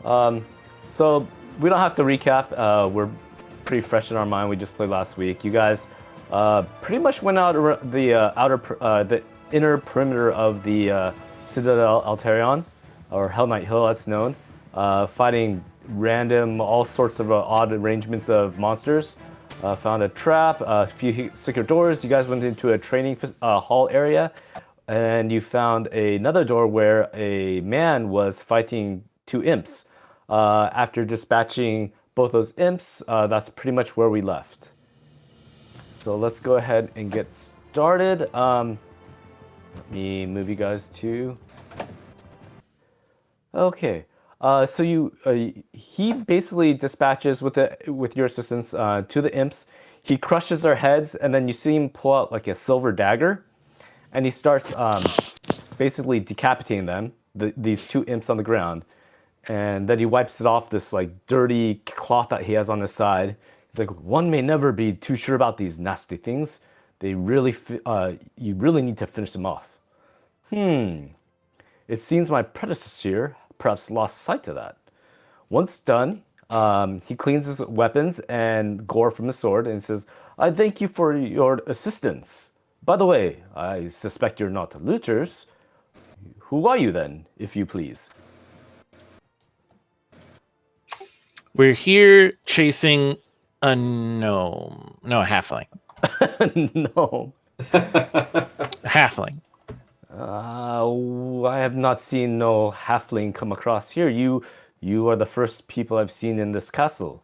So we don't have to recap. We're pretty fresh in our mind. We just played last week. You guys pretty much went out the inner perimeter of the Citadel Altarion, or Hell Knight Hill, that's known, fighting random, all sorts of odd arrangements of monsters. Found a trap, a few secret doors. You guys went into a training hall area, and you found another door where a man was fighting two imps. After dispatching both those imps, that's pretty much where we left. So let's go ahead and get started. Let me move you guys to. Okay. So he basically dispatches with your assistance to the imps. He crushes their heads, and then you see him pull out like a silver dagger, and he starts basically decapitating them. These two imps on the ground, and then he wipes it off this like dirty cloth that he has on his side. He's like, "One may never be too sure about these nasty things. They really, you really need to finish them off." It seems my predecessor here perhaps lost sight of that. Once done, he cleans his weapons and gore from his sword and says, "I thank you for your assistance. By the way, I suspect you're not looters. Who are you then, if you please?" We're here chasing a gnome. No, a halfling. No. A halfling. I have not seen no halfling come across here. You are the first people I've seen in this castle.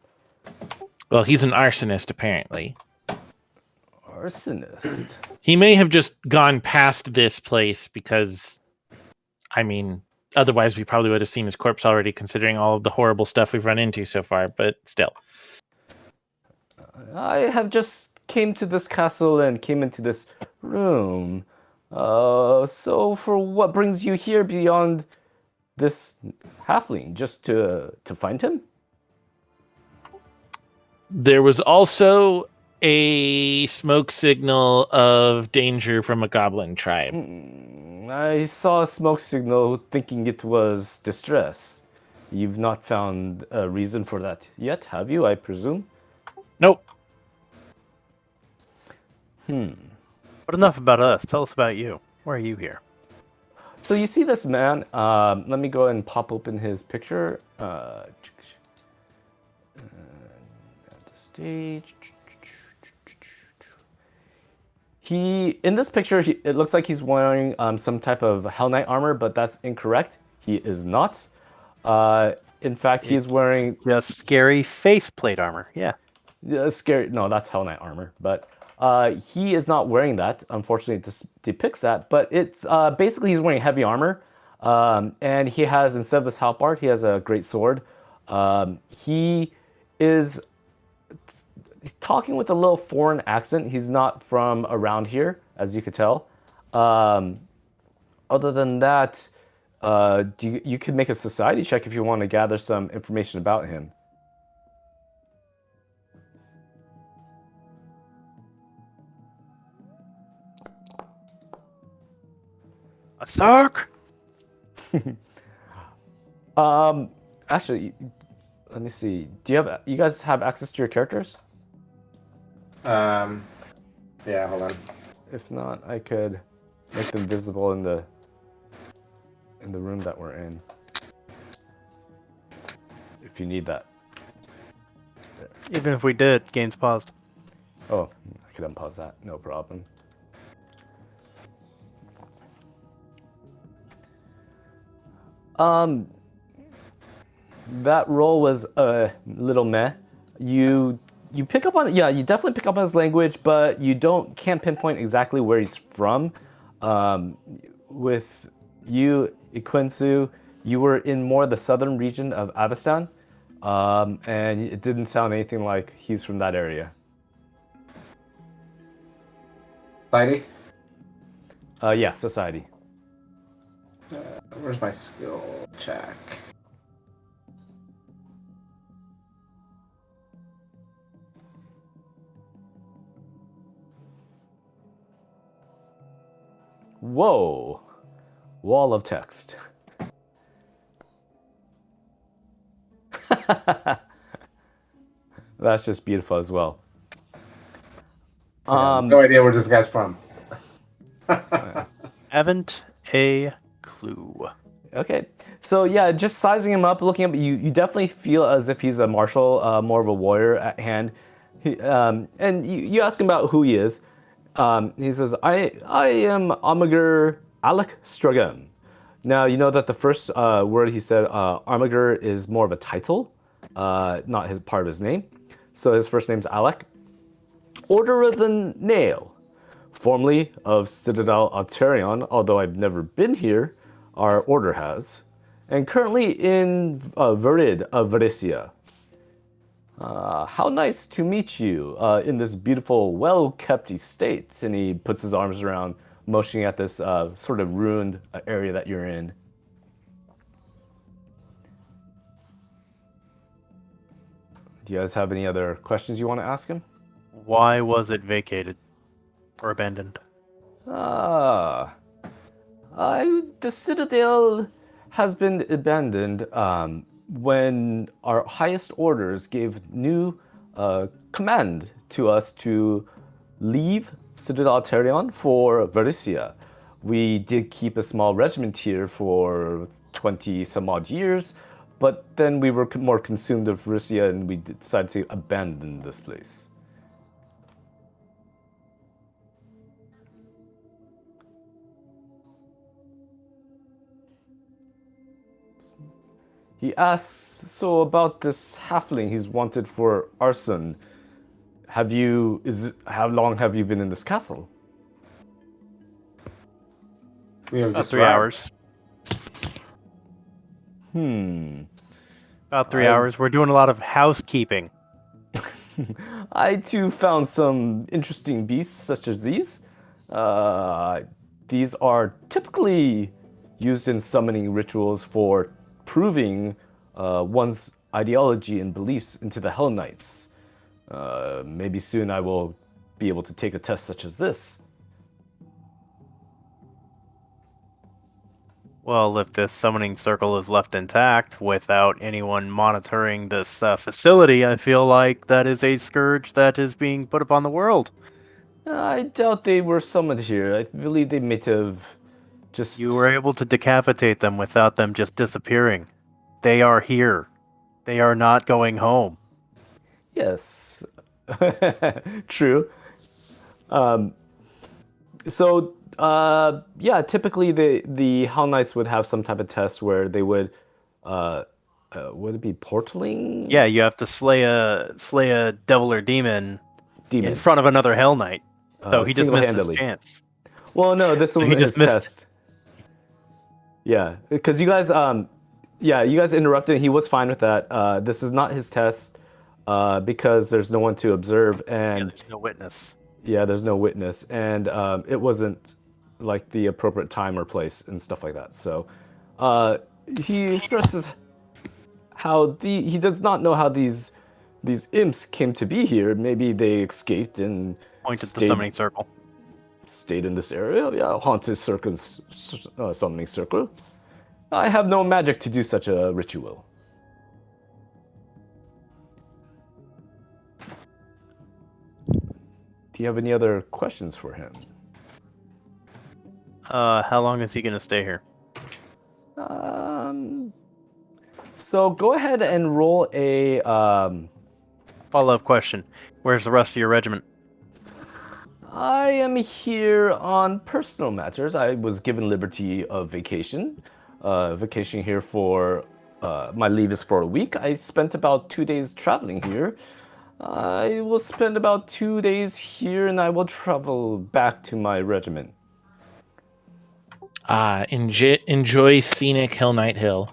Well, he's an arsonist, apparently. Arsonist? He may have just gone past this place because, I mean, otherwise we probably would have seen his corpse already, considering all of the horrible stuff we've run into so far, but still. I have just came to this castle and came into this room. So for what brings you here beyond this halfling? Just to find him? There was also a smoke signal of danger from a goblin tribe. I saw a smoke signal thinking it was distress. You've not found a reason for that yet, have you, I presume? Nope. But enough about us. Tell us about you. Why are you here? So you see this man. Let me go and pop open his picture. At the stage. In this picture, it looks like he's wearing some type of Hell Knight armor, but that's incorrect. He is not. In fact, he's wearing just scary faceplate armor. Yeah. Scary. No, that's Hell Knight armor, but he is not wearing that. Unfortunately, it depicts that. But it's basically he's wearing heavy armor, and he has, instead of this halberd, he has a great sword. He is talking with a little foreign accent. He's not from around here, as you could tell. Other than that, you could make a society check if you want to gather some information about him. A suck. Actually, let me see. You guys have access to your characters? Yeah, hold on. If not, I could make them visible in the room that we're in. If you need that. Even if we did, game's paused. Oh, I could unpause that. No problem. That roll was a little meh. You pick up on, yeah, you definitely pick up on his language, but you can't pinpoint exactly where he's from. With you, Iquinsu, you were in more the southern region of Avestan, and it didn't sound anything like he's from that area. Society? Yeah, society. Where's my skill check? Whoa. Wall of text. That's just beautiful as well. No idea where this guy's from. Haven't a clue. Okay, so yeah, just sizing him up, looking up, you definitely feel as if he's a martial, more of a warrior at hand. And you ask him about who he is. He says, I am Amager Alak Strugam. Now, you know that the first word he said, Amager, is more of a title, not his part of his name. So his first name's Alak. Order of the Nail, formerly of Citadel Alterion, although I've never been here, our order has, and currently in Verid of Veresia. How nice to meet you in this beautiful, well-kept estate. And he puts his arms around, motioning at this sort of ruined area that you're in. Do you guys have any other questions you want to ask him? Why was it vacated or abandoned? The Citadel has been abandoned when our highest orders gave new command to us to leave Citadel Alterion for Veresia. We did keep a small regiment here for 20 some odd years, but then we were more consumed with Veresia and we decided to abandon this place. He asks, so about this halfling he's wanted for arson. How long have you been in this castle? We have About just 3 arrived. hours. About 3 hours. We're doing a lot of housekeeping. I too found some interesting beasts such as these. These are typically used in summoning rituals for proving one's ideology and beliefs into the Hell Knights. Maybe soon I will be able to take a test such as this. Well, if this summoning circle is left intact without anyone monitoring this facility, I feel like that is a scourge that is being put upon the world. I doubt they were summoned here. I believe they may have just... You were able to decapitate them without them just disappearing. They are here. They are not going home. Yes. True. Typically the Hell Knights would have some type of test where they would it be portaling? Yeah, you have to slay a devil or demon in front of another Hell Knight. So he just missed his chance. Well, no, this was his test. Yeah, because you guys interrupted. He was fine with that. This is not his test because there's no one to observe and there's no witness. Yeah, there's no witness, and it wasn't like the appropriate time or place and stuff like that. So he stresses how he does not know how these imps came to be here. Maybe they escaped and pointed the summoning circle. Stayed in this area. Yeah, haunted summoning circle. I have no magic to do such a ritual. Do you have any other questions for him? How long is he going to stay here? So go ahead and roll a follow-up question. Where's the rest of your regiment? I am here on personal matters. I was given liberty of vacation. Vacation here for my leave is for a week. I spent about 2 days traveling here. I will spend about 2 days here, and I will travel back to my regiment. Enjoy scenic Hell Knight Hill.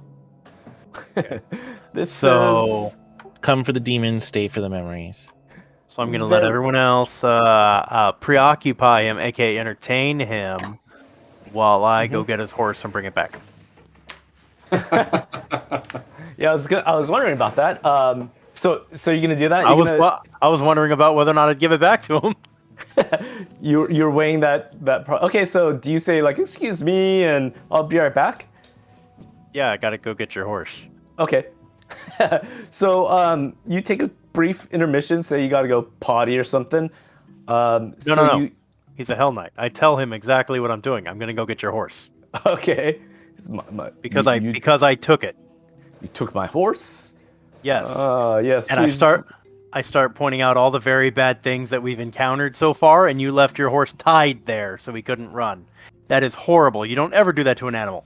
Come for the demons, stay for the memories. So I'm going to let everyone else preoccupy him, aka entertain him, while I go get his horse and bring it back. Yeah, I was wondering about that. So you're gonna do that? I was wondering about whether or not I'd give it back to him. You're weighing that. Okay, so do you say like, "Excuse me," and I'll be right back? Yeah, I gotta go get your horse. Okay. So you take a brief intermission, say you gotta go potty or something. No. He's a Hell Knight. I tell him exactly what I'm doing. I'm gonna go get your horse Okay. because You I took it. you took my horse. Yes. Yes. And Please. I start pointing out all the very bad things that we've encountered so far, and you left your horse tied there so he couldn't run. That is horrible. You don't ever do that to an animal.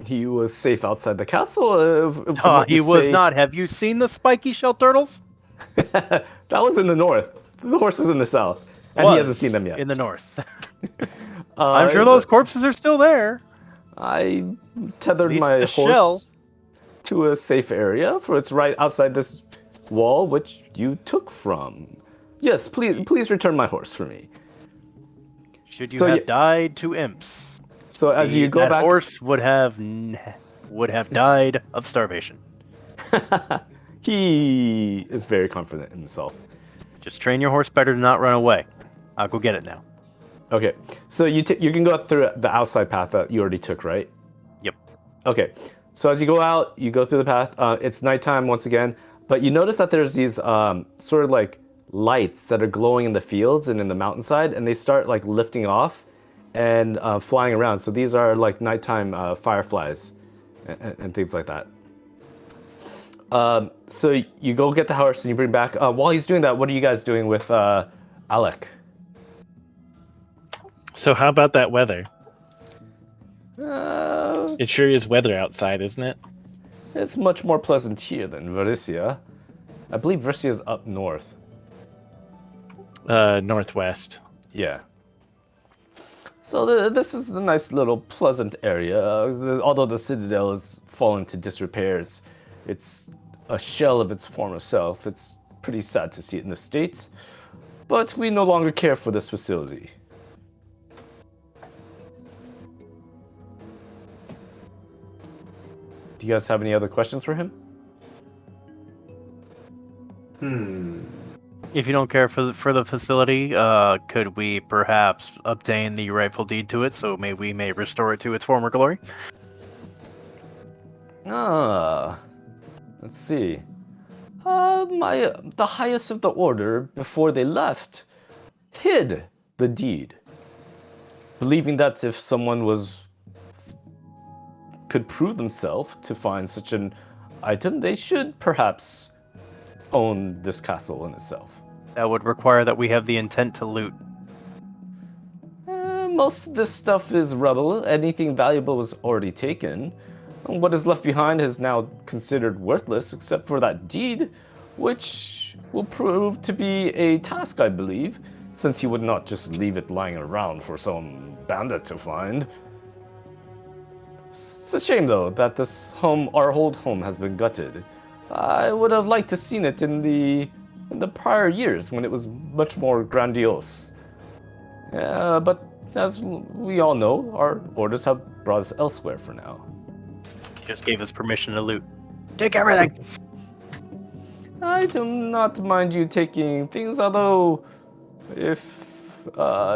He was safe outside the castle. From No, what he you was say. not. Have you seen the spiky shell turtles? That was in the north. The horse is in the south, and he hasn't seen them yet. In the north. I'm sure those corpses are still there. I tethered least my the horse shell. to a safe area, for it's right outside this wall, which you took from. Yes, please return my horse for me. Should you So have y- died to imps, So as you go that back, horse would have died of starvation. he is very confident in himself. Just train your horse better to not run away. I'll go get it now. Okay, so you can go through the outside path that you already took, right? Yep. Okay, so as you go out, you go through the path. It's nighttime once again, but you notice that there's these sort of like lights that are glowing in the fields and in the mountainside, and they start like lifting off and flying around. So these are like nighttime fireflies and things like that. So you go get the horse and you bring back. While he's doing that, what are you guys doing with Alak? So how about that weather? Uh, It sure is weather outside, isn't it? It's much more pleasant here than Verisia. I believe Verisia is up north. Northwest. Yeah. So this is a nice little pleasant area. Although the Citadel has fallen to disrepair, it's a shell of its former self. It's pretty sad to see it in the States. But we no longer care for this facility. Do you guys have any other questions for him? If you don't care for the facility, could we perhaps obtain the rightful deed to it so we may restore it to its former glory? Let's see. The highest of the order, before they left, hid the deed, believing that if someone could prove themselves to find such an item, they should perhaps own this castle in itself. That would require that we have the intent to loot. Most of this stuff is rubble. Anything valuable was already taken. What is left behind is now considered worthless, except for that deed, which will prove to be a task, I believe, since you would not just leave it lying around for some bandit to find. It's a shame, though, that this home, our old home, has been gutted. I would have liked to seen it in the prior years when it was much more grandiose. But as we all know, our orders have brought us elsewhere for now. Just gave us permission to loot. Take everything! I do not mind you taking things, although if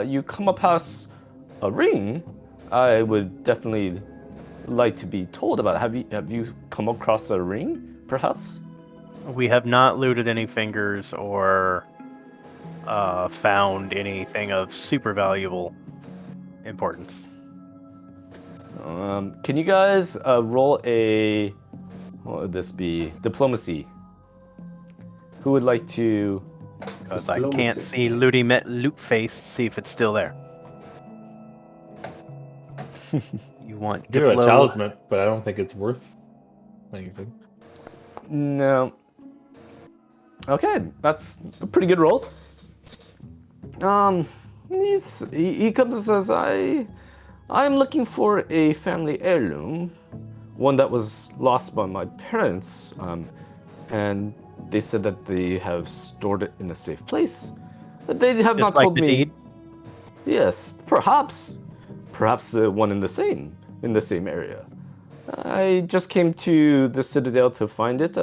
you come across a ring, I would definitely like to be told about it. Have you come across a ring, perhaps? We have not looted any fingers or found anything of super valuable importance. Can you guys roll a... What would this be? Diplomacy. Who would like to... Because I can't see loot face, see if it's still there. You want Do a Diplo... talisman, but I don't think it's worth anything. No. Okay, that's a pretty good roll. He comes and says, I'm looking for a family heirloom, one that was lost by my parents, and they said that they have stored it in a safe place. But they have Just not like told the me. deed? Yes, perhaps one in the same area. I just came to the Citadel to find it.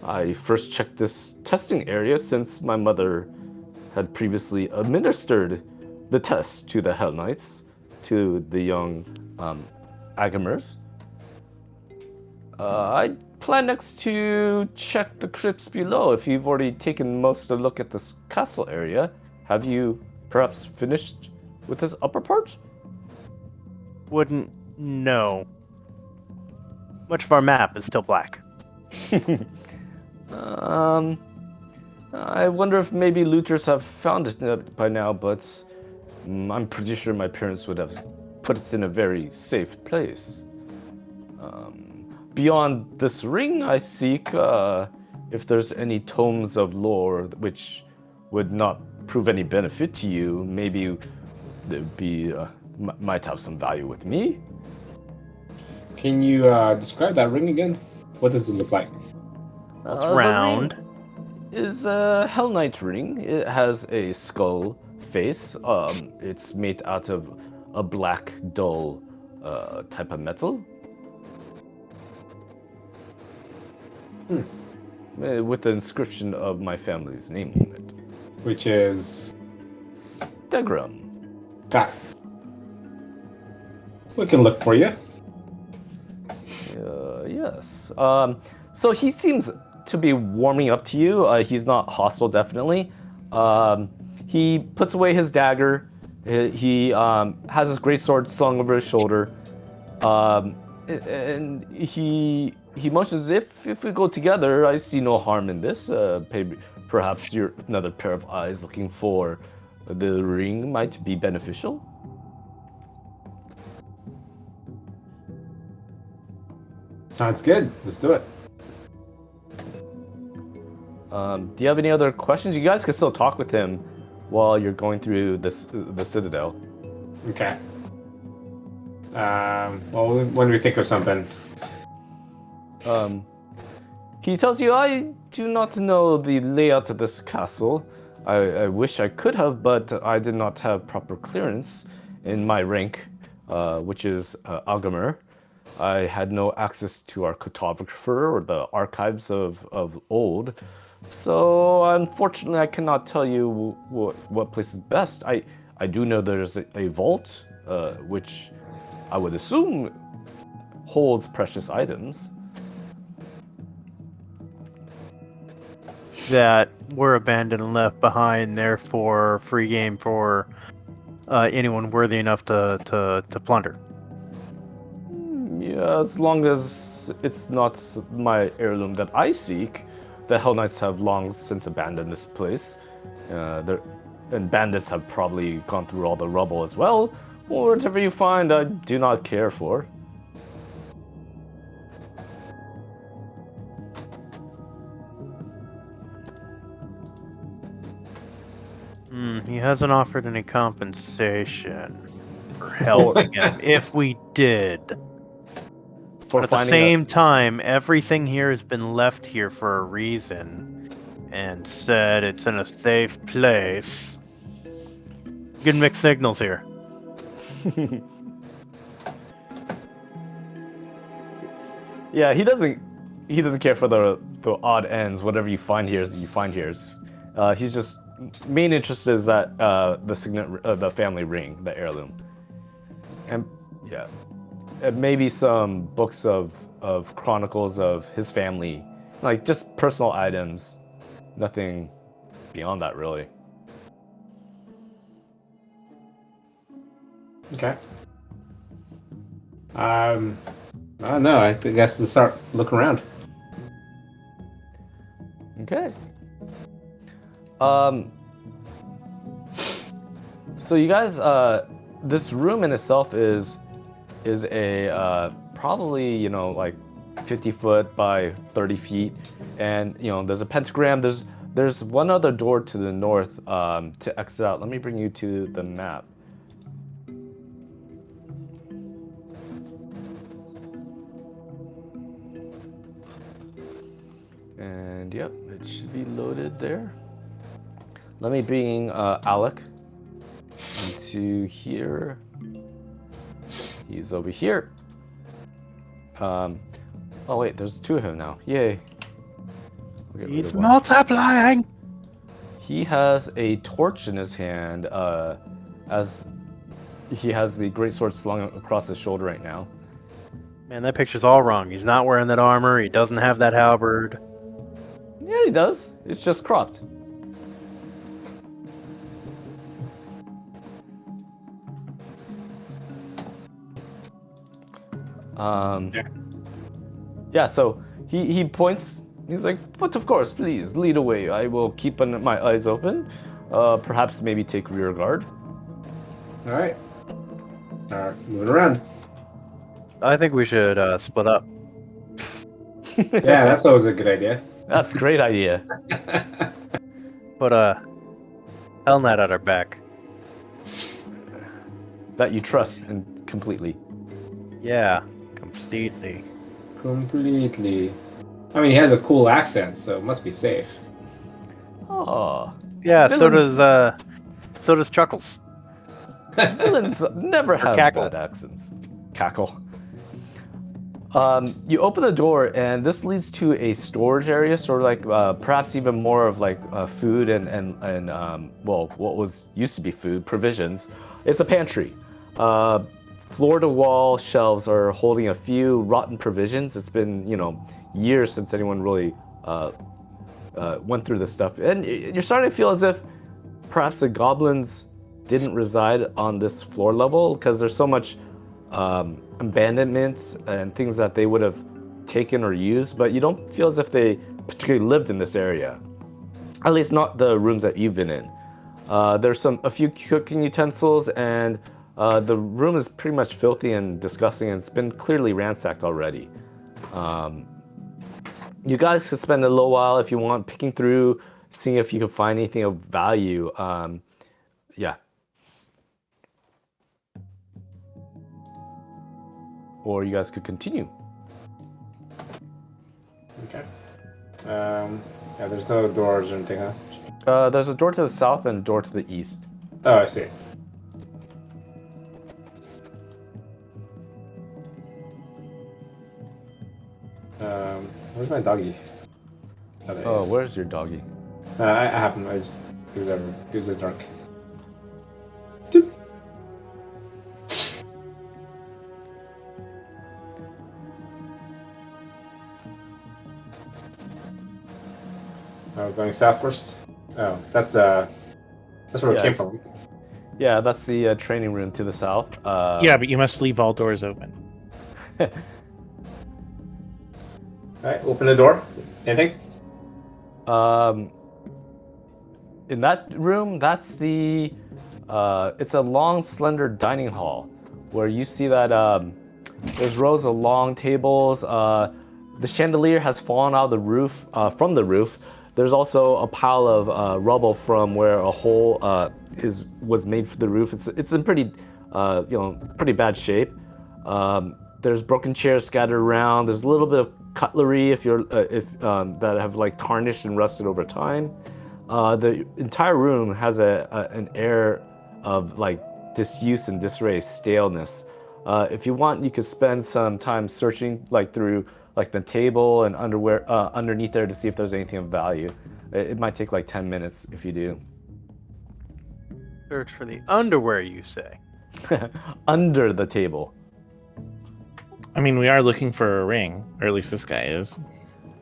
I first checked this testing area since my mother had previously administered the test to the Hell Knights, to the young Agamers. I plan next to check the crypts below. If you've already taken most of a look at this castle area, have you perhaps finished with this upper part? Wouldn't know. Much of our map is still black. I wonder if maybe looters have found it by now, but I'm pretty sure my parents would have put it in a very safe place. Beyond this ring, I seek if there's any tomes of lore which would not prove any benefit to you. Maybe they'd be might have some value with me. Can you describe that ring again? What does it look like? It's round. Is a Hell Knight ring. It has a skull face. It's made out of a black, dull type of metal. With the inscription of my family's name on it. Which is... Stagram. Got it. We can look for you. Yes. So he seems to be warming up to you. He's not hostile, definitely. He puts away his dagger. He has his greatsword slung over his shoulder. And he motions, if we go together, I see no harm in this. Perhaps you're another pair of eyes looking for the ring might be beneficial. Sounds good. Let's do it. Do you have any other questions? You guys can still talk with him while you're going through the Citadel. Okay. Well, when do we think of something? He tells you, I do not know the layout of this castle. I wish I could have, but I did not have proper clearance in my rank, which is Algamer. I had no access to our cartographer or the archives of old. So unfortunately, I cannot tell you what place is best. I do know there's a vault, which I would assume holds precious items. That were abandoned and left behind, therefore free game for anyone worthy enough to plunder. Yeah, as long as it's not my heirloom that I seek. The Hell Knights have long since abandoned this place. And bandits have probably gone through all the rubble as well. Whatever you find, I do not care for. He hasn't offered any compensation for helping him. If we did. For But at the same time, everything here has been left here for a reason, and said it's in a safe place. Good mixed signals here. Yeah, he doesn't care for the odd ends. Whatever you find here, you find here. He's just main interest is that the signet, the family ring, the heirloom, and yeah. Maybe some books of chronicles of his family, like just personal items, nothing beyond that really. Okay. I don't know. I guess let's start looking around. Okay. So you guys, this room in itself is a probably like 50 foot by 30 feet, and there's a pentagram. There's one other door to the north to exit out. Let me bring you to the map. And yep, it should be loaded there. Let me bring Alak into here. He's over here. Oh wait, there's two of him now. Yay. He's multiplying! He has a torch in his hand, as he has the greatsword slung across his shoulder right now. Man, that picture's all wrong. He's not wearing that armor. He doesn't have that halberd. Yeah, he does. It's just cropped. Yeah, so he points. He's like, but of course, please lead away. I will keep my eyes open. Perhaps maybe take rear guard. All right. Start moving around. I think we should split up. Yeah, that's always a good idea. That's a great idea. Put a Hellnet at our back. That you trust and completely. Yeah, completely. Completely. I mean, he has a cool accent, so it must be safe. Oh, Yeah, Villains- so does Chuckles. villains never have cackle. bad accents. Cackle. You open the door, and this leads to a storage area, sort of like perhaps even more of like food and well, what was used to be food, provisions. It's a pantry. Floor-to-wall shelves are holding a few rotten provisions. It's been, years since anyone really went through this stuff, and you're starting to feel as if perhaps the goblins didn't reside on this floor level because there's so much abandonment and things that they would have taken or used, but you don't feel as if they particularly lived in this area. At least not the rooms that you've been in. There's a few cooking utensils, and the room is pretty much filthy and disgusting, and it's been clearly ransacked already. You guys could spend a little while if you want picking through, seeing if you can find anything of value. Yeah. Or you guys could continue. Okay. Yeah, there's no doors or anything, huh? There's a door to the south and a door to the east. Oh, I see. Where's my doggy? Oh, there he Oh, is. where's your doggy? I have him. He was just drunk. Going south first. Oh, that's where Yeah, it came it's- from. Yeah, that's the training room to the south. Yeah, but you must leave all doors open. All right, open the door. Anything? In that room, that's the. It's a long, slender dining hall, where you see that there's rows of long tables. The chandelier has fallen out of the roof, from the roof. There's also a pile of rubble from where a hole was made for the roof. It's in pretty, pretty bad shape. There's broken chairs scattered around. There's a little bit of cutlery that have like tarnished and rusted over time. The entire room has an air of like disuse and disarray, staleness. If you want, you could spend some time searching like through like the table and underneath there to see if there's anything of value. It might take like 10 minutes if you do. Search for the underwear, you say? Under the table. I mean, we are looking for a ring, or at least this guy is.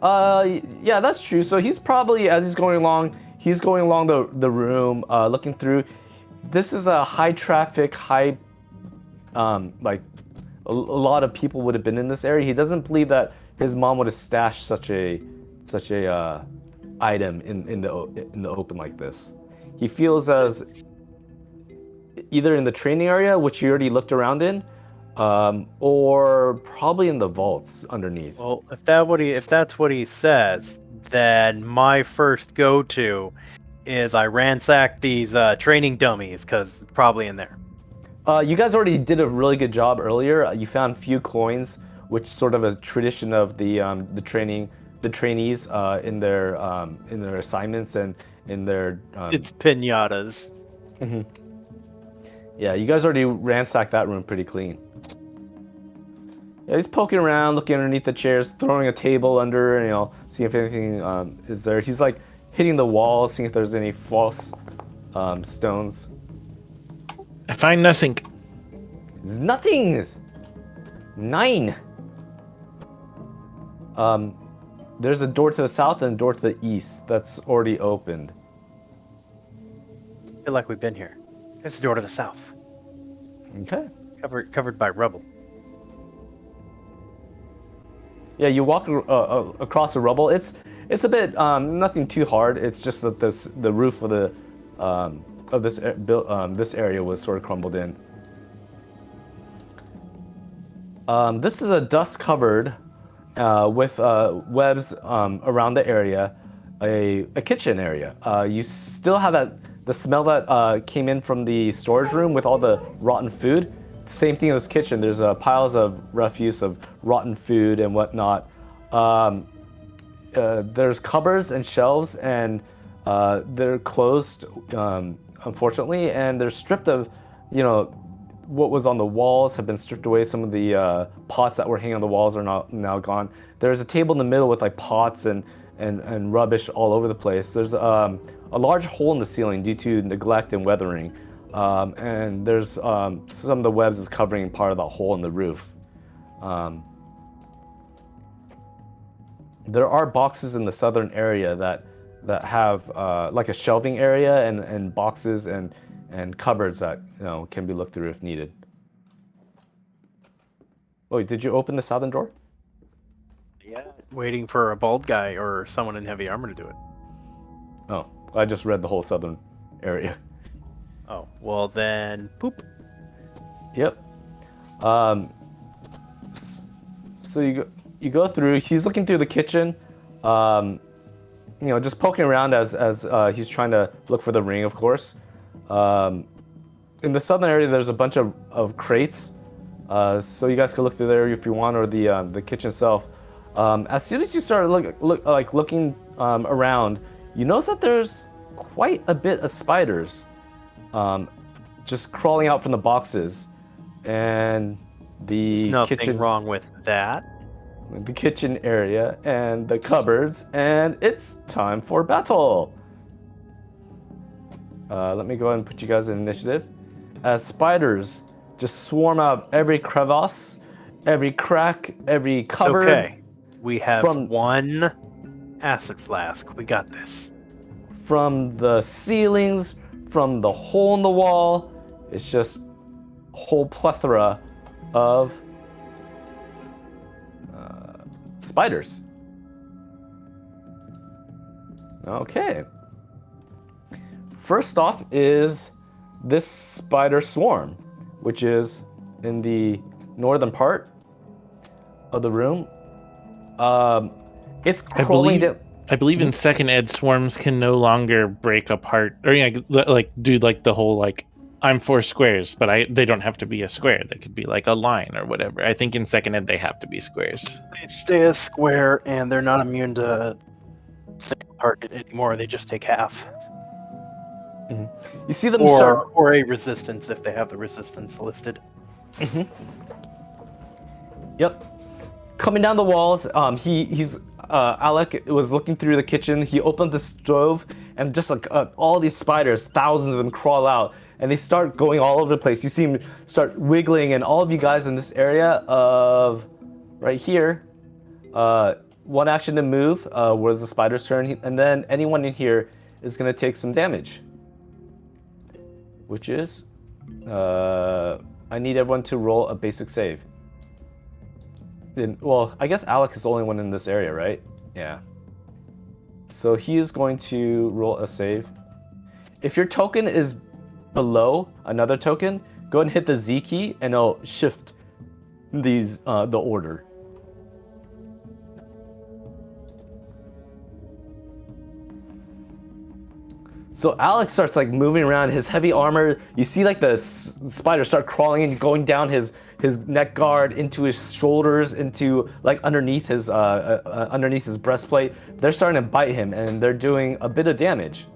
Yeah, that's true. So he's probably, as he's going along the room, looking through. This is a high traffic, like a lot of people would have been in this area. He doesn't believe that his mom would have stashed such a item in the open like this. He feels as either in the training area, which you already looked around in, or probably in the vaults underneath. Well, if that's what he says, then my first go-to is I ransack these training dummies because it's probably in there. You guys already did a really good job earlier. You found few coins, which is sort of a tradition of the trainees in their assignments and in their. It's pinatas. Yeah, you guys already ransacked that room pretty clean. Yeah, he's poking around, looking underneath the chairs, throwing a table under, seeing if anything is there. He's like hitting the walls, seeing if there's any false stones. I find nothing. There's nothing. 9. There's a door to the south and a door to the east that's already opened. I feel like we've been here. There's a door to the south, Okay. covered by rubble. Yeah, you walk across the rubble. It's a bit nothing too hard. It's just that the roof of the this area was sort of crumbled in. This is a dust covered with webs around the area, a kitchen area. You still have the smell that came in from the storage room with all the rotten food. Same thing in this kitchen. There's piles of refuse of rotten food and whatnot. There's cupboards and shelves, and they're closed, unfortunately, and they're stripped of, what was on the walls have been stripped away. Some of the pots that were hanging on the walls are now gone. There's a table in the middle with like pots and rubbish all over the place. There's a large hole in the ceiling due to neglect and weathering. And there's some of the webs is covering part of that hole in the roof. There are boxes in the southern area that have like a shelving area and boxes and cupboards that can be looked through if needed. Oh, did you open the southern door? Yeah. Waiting for a bald guy or someone in heavy armor to do it. Oh, I just read the whole southern area. Oh, well then, poop. Yep. So you go through. He's looking through the kitchen, just poking around as he's trying to look for the ring, of course. In the southern area, there's a bunch of crates, so you guys can look through there if you want, or the kitchen itself. As soon as you start looking around, you notice that there's quite a bit of spiders. Just crawling out from the boxes, and the Nothing kitchen wrong with that. the kitchen area and the cupboards, and it's time for battle. Let me go ahead and put you guys in initiative. As spiders just swarm out of every crevice, every crack, every cupboard. It's okay. We have From- one acid flask. We got this. From the ceilings, from the hole in the wall, it's just a whole plethora of spiders. Okay. First off is this spider swarm, which is in the northern part of the room. It's crawling down. I believe in second ed, swarms can no longer break apart, or do like the whole I'm 4 squares, but they don't have to be a square. They could be like a line or whatever. I think in second ed they have to be squares. They stay a square, and they're not immune to single target anymore. They just take half. You see them Or a resistance if they have the resistance listed. Yep. Coming down the walls, he's Alak was looking through the kitchen. He opened the stove, and just all these spiders, thousands of them, crawl out, and they start going all over the place. You see them start wiggling, and all of you guys in this area of right here, one action to move was the spider's turn, and then anyone in here is going to take some damage, which is I need everyone to roll a basic save. Well, I guess Alak is the only one in this area, right? Yeah. So he is going to roll a save. If your token is below another token, go ahead and hit the Z key, and it'll shift the order. So Alak starts moving around his heavy armor. You see the spiders start crawling and going down his neck guard, into his shoulders, into underneath his breastplate. They're starting to bite him, and they're doing a bit of damage.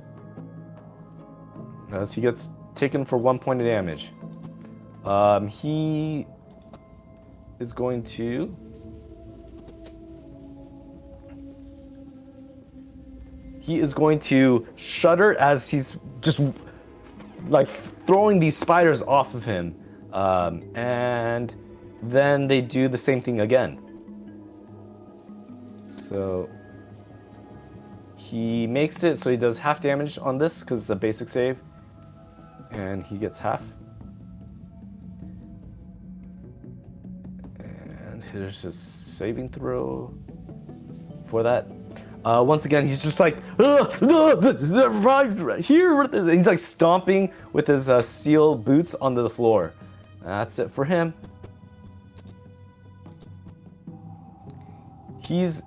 As he gets taken for 1 point of damage. He is going to shudder as he's just throwing these spiders off of him. And then they do the same thing again. So he makes it, so he does half damage on this because it's a basic save. And he gets half. And here's his saving throw for that. Once again, he's just like, right here. He's like stomping with his steel boots onto the floor. That's it for him. He's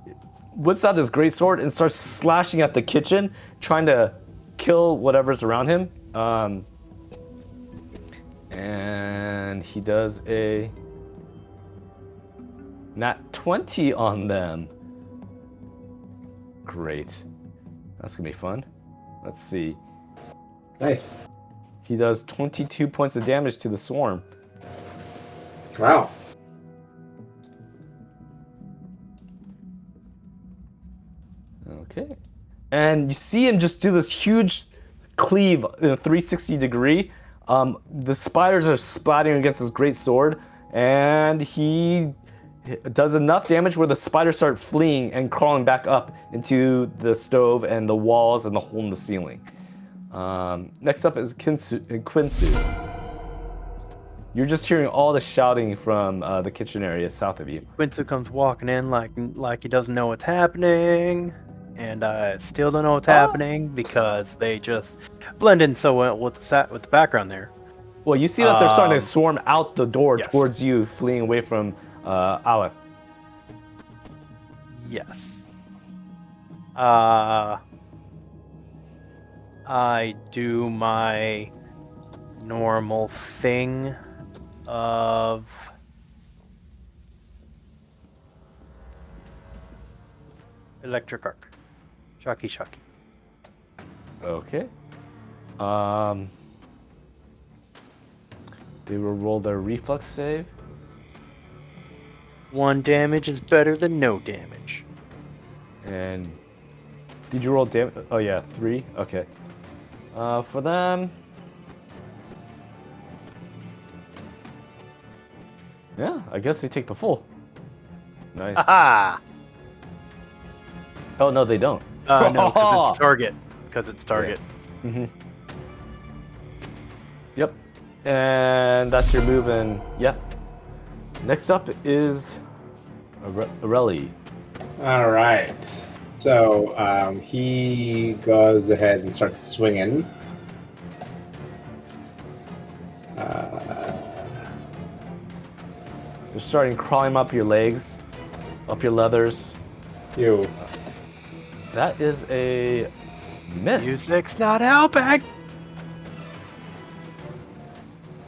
whips out his greatsword and starts slashing at the kitchen, trying to kill whatever's around him. And he does a nat 20 on them. Great. That's gonna be fun. Let's see. Nice. He does 22 points of damage to the swarm. Wow. Okay. And you see him just do this huge cleave in a 360 degree. The spiders are splattering against his great sword, and he does enough damage where the spiders start fleeing and crawling back up into the stove and the walls and the hole in the ceiling. Next up is Quinsu. You're just hearing all the shouting from the kitchen area south of you. Quincy comes walking in like he doesn't know what's happening, and I still don't know what's happening because they just blend in so well with the background there. Well, you see that they're starting to swarm out the door yes. towards you, fleeing away from Alak. Yes. I do my normal thing of electric arc. Shocky. Okay. They will roll their reflex save. 1 damage is better than no damage. And did you roll damage? Oh yeah, 3. Okay. For them. Yeah, I guess they take the full. Nice. Aha! Oh no, they don't. No, because it's target. Yeah. Mm-hmm. Yep. And that's your move, and yep. Next up is Areli. All right. So he goes ahead and starts swinging. They're starting crawling up your legs, up your leathers. You. That is a miss. Music's not helping!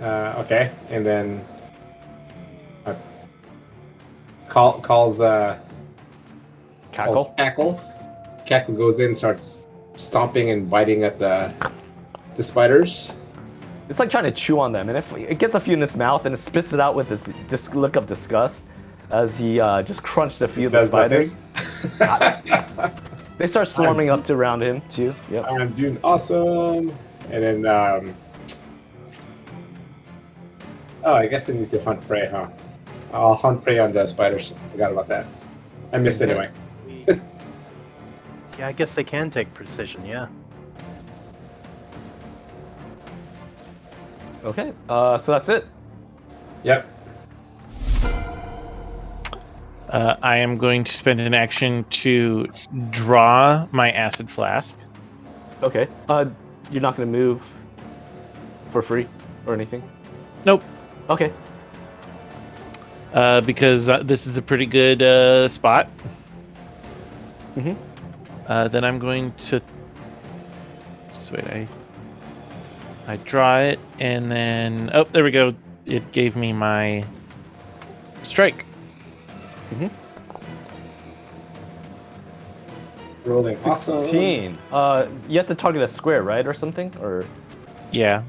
Okay, and then calls Cackle. Cackle. Cackle goes in, starts stomping and biting at the spiders. It's like trying to chew on them, and if it gets a few in his mouth and it spits it out with this look of disgust as he just crunched a few of the spiders. They start swarming up to around him too. Yep. I'm doing awesome, and then oh, I guess I need to hunt prey, huh? I'll hunt prey on the spiders. Forgot about that. I missed anyway. Yeah, I guess they can take precision, yeah. Okay, so that's it. Yep. I am going to spend an action to draw my acid flask. Okay. You're not gonna move for free or anything? Nope. Okay. Because this is a pretty good spot. Mm-hmm. Then I'm going to. So wait, I draw it, and then there we go. It gave me my strike. Mm-hmm. Rolling 16. You have to target a square, right, or something, or? Yeah.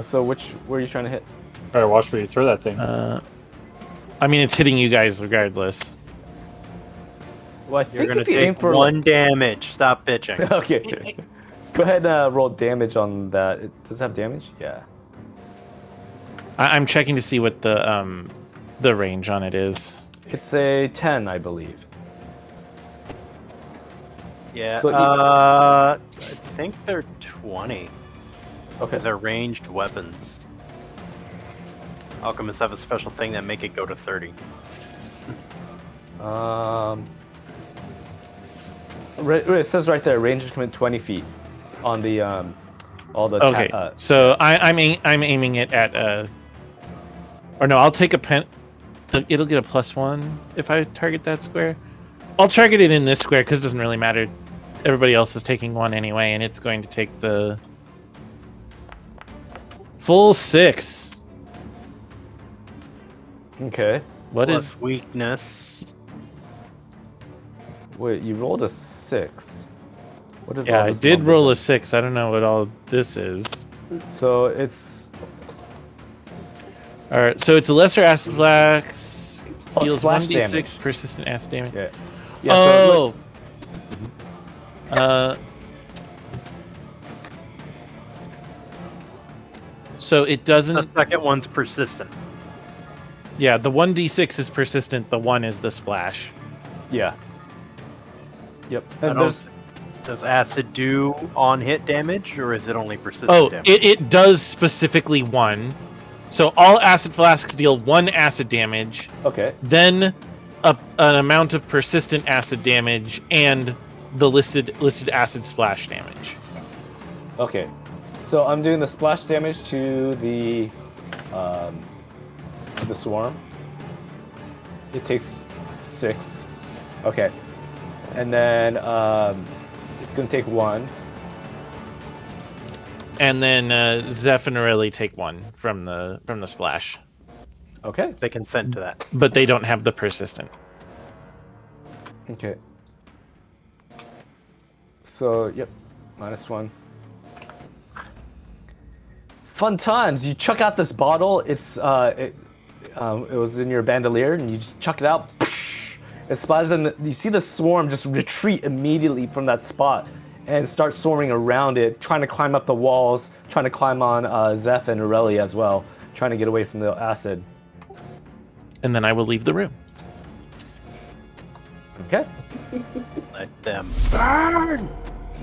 So where are you trying to hit? Better watch where you throw that thing. I mean, it's hitting you guys regardless. Well, I You're think gonna if you aim take for 1 damage. Stop bitching. Okay. Go ahead and roll damage on that. Does it have damage? Yeah. I'm checking to see what the range on it is. It's a 10, I believe. Yeah. So I think they're 20. Okay. Because they're ranged weapons. Alchemists have a special thing that make it go to 30. It says right there, range is coming 20 feet on the all the. Okay, so I'm aiming it at or no, I'll take a pen. It'll get a +1 if I target that square. I'll target it in this square because it doesn't really matter. Everybody else is taking 1 anyway, and it's going to take the full 6. Okay. What Plus is? weakness? Wait, you rolled a 6. What is? Yeah, all I this did mumbo roll jumbo? a 6. I don't know what all this is. So it's All right, so it's a lesser acid flax, Plus deals slash 1d6 damage. persistent acid damage. yeah. Yeah. So Oh. So it The doesn't. second one's persistent. Yeah, the 1d6 is persistent. The 1 is the splash. yeah. Yep. I And don't- there's Does acid do on hit damage, or is it only persistent Oh, damage? it does specifically 1. So all acid flasks deal 1 acid damage, okay. then an amount of persistent acid damage, and the listed acid splash damage. Okay. So I'm doing the splash damage to the swarm. It takes 6. Okay. And then it's gonna take 1. And then Zeph and Aurelie take 1 from the splash, Okay. They consent to that. but they don't have the persistent. Okay. So yep, -1. Fun times. You chuck out this bottle. It was in your bandolier, and you just chuck it out. It splatters, and you see the swarm just retreat immediately from that spot and start swarming around it, trying to climb up the walls, trying to climb on Zeph and Aurelie as well, trying to get away from the acid. And then I will leave the room. Okay. Let them burn!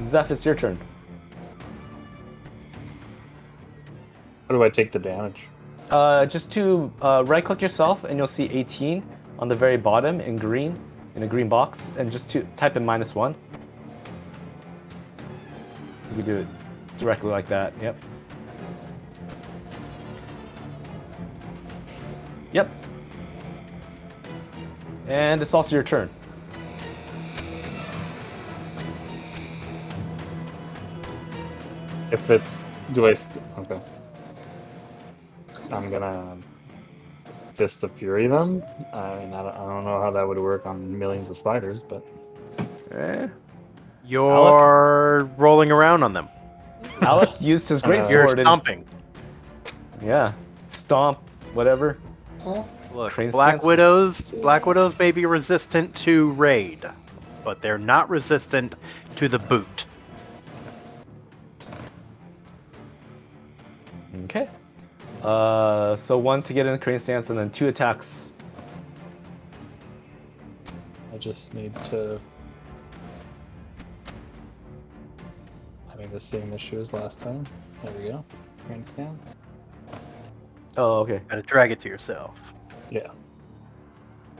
Zeph, it's your turn. How do I take the damage? Just to right-click yourself, and you'll see 18 on the very bottom in green, in a green box, and just to type in -1. You can do it directly like that. Yep. Yep. And it's also your turn. If it's, okay. I'm gonna Fist of Fury them. I mean, I don't know how that would work on millions of spiders, but Eh. You're rolling around on them. Alec used his great You're sword. stomping. Yeah. Stomp, whatever. Look, Crane Black stance? Widows may be resistant to raid, but they're not resistant to the boot. Okay. So 1 to get in the crane stance, and then 2 attacks. I just need to. Having the same issue as last time. There we go. Crane stance. Oh, okay. Gotta drag it to yourself. Yeah.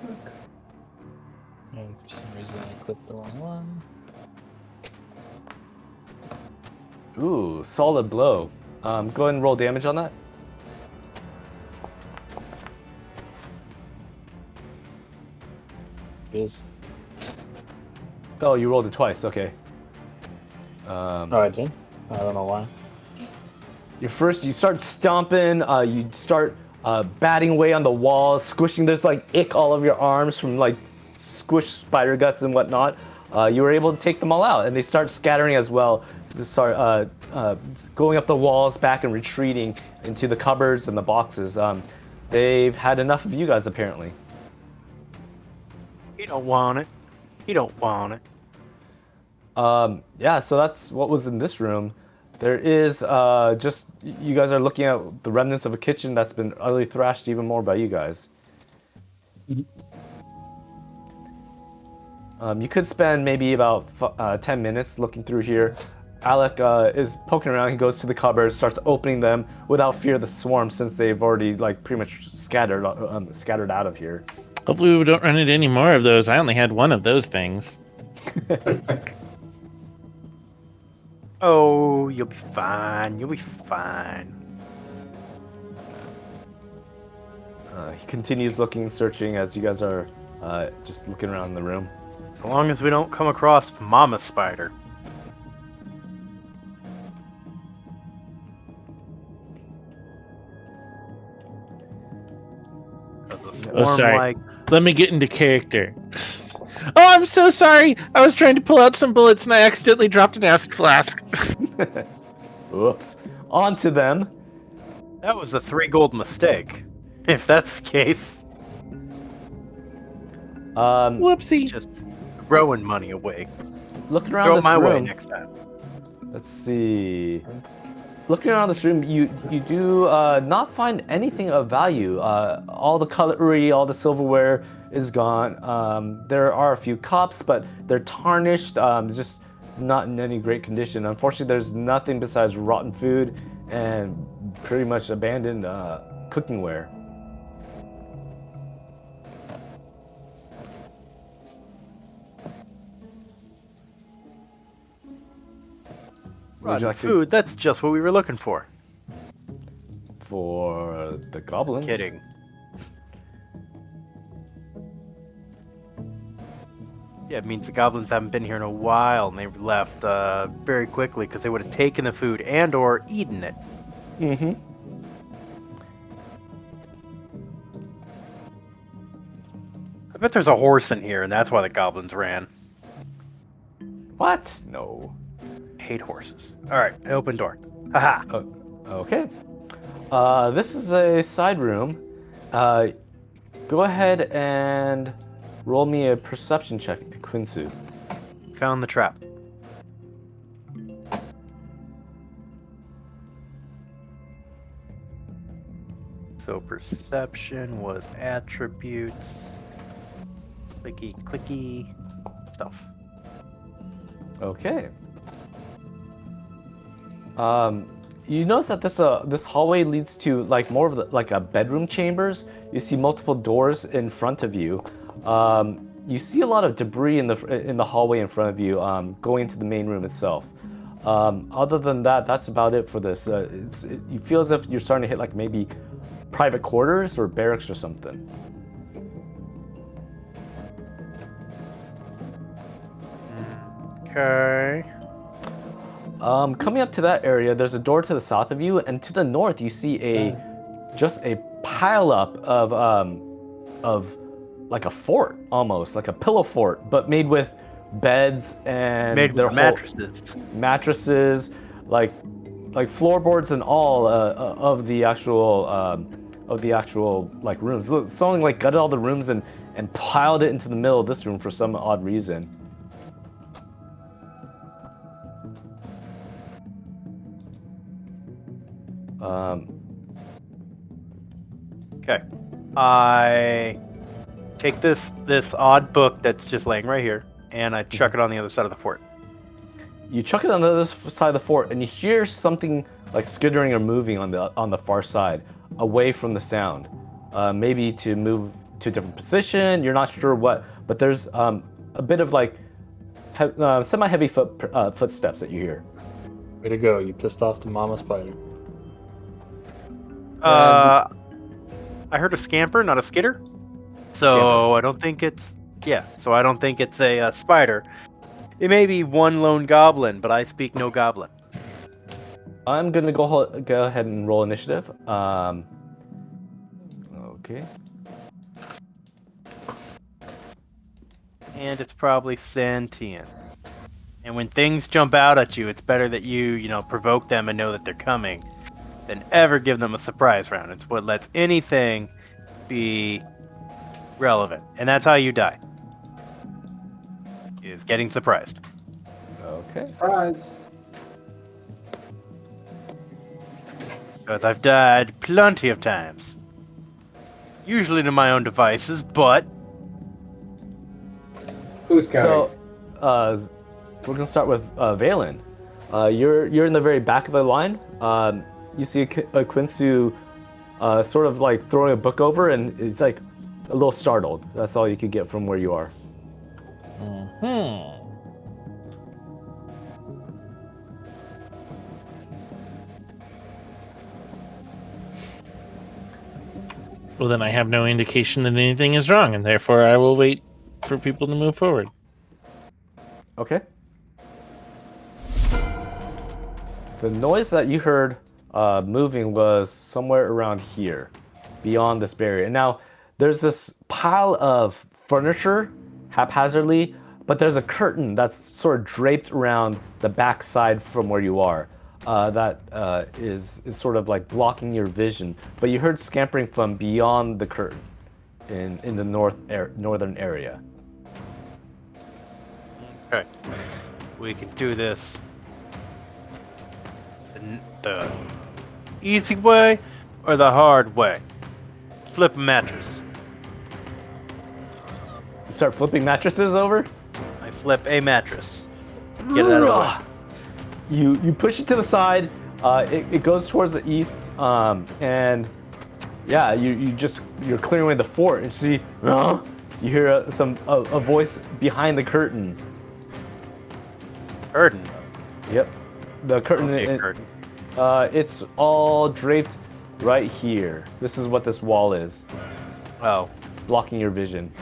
And for some reason I clicked the wrong one. Ooh, solid blow. Go ahead and roll damage on that. It is. Oh, you rolled it twice. Okay. Oh, I did? I don't know why. You start stomping. You start batting away on the walls, squishing. There's like ick all over your arms from like squished spider guts and whatnot. You were able to take them all out, and they start scattering as well. They start going up the walls, back and retreating into the cupboards and the boxes. They've had enough of you guys, apparently. You don't want it. You don't want it. Yeah, so that's what was in this room. There is just, you guys are looking at the remnants of a kitchen that's been utterly thrashed even more by you guys. You could spend maybe about 10 minutes looking through here. Alec is poking around. He goes to the cupboards, starts opening them without fear of the swarm, since they've already like pretty much scattered out of here. Hopefully we don't run into any more of those. I only had one of those things. Oh, you'll be fine. You'll be fine. He continues looking and searching as you guys are just looking around the room. So long as we don't come across Mama Spider. Oh, sorry. Let me get into character. Oh, I'm so sorry. I was trying to pull out some bullets and I accidentally dropped an acid flask. Whoops. On to them. That was a 3 gold mistake. If that's the case. Whoopsie. Just throwing money away. Looking around Throw it this my room. way next time. Let's see. Looking around this room, you do not find anything of value. All the cutlery, all the silverware is gone. There are a few cups, but they're tarnished, just not in any great condition. Unfortunately, there's nothing besides rotten food and pretty much abandoned cookingware. Would you Rotten like to- food, that's just what we were looking for. For the goblins? Kidding. Yeah, it means the goblins haven't been here in a while, and they left very quickly because they would have taken the food and or eaten it. Mm-hmm. I bet there's a horse in here, and that's why the goblins ran. What? No. Hate horses. Alright, open door. Haha. Okay. This is a side room. Go ahead and roll me a perception check, Quinsu. Found the trap. So perception was attributes. Clicky, clicky stuff. Okay. You notice that this hallway leads to like more of like a bedroom chambers. You see multiple doors in front of you. You see a lot of debris in the hallway in front of you, going into the main room itself. Other than that, that's about it for this. You feel as if you're starting to hit like maybe private quarters or barracks or something. Okay. Coming up to that area, there's a door to the south of you, and to the north you see just a pile up of like a fort, almost like a pillow fort, but made with beds and Made their with mattresses. mattresses, like floorboards and all of the actual like rooms. Someone like gutted all the rooms and piled it into the middle of this room for some odd reason. Okay. I take this odd book that's just laying right here, and I chuck it on the other side of the fort. You chuck it on the other side of the fort, and you hear something like skittering or moving on the far side, away from the sound. Maybe to move to a different position. You're not sure what, but there's a bit of like semi-heavy footsteps that you hear. Way to go! You pissed off the mama spider. I heard a scamper, not a skitter. So Scamper. I don't think it's So I don't think it's a spider. It may be one lone goblin, but I speak no goblin. I'm gonna go ahead and roll initiative. Okay. And it's probably sentient. And when things jump out at you, it's better that you provoke them and know that they're coming than ever give them a surprise round. It's what lets anything be relevant. And that's how you die. Is getting surprised. Okay. Surprise! Because I've died plenty of times. Usually to my own devices, but Who's counting? So, we're gonna start with Valen. You're in the very back of the line. You see a Quinsu sort of like throwing a book over, and it's like a little startled. That's all you could get from where you are. Well, then I have no indication that anything is wrong, and therefore I will wait for people to move forward. Okay. The noise that you heard moving was somewhere around here, beyond this barrier. And now there's this pile of furniture haphazardly, but there's a curtain that's sort of draped around the back side from where you are. That is sort of like blocking your vision. But you heard scampering from beyond the curtain in the northern area. Okay. We can do this the easy way or the hard way. Flip a mattress. You start flipping mattresses over? I flip a mattress. Get it out of the way. You push it to the side. It goes towards the east, and yeah, you're clearing away the fort, and see, you hear a voice behind the curtain. Curtain. Yep, the I curtain. don't see a curtain. It's all draped right here. This is what this wall is, Oh. blocking your vision.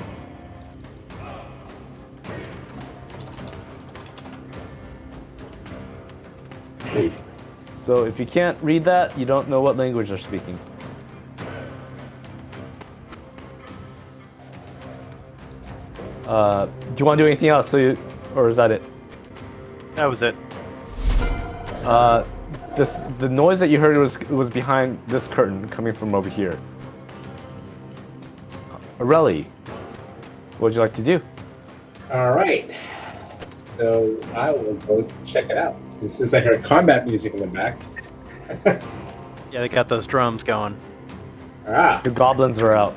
So if you can't read that, you don't know what language they're speaking. Do you want to do anything else? Or is that it? That was it. The noise that you heard was behind this curtain, coming from over here. Aurelie, what would you like to do? All right. So I will go check it out. And since I heard combat music in the back. Yeah, they got those drums going. The goblins are out.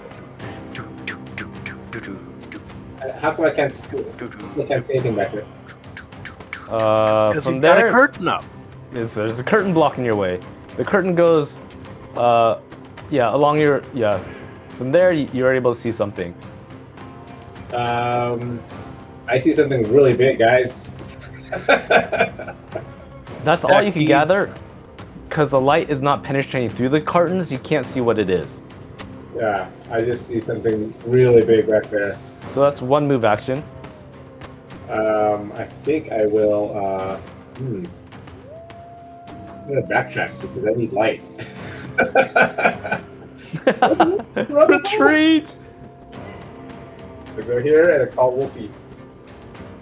How come I can't see anything back there? Because From he's got a there, curtain up. there's a curtain blocking your way. The curtain goes, along your, From there, you're able to see something. I see something really big, guys. That's all you can gather, because the light is not penetrating through the curtains. You can't see what it is. Yeah, I just see something really big back there. So that's one move action. I think I will. I'm gonna backtrack because I need light. Retreat! I go here and I call Wolfie.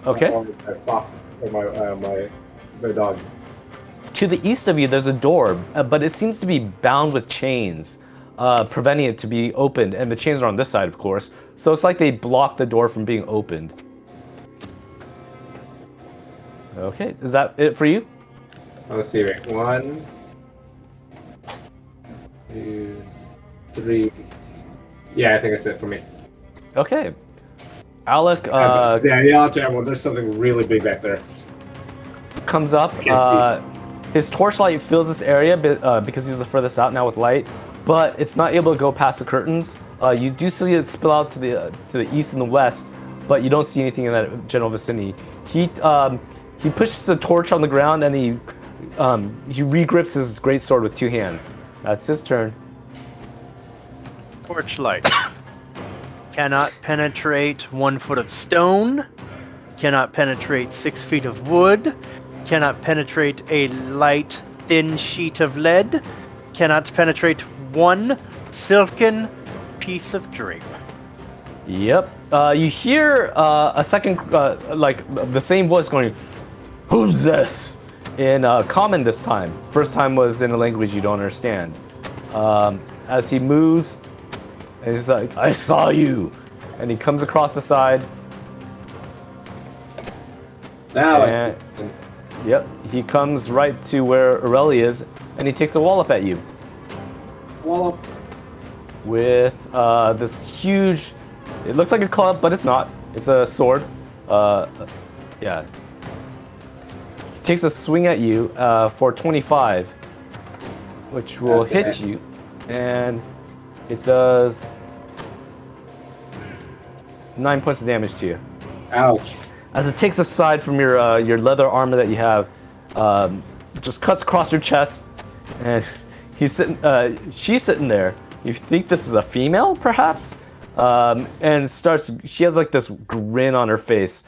Okay. Or my fox or my dog. To the east of you, there's a door, but it seems to be bound with chains, preventing it to be opened. And the chains are on this side, of course. So it's like they block the door from being opened. Okay, is that it for you? Let's see. Wait. 1, 2, 3. Yeah, I think that's it for me. Okay. Alec Well, there's something really big back there. comes up. His torchlight fills this area because he's the furthest out now with light, but it's not able to go past the curtains. You do see it spill out to the east and the west, but you don't see anything in that general vicinity. He pushes the torch on the ground and he regrips his greatsword with 2 hands. That's his turn. Torchlight. Cannot penetrate 1 foot of stone. Cannot penetrate 6 feet of wood. Cannot penetrate a light, thin sheet of lead. Cannot penetrate 1 silken piece of drape. Yep. You hear a second, like the same voice going, "Who's this?" in common this time. First time was in a language you don't understand. As he moves, and he's like, "I saw you," and he comes across the side. Now I And- see something. Yep. He comes right to where Aurelie is, and he takes a wallop at you Well, with this huge. It looks like a club, but it's not. It's a sword. Yeah. He takes a swing at you for 25, which will hit you, and it does 9 points of damage to you. Ouch. As it takes aside from your leather armor that you have, just cuts across your chest, and she's sitting there. You think this is a female, perhaps? And she has like this grin on her face.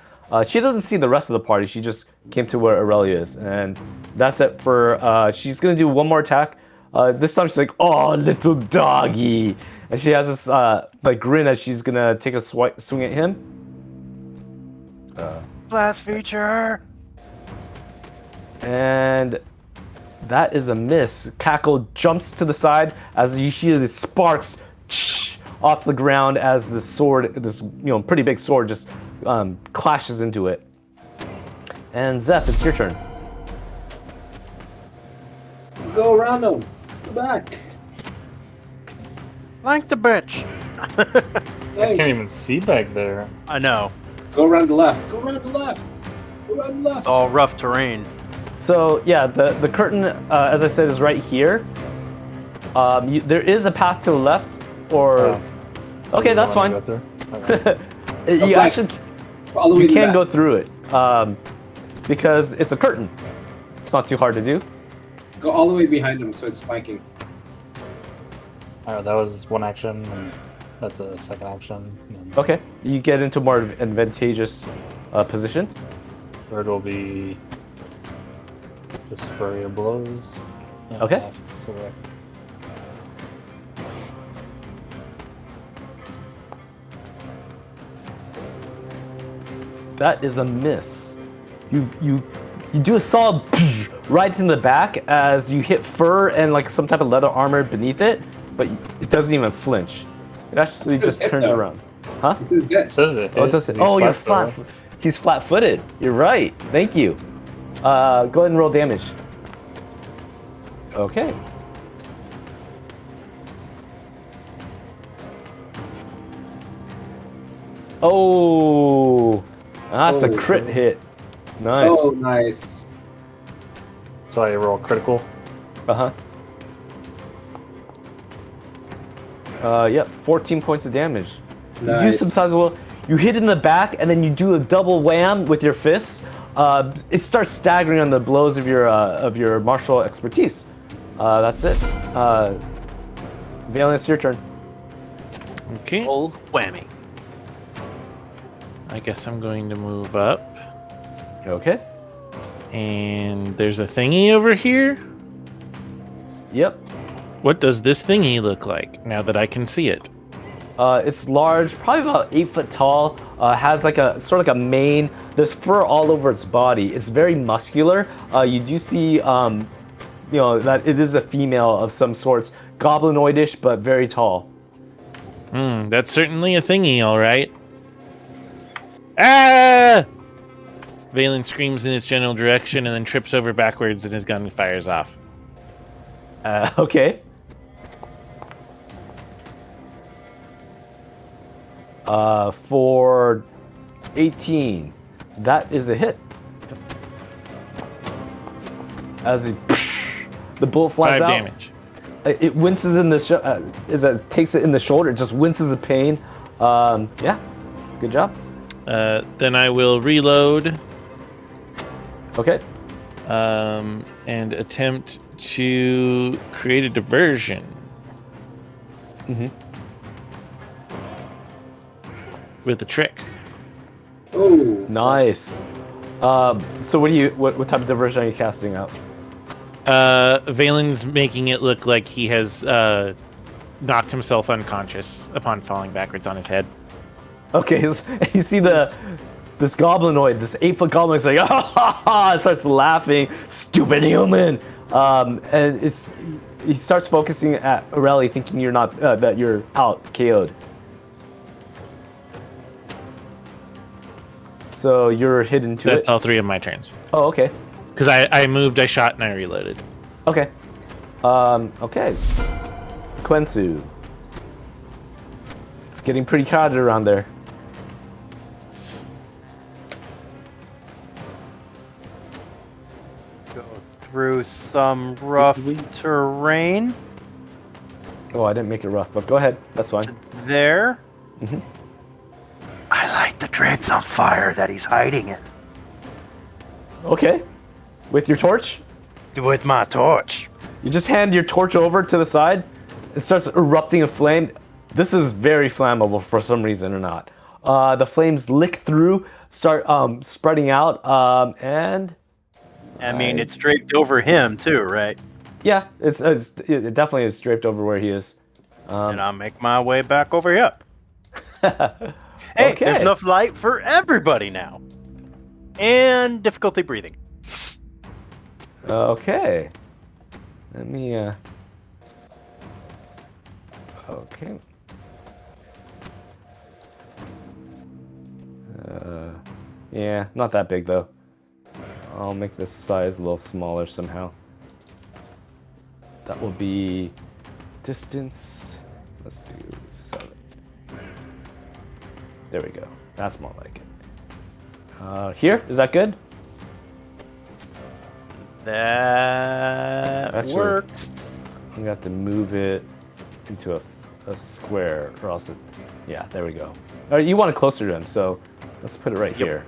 She doesn't see the rest of the party. She just came to where Aurelia is, and that's it for. She's gonna do one more attack. This time she's like, "Oh, little doggy," and she has this like grin as she's gonna take a swing at him. Blast feature. And that is a miss. Cackle jumps to the side as you hear the sparks off the ground as the sword, this pretty big sword, just clashes into it. And Zeph, it's your turn. Go around them. Go back. Like the bitch. I can't even see back there. I know. Go around the left. Go around the left. Go around the left. It's all rough terrain. So yeah, the curtain, as I said, is right here. There is a path to the left, or okay, that's fine. You actually you can go through it because it's a curtain. It's not too hard to do. Go all the way behind them, so it's flanking. Alright, that was one action, and that's a second action. And Okay, you get into more advantageous position. third will be just flurry of blows. And Okay. I have to select. That is a miss. You do a solid right in the back as you hit fur and like some type of leather armor beneath it, but it doesn't even flinch. It actually just turns around. Huh? It says it. Oh, it does it. Oh, you're flat. He's flat-footed. You're right. Thank you. Go ahead and roll damage. Okay. Oh, that's a crit hit. Nice. Oh, nice. So I roll critical. Uh-huh. Yep, 14 points of damage. Nice. You do some sizable. You hit in the back, and then you do a double wham with your fists. It starts staggering on the blows of your martial expertise. That's it. Valen, it's your turn. Okay. Old whammy. I guess I'm going to move up. Okay. And there's a thingy over here. Yep. What does this thingy look like now that I can see it? It's large, probably about 8 foot tall. Has like a sort of like a mane. There's fur all over its body. It's very muscular. You do see, that it is a female of some sorts, goblinoidish, but very tall. That's certainly a thingy, all right. Ah! Valen screams in its general direction and then trips over backwards, and his gun fires off. Okay. For 18, that is a hit. As the bullet flies 5 out. damage. It winces in the as it takes it in the shoulder. It just winces in pain. Yeah, good job. Then I will reload. Okay. And attempt to create a diversion. Mm-hmm. With a trick. Oh, Nice. So what type of diversion are you casting out? Valen's making it look like he has knocked himself unconscious upon falling backwards on his head. Okay, you see this goblinoid, this 8-foot goblin is like, ah, ha, ha, starts laughing, stupid human. And he starts focusing at Aurelia, thinking you're not that you're out, KO'd. So you're hidden to That's it. all 3 of my turns. Oh, okay. Because I moved, I shot, and I reloaded. Okay. Okay. Quensu. It's getting pretty crowded around there. Go through some rough terrain. Oh, I didn't make it rough, but go ahead. That's fine. There. Mhm. I light the drapes on fire that he's hiding in. Okay. With your torch? With my torch. You just hand your torch over to the side. It starts erupting in flame. This is very flammable for some reason or not. The flames lick through, start spreading out, and... I mean, it's draped over him too, right? Yeah, it definitely is draped over where he is. And I'll make my way back over here. Hey, Okay. there's enough light for everybody now. And difficulty breathing. Okay. Let me, okay. Yeah, not that big though. I'll make this size a little smaller somehow. That will be distance. Let's do 7. There we go. That's more like it. Here, is that good? That Actually, works. I'm gonna have to move it into a square, or else it. Yeah, there we go. All right, you want it closer to him, so let's put it right here.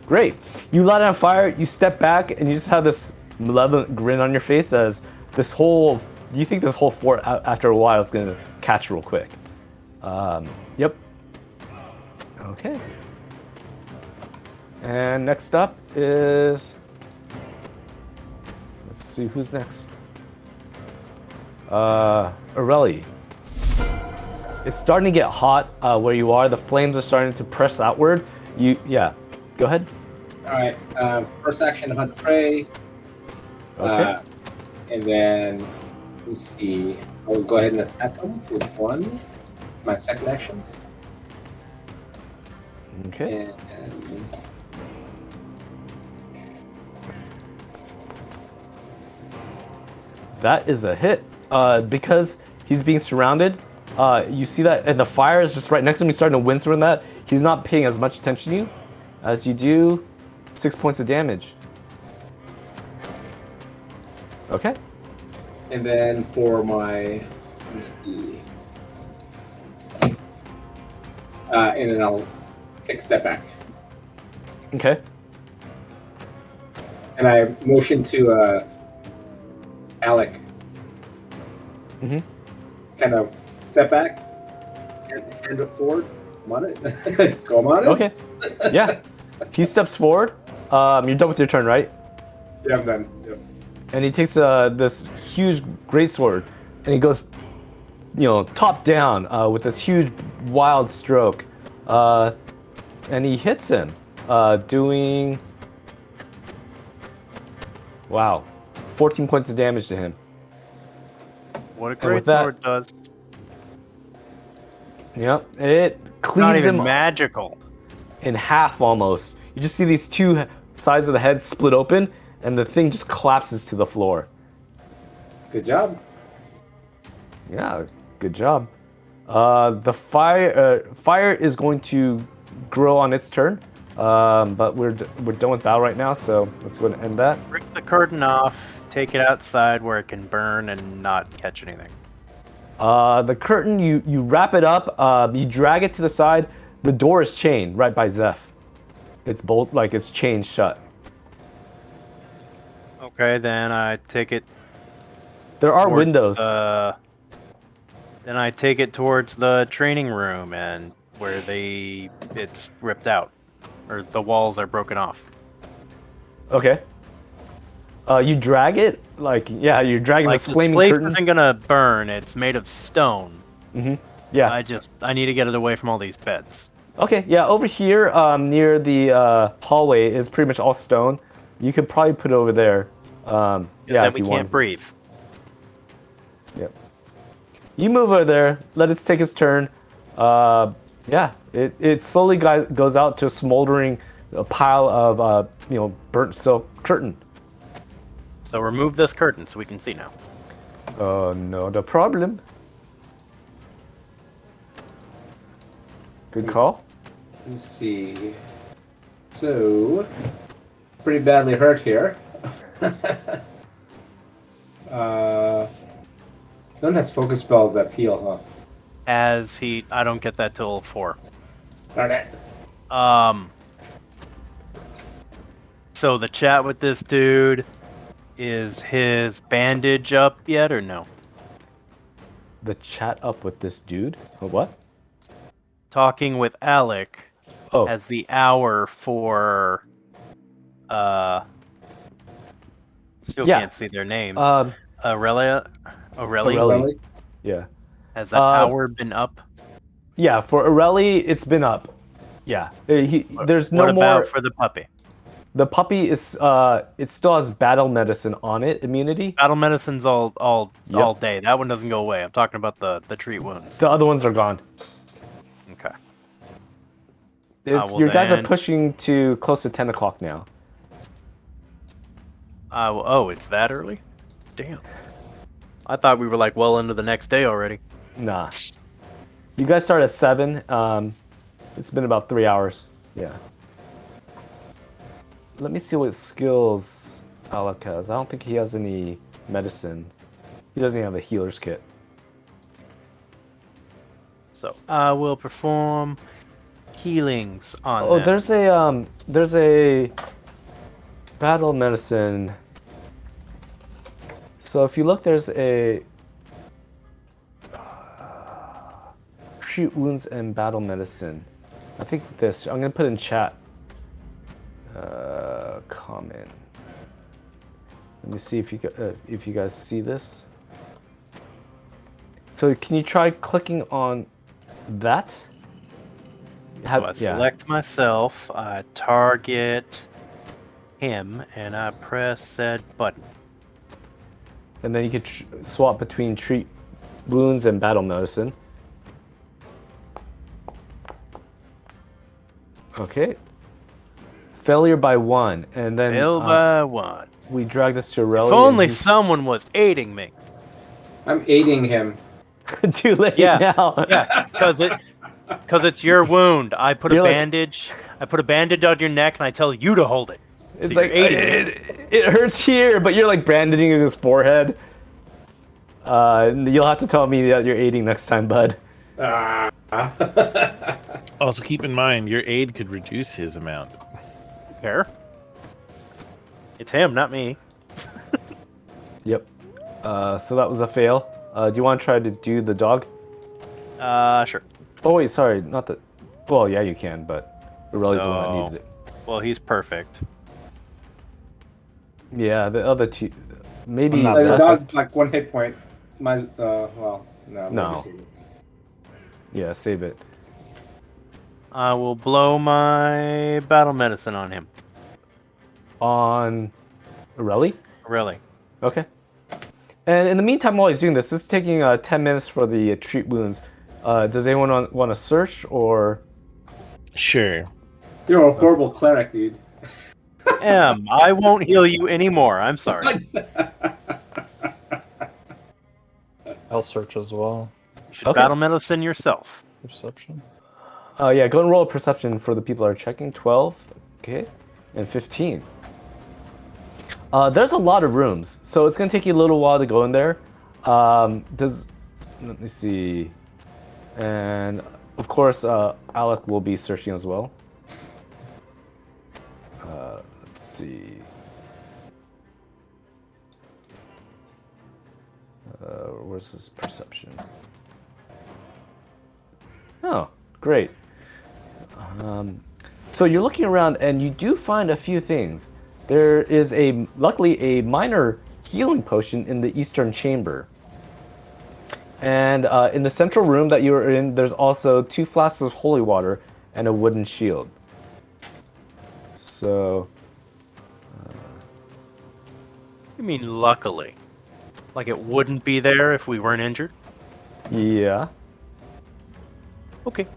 Great. You light it on fire. You step back, and you just have this malevolent grin on your face as this whole. You think this whole fort after a while is gonna catch real quick. Yep. Okay. And next up is. Let's see who's next. Aurelie. It's starting to get hot where you are. The flames are starting to press outward. Yeah. Go ahead. All right. First action, hunt prey. Okay. And then let me see. I will go ahead and attack him with 1. It's my second action. Okay. And That is a hit. Because he's being surrounded, you see that, and the fire is just right next to him. He's starting to wince from that. He's not paying as much attention to you as you do. 6 points of damage. Okay. And then for my, let me see. And then I'll take a step back. Okay. And I motion to Alak. Mm-hmm. Kind of step back and hand it forward. I'm on it. Go on it. Okay. Yeah. He steps forward. You're done with your turn, right? Yeah, I'm done. Yep. And he takes this huge greatsword, and he goes, top down with this huge wild stroke, and he hits him, doing 14 points of damage to him. What a And great with that- sword does. Yep, it Not cleaves even him magical. in half almost. You just see these two sides of the head split open, and the thing just collapses to the floor. Good job. Yeah, good job. The fire is going to grow on its turn, but we're done with battle right now, so let's go ahead and end that. Rip the curtain off, take it outside where it can burn and not catch anything. The curtain, you wrap it up, you drag it to the side. The door is chained right by Zeph. It's it's chained shut. Okay, then I take it. There are towards, windows. Then I take it towards the training room and where it's ripped out, or the walls are broken off. Okay. You drag it, you're dragging Like this this flaming place curtain. isn't gonna burn. It's made of stone. Mm-hmm. Yeah. I need to get it away from all these beds. Okay, yeah, over here near the hallway is pretty much all stone. You could probably put it over there. Then If we you can't want. breathe. Yep. You move over there, let it take its turn. It slowly goes out to a smoldering pile of burnt silk curtain. So remove this curtain so we can see now. No, the problem. Good call. Let me see. So, pretty badly hurt here. None has focus spells that heal, huh? As he, I don't get that till 4. Darn it. So the chat with this dude, is his bandage up yet or no? The chat up with this dude? What? Talking with Alak Oh, as the hour for still Yeah. can't see their names. Aurelie. Aurelie. Yeah. Has that hour been up? Yeah, for Aurelie, it's been up. Yeah. There's no What more. about for the puppy? The puppy is it still has battle medicine on it, immunity. Battle medicine's all Yep. day. That one doesn't go away. I'm talking about the treat wounds. The other ones are gone. Okay. It's, well your guys are then- pushing to close to 10 o'clock now. Oh, it's that early? Damn. I thought we were like well into the next day already. Nah. You guys start at 7. It's been about 3 hours. Yeah. Let me see what skills Alak has. I don't think he has any medicine. He doesn't even have a healer's kit. So I will perform healings on Oh, them. there's a battle medicine. So if you look, there's a treat wounds and battle medicine. I think this. I'm gonna put in chat. Comment. Let me see if you guys see this. So can you try clicking on that? So I select myself, I target him, and I press said button. And then you could swap between treat wounds and battle medicine. Okay. Failure by 1, and then Fail by 1. we drag this to Aurelie. If only someone was aiding me. I'm aiding him. Too late Yeah. now. Yeah, because it's your wound. I put You're a like- bandage. I put a bandage on your neck, and I tell you to hold it. It's So like you're aiding me. it hurts here, but you're like brandishing his forehead. You'll have to tell me that you're aiding next time, bud. Ah. Also, keep in mind your aid could reduce his amount. Care. It's him, not me. Yep. So that was a fail. Do you want to try to do the dog? Sure. Oh wait, sorry, not the. Well, yeah, you can, but Aurelie's the one that needed it. Well, he's perfect. Yeah, the other two, maybe. I'm not The Perfect. dog's like 1 hit point. Well, no. No. let me see. Yeah, save it. I will blow my battle medicine on him. On Aurelie? Really. Okay. And in the meantime, while he's doing this is taking 10 minutes for the treat wounds. Does anyone want to search or? Sure. You're a horrible cleric, dude. I won't heal you anymore. I'm sorry. I'll search as well. You should Okay. battle medicine yourself. Perception. Yeah, go and roll a perception for the people that are checking. 12, okay, and 15. There's a lot of rooms, so it's gonna take you a little while to go in there. Let me see, and of course, Alak will be searching as well. Let's see. Where's his perception? Oh, great. So you're looking around and you do find a few things. There is luckily a minor healing potion in the eastern chamber. And in the central room that you are in, there's also 2 flasks of holy water and a wooden shield. So, You mean luckily? Like it wouldn't be there if we weren't injured? yeah. Okay.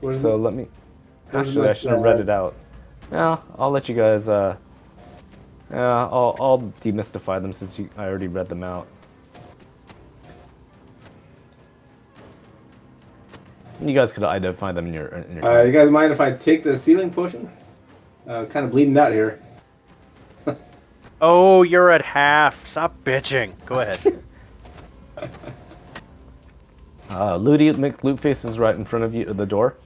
What is So it? let me. Where's Actually, I that, should have read it out. Yeah, I'll let you guys. I'll demystify them since I already read them out. You guys could identify them in your. You guys mind if I take the sealing potion? Kind of bleeding out here. Oh, you're at half. Stop bitching. Go ahead. Looty McLootface is right in front of you at the door.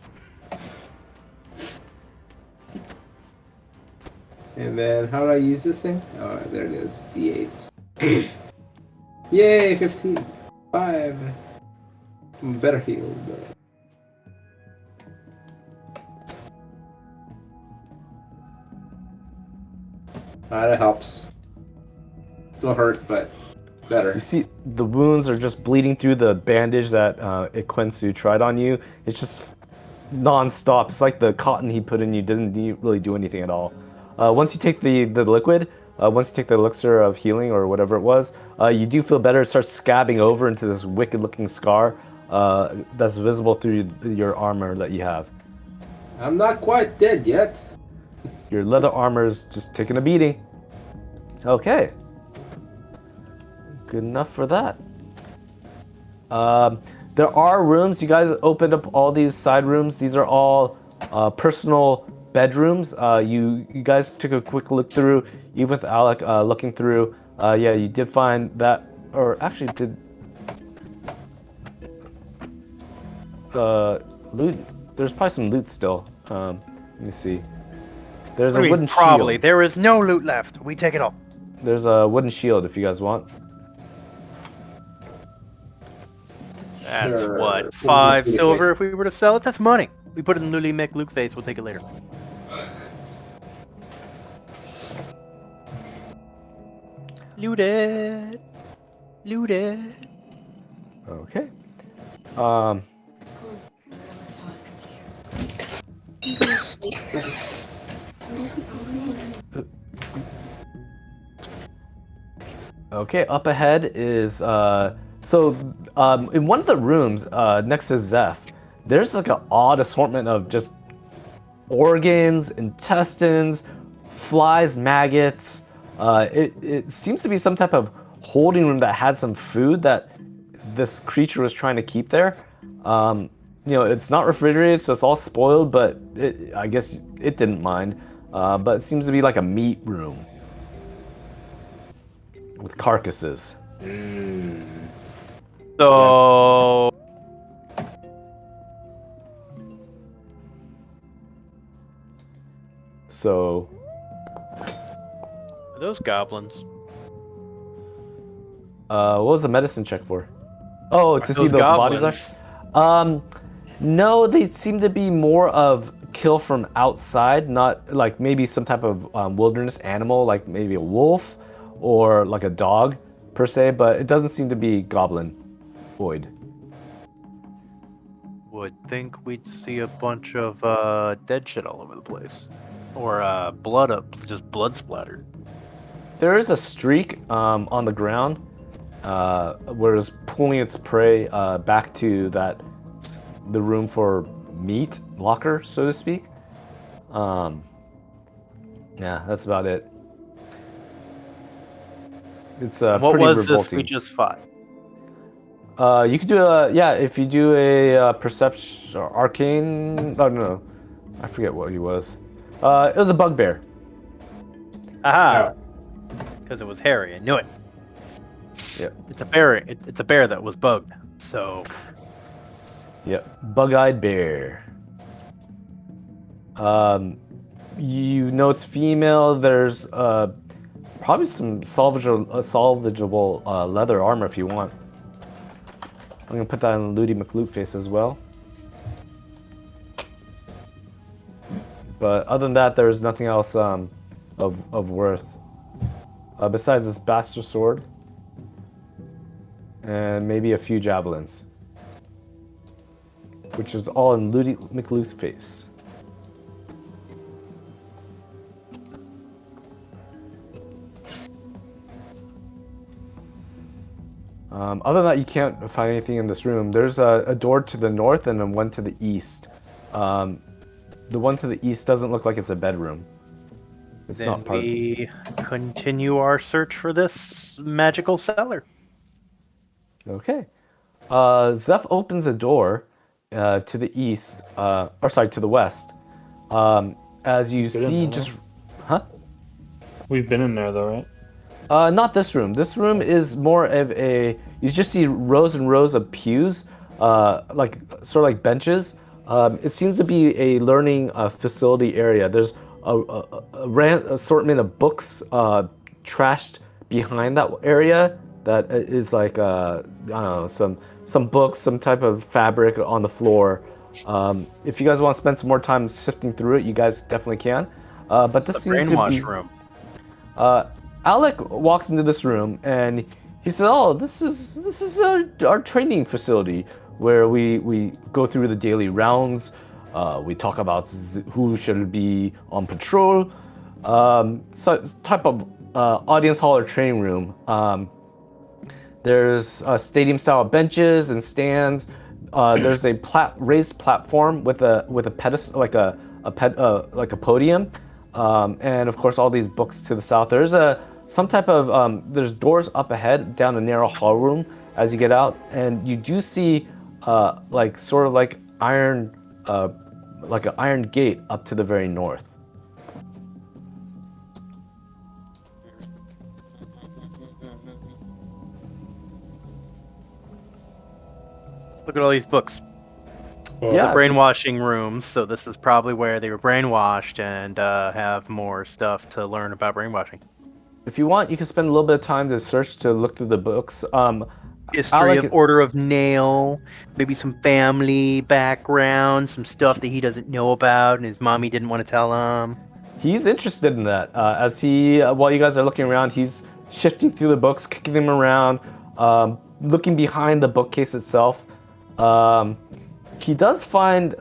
And then, how do I use this thing? Oh, there it is. D8s. Yay, 15. 5. I'm better healed. That helps. Still hurt, but better. You see, the wounds are just bleeding through the bandage that Ikwensu tried on you. It's just non-stop. It's like the cotton he put in you didn't really do anything at all. Once you take the liquid, once you take the elixir of healing or whatever it was, you do feel better. It starts scabbing over into this wicked-looking scar that's visible through your armor that you have. I'm not quite dead yet. Your leather armor is just taking a beating. Okay. Good enough for that. There are rooms. You guys opened up all these side rooms. These are all personal bedrooms. You guys took a quick look through, even with Alak looking through. Yeah, you did find that, or actually did loot. There's probably some loot still. Let me see. There's a wooden Probably. shield. There is no loot left. We take it all. There's a wooden shield if you guys want. That's Sure. what, 5 silver if we were to sell it? That's money. We put it in Luli Mick Luke face. We'll take it later. Loot it. Loot it. Okay. Okay, up ahead is in one of the rooms next to Zeph, there's like an odd assortment of just organs, intestines, flies, maggots. It seems to be some type of holding room that had some food that this creature was trying to keep there. It's not refrigerated, so it's all spoiled, but I guess it didn't mind. But it seems to be like a meat room with carcasses. So, So, are those goblins? what was the medicine check for? Oh, to see those the bodies goblins? are? No, they seem to be more of kill from outside, not like maybe some type of wilderness animal, like maybe a wolf or like a dog per se, but it doesn't seem to be goblin void. Would think we'd see a bunch of dead shit all over the place. Or just blood splattered. There is a streak on the ground where it's pulling its prey back to the room for meat locker, so to speak. Yeah, that's about it. It's What pretty was revolting. this we just fought? You could do if you do a perception or arcane. Oh no, I forget what he was. It was a bugbear. Aha! Because it was hairy. I knew it. Yep. It's a bear. It's a bear that was bugged. So Yep. Bug-eyed bear. You know it's female. There's probably some salvageable leather armor if you want. I'm gonna put that on Looty McLoot face as well. But other than that, there's nothing else of worth. Besides this bastard sword. And maybe a few javelins. Which is all in Looty McLoot face. Other than that, you can't find anything in this room. There's a door to the north and then one to the east. The one to the east doesn't look like it's a bedroom. It's then not part we continue our search for this magical cellar. Okay. Zeph opens a door to the east, to the west. as you Good in see there, just... though. Huh? We've been in there though, right? Not this room. This room is more of a... You just see rows and rows of pews, like sort of like benches. It seems to be a learning facility area. There's a assortment of books trashed behind that area that is like I don't know, some books, some type of fabric on the floor. If you guys want to spend some more time sifting through it, you guys definitely can. But It's this the seems to brainwash be... room. Alec walks into this room and he says, "Oh, this is our training facility where we go through the daily rounds. We talk about who should be on patrol. So type of audience hall or training room. There's stadium-style benches and stands. There's a raised platform with a pedestal, like a podium, and of course all these books to the south. There's some type of there's doors up ahead down a narrow hall room as you get out, and you do see like sort of like iron, like an iron gate up to the very north. Look at all these books. Yeah, Brainwashing rooms, so this is probably where they were brainwashed and have more stuff to learn about brainwashing. if you want, you can spend a little bit of time to search to look through the books. History Alec- of Order of Nail, maybe some family background, some stuff that he doesn't know about and his mommy didn't want to tell him. He's interested in that. As he, while you guys are looking around, he's shifting through the books, kicking them around, looking behind the bookcase itself. He does find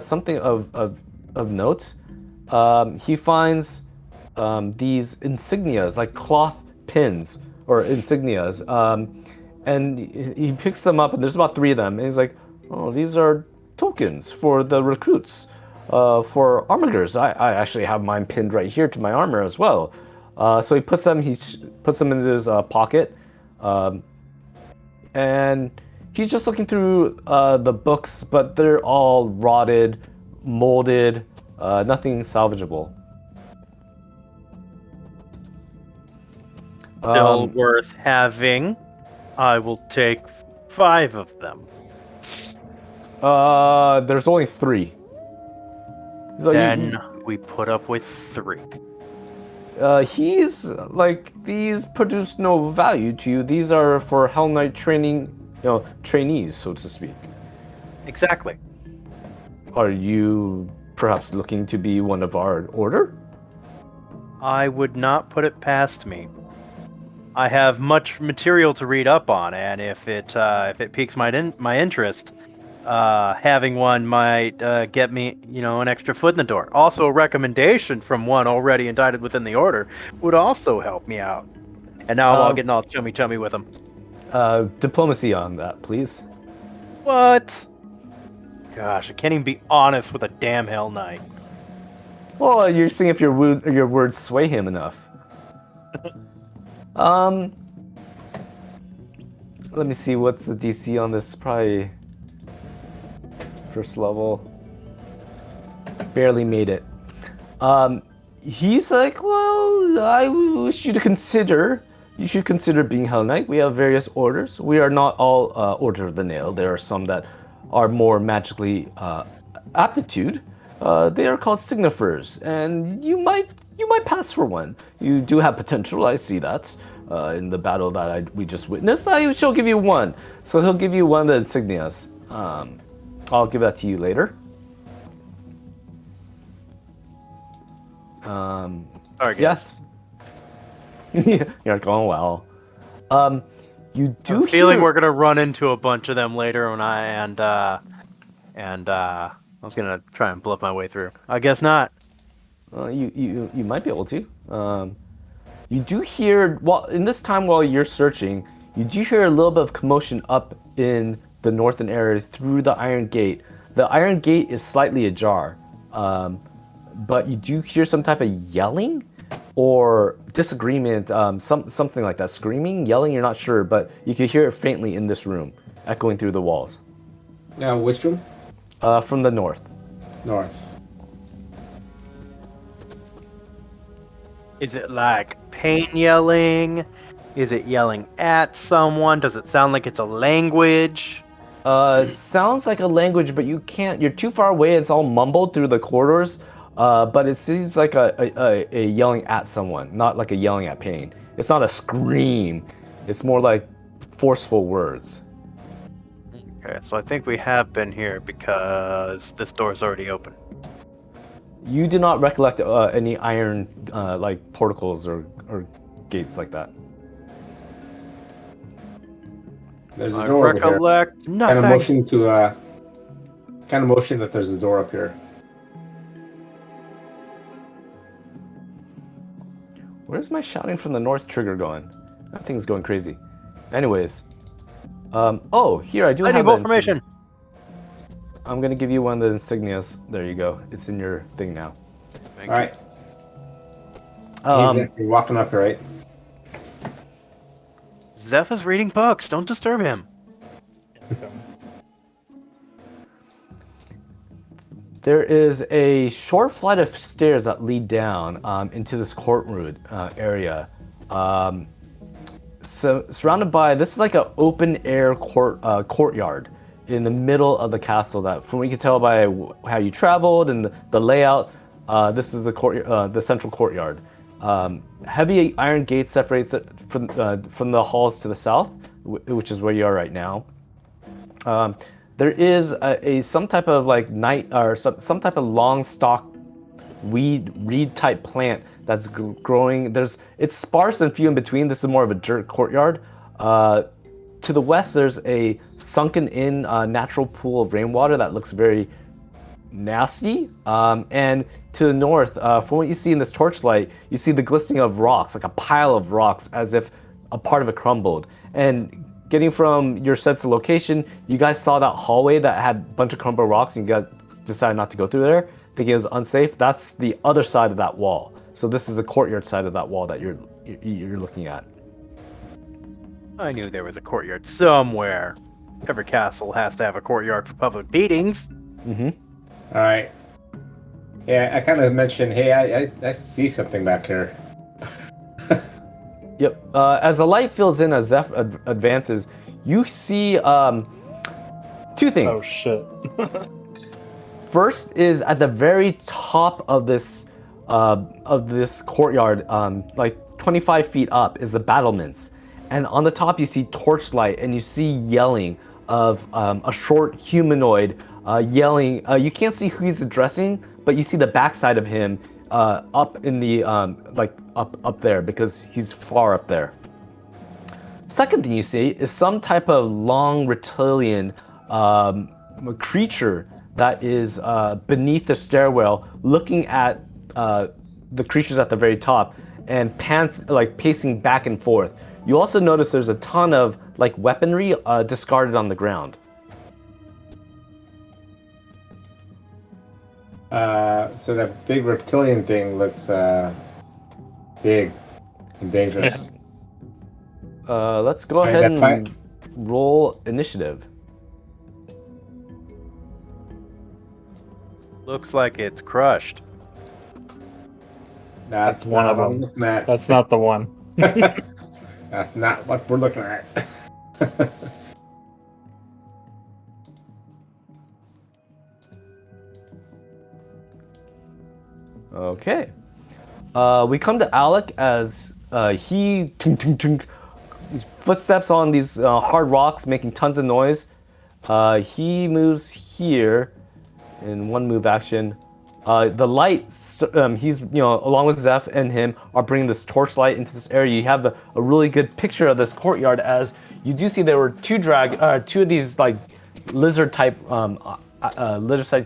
something of note. He finds these insignias, like cloth pins or insignias, and he picks them up, and there's about 3 of them, and he's like, "Oh, these are tokens for the recruits, for armigers. I actually have mine pinned right here to my armor as well." So he puts them into his pocket, and he's just looking through the books, but they're all rotted, molded, nothing salvageable. Still worth having. I will take 5 of them. There's only 3. So Then we put up with 3. he's like, these produce no value to you. These are for Hell Knight training, trainees, so to speak. Exactly. Are you perhaps looking to be one of our order? I would not put it past me. I have much material to read up on, and if it piques my interest, having one might get me, an extra foot in the door. Also, a recommendation from one already indicted within the order would also help me out. And now I'm all getting all chummy with them. Diplomacy on that, please. What? Gosh, I can't even be honest with a damn Hell Knight. Well, you're seeing if your words sway him enough. Let me see, what's the DC on this? Probably first level. Barely made it. He's like, well, I wish you to consider. You should consider being Hell Knight. We have various orders. We are not all Order of the Nail. There are some that are more magically aptitude. They are called Signifers, and you might pass for one. You do have potential. I see that. In the battle that we just witnessed, I shall give you 1. So he'll give you 1 of the insignias. I'll give that to you later. Sorry, guys. Yes. You're going well. You do Feeling hear... we're gonna run into a bunch of them later when I was gonna try and bluff my way through. I guess not. You might be able to. You do hear, in this time while you're searching, you do hear a little bit of commotion up in the northern area through the Iron Gate. The Iron Gate is slightly ajar, but you do hear some type of yelling or disagreement, something like that. Screaming, yelling, you're not sure, but you can hear it faintly in this room, echoing through the walls. Now, which room? From the north. North. Is it like pain yelling? Is it yelling at someone? Does it sound like it's a language? Sounds like a language, but you can't. You're too far away. It's all mumbled through the corridors. But it seems like a yelling at someone, not like a yelling at pain. It's not a scream. It's more like forceful words. Okay, so I think we have been here because this door is already open. You do not recollect any iron like portals or gates like that. There's a I door over here. recollect Kind nothing. of motion that there's a door up here. Where's my shouting from the north trigger going? That thing's going crazy. Anyways. Oh, here I do have Lightning bolt the formation. I'm gonna give you one of the insignias. There you go. It's in your thing now. Thank All right. Um, You're walking up here, right? Zeph is reading books. Don't disturb him. There is a short flight of stairs that lead down into this courtroom area. So surrounded by, this is like an open air courtyard in the middle of the castle. That, from what you can tell by how you traveled and the layout, this is the central courtyard. Heavy iron gate separates it from the halls to the south, which is where you are right now. There is some type of like some type of long stalk reed type plant that's growing. It's sparse and few in between. This is more of a dirt courtyard. To the west, there's a sunken in natural pool of rainwater that looks very nasty. And to the north, from what you see in this torchlight, you see the glistening of rocks, like a pile of rocks, as if a part of it crumbled. And getting from your sense of location, you guys saw that hallway that had a bunch of crumbled rocks, and you guys decided not to go through there, thinking it was unsafe. That's the other side of that wall. So this is the courtyard side of that wall that you're looking at. I knew there was a courtyard somewhere. Every castle has to have a courtyard for public meetings. Mm-hmm. All right. Yeah, I kind of mentioned, hey, I see something back here. Yep. As the light fills in, as Zeph advances, you see two things. Oh shit. First is at the very top of this courtyard, like 25 feet up, is the battlements, and on the top you see torchlight, and you see yelling of a short humanoid yelling. You can't see who he's addressing, but you see the backside of him up in the up there, because he's far up there. Second thing you see is some type of long reptilian creature that is beneath the stairwell, looking at the creatures at the very top, and pacing back and forth. You also notice there's a ton of like weaponry discarded on the ground. So that big reptilian thing looks big and dangerous. Let's go ahead and roll initiative. Looks like it's crushed. That's one not of what them. I'm looking at. That's not the one. That's not what we're looking at. Okay. We come to Alak as he footsteps on these hard rocks, making tons of noise. He moves here in one move action. The light, he's, along with Zeph and him, are bringing this torchlight into this area. You have a really good picture of this courtyard, as you do see there were two of these like lizard type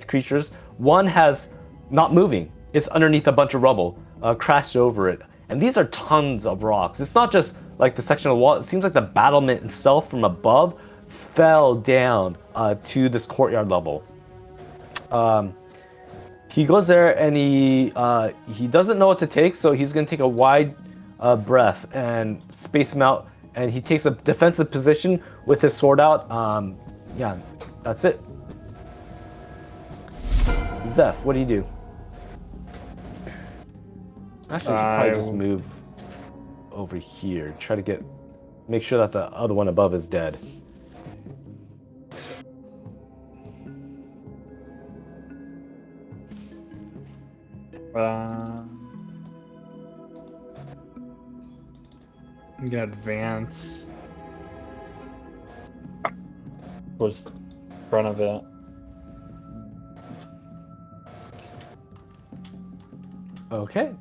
creatures. One has not moving. It's underneath a bunch of rubble, crashed over it. And these are tons of rocks. It's not just like the section of the wall. It seems like the battlement itself from above fell down to this courtyard level. He goes there and he doesn't know what to take, so he's going to take a wide breath and space him out. And he takes a defensive position with his sword out. Yeah, that's it. Zeph, what do you do? Actually, you should probably just move over here. Try to make sure that the other one above is dead. I'm gonna advance towards the front of it. Okay.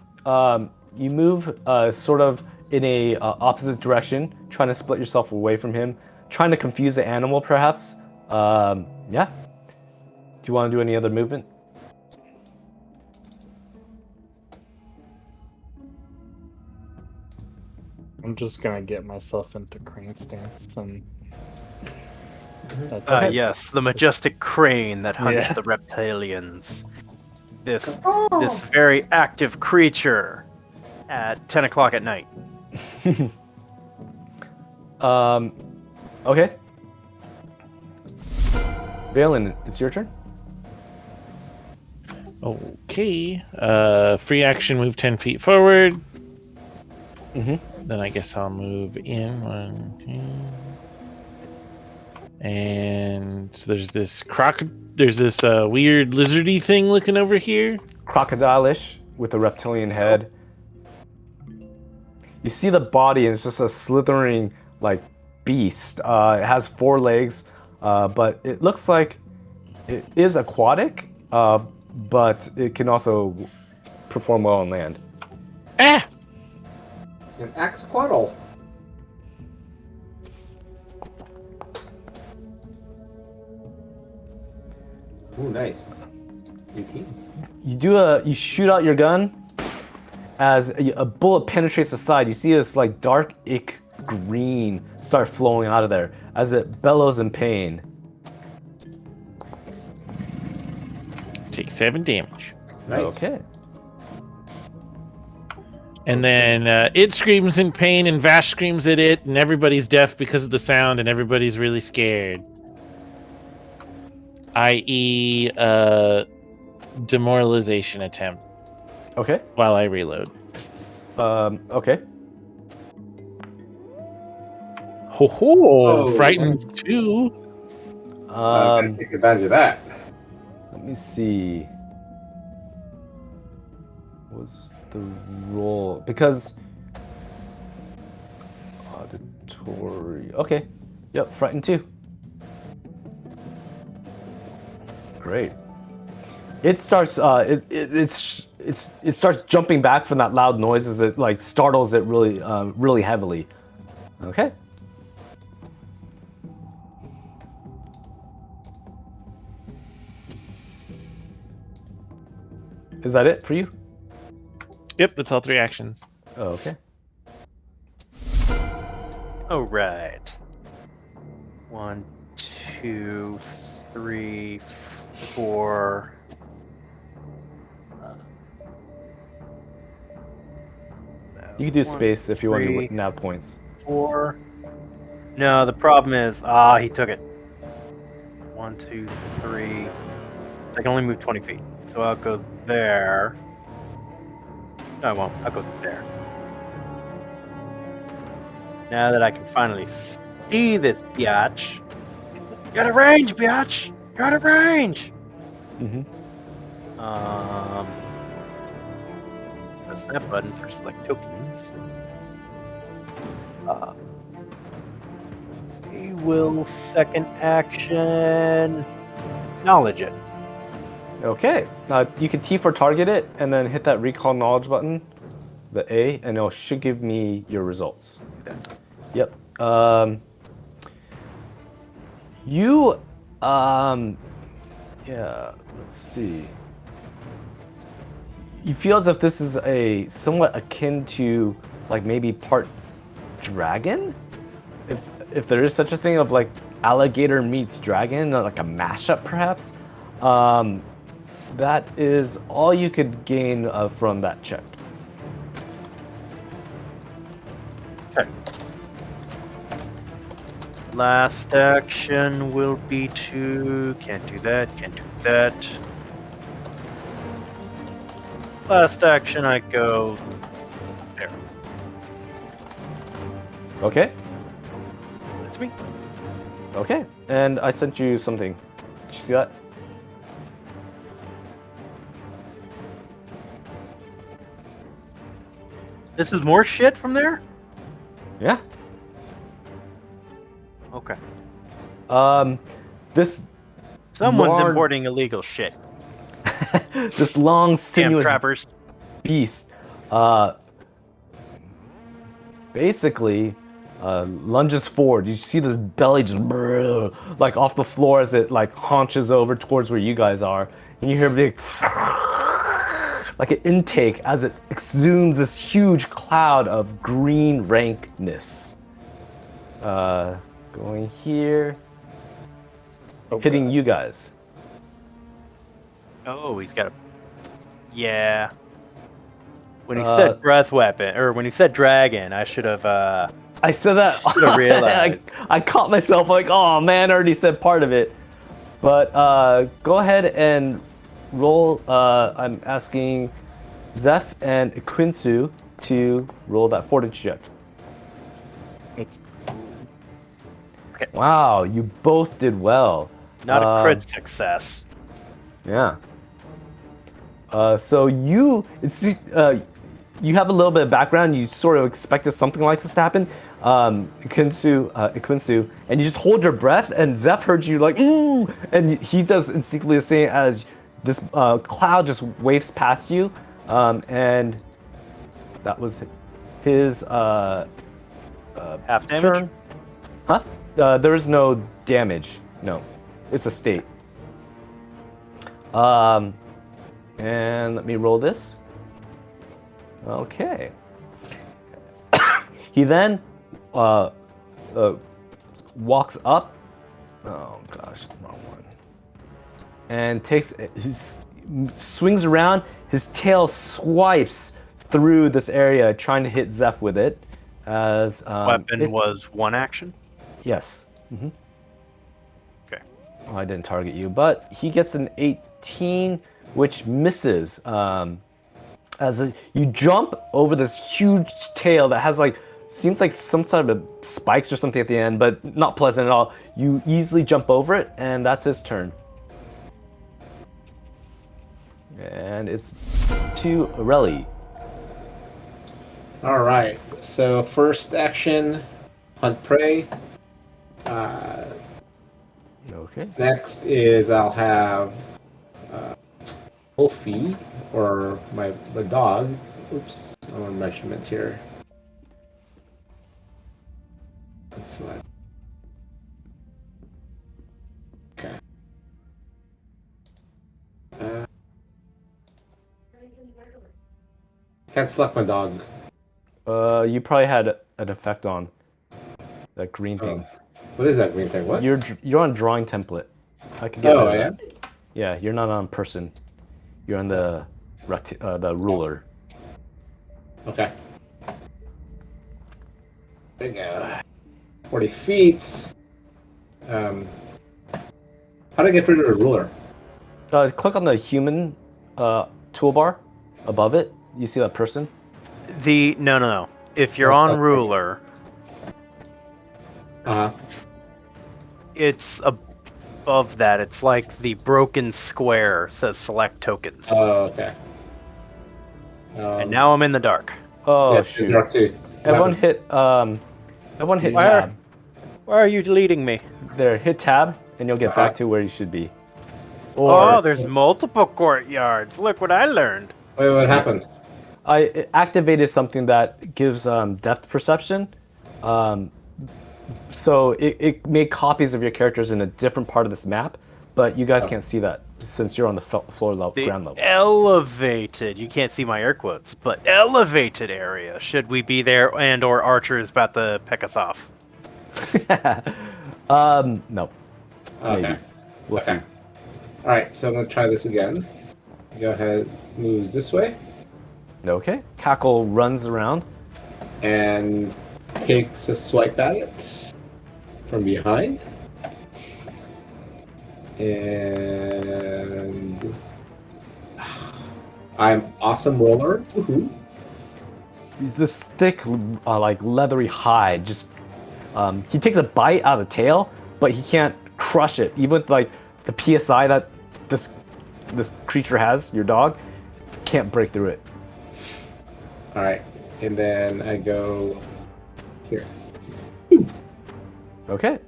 You move sort of in a opposite direction, trying to split yourself away from him, trying to confuse the animal, perhaps. Yeah. Do you want to do any other movement? I'm just gonna get myself into crane stance and. Okay. Yes, the majestic crane that hunts Yeah. the reptilians. This very active creature at 10 o'clock at night. Okay. Valen, it's your turn. Okay. Free action, move 10 feet forward. Then I guess I'll move in 1, 2. And so there's this weird lizardy thing looking over here. Crocodile-ish with a reptilian head. You see the body, and it's just a slithering like beast. It has 4 legs, but it looks like it is aquatic, but it can also perform well on land. Ah! An axolotl. Ooh, nice. 18. You shoot out your gun. As a bullet penetrates the side, you see this like dark ick green start flowing out of there as it bellows in pain. Take 7 damage. Nice. Okay. And then it screams in pain, and Vash screams at it, and everybody's deaf because of the sound, and everybody's really scared. I.e., demoralization attempt Okay. while I reload. Okay. Ho ho! Oh, Frightened 2. Gotta take advantage of that. Let me see. What's the roll? Because auditory. Okay. Yep. Frightened 2. Great. It starts. It starts jumping back from that loud noise as it like startles it really heavily. Okay. Is that it for you? Yep, that's all 3 actions. Oh, okay. All right. 1, 2, 3, 4. You can do 1, space if you want to 3, do nav points. 4. No, the problem is, he took it. 1, 2, 3. So I can only move 20 feet. So I'll go there. No, I won't. I'll go there. Now that I can finally see this biatch. You're out of range, biatch! You're out of range! Mm-hmm. Press that button for select tokens. We will second action knowledge it. Okay. You can T for target it, and then hit that recall knowledge button, the A, and it should give me your results. Okay. Yep. Yeah. Let's see. You feel as if this is a somewhat akin to, like maybe part dragon, if there is such a thing of like alligator meets dragon, like a mashup perhaps. That is all you could gain from that check. Okay. Last action will be to... Can't do that, can't do that. Last action, I go there. Okay. That's me. Okay. And I sent you something. Did you see that? This is more shit from there? Yeah. Okay. This Someone's large- importing illegal shit. this long, Damn sinuous trappers. beast, basically, lunges forward. You see this belly just like off the floor as it like haunches over towards where you guys are, and you hear a big like an intake as it exhumes this huge cloud of green rankness. Going here, hitting you guys. Oh, he's got a. Yeah. When he said breath weapon, or when he said dragon, I should have. I said that. Should've realized. I caught myself like, oh man, I already said part of it. But go ahead and roll. I'm asking Zeph and Quinsu to roll that fortitude check. It's Wow, you both did well. Not a crit success. Yeah. So you have a little bit of background. You sort of expected something like this to happen, Quinsu, and you just hold your breath. And Zeph heard you like, ooh, and he does instinctively the same as this cloud just waves past you, and that was his Half damage. turn. Huh? There is no damage. No, it's a state. And let me roll this. Okay. He then walks up. Oh gosh, wrong one. And swings around. His tail swipes through this area, trying to hit Zeph with it. As Weapon was one action. Yes. Mm-hmm. Okay. Oh, I didn't target you, but he gets an 18, which misses. You jump over this huge tail that has seems like some type of spikes or something at the end, but not pleasant at all. You easily jump over it, and that's his turn. And it's to Relly. All right. So first action, hunt prey. Okay. Next is I'll have Wolfie, or my dog. Oops, I want measurement here. Let's select. Okay. Can't select my dog. You probably had an effect on that green thing. What is that green thing? What? You're on drawing template. I could get rid Oh, of I that. am? Yeah, you're not on person. You're on the ruler. Okay. There you go. 40 feet. How do I get rid of the ruler? Click on the human toolbar above it. You see that person? No. If you're That's on not- ruler, it's above that. It's like the broken square says select tokens. Oh, okay. And now I'm in the dark. Oh yeah, shoot! dark too. Everyone hit Where? tab. Where are you leading me? There, hit tab, and you'll get back to where you should be. Oh, there's multiple courtyards. Look what I learned. Wait, what happened? I activated something that gives depth perception. So it made copies of your characters in a different part of this map, but you guys can't see that since you're on the floor level, The ground level. elevated, you can't see my air quotes, but elevated area. Should we be there and/or Archer is about to pick us off? No. Okay. Maybe. We'll Okay. see. All right, so I'm gonna try this again. Go ahead, moves this way, Okay. Cackle runs around. and takes a swipe at it from behind. And I'm awesome roller. Woohoo. This thick, like leathery hide. Just he takes a bite out of the tail, but he can't crush it. Even with like the PSI that this creature has, your dog can't break through it. All right, and then I go here. Okay.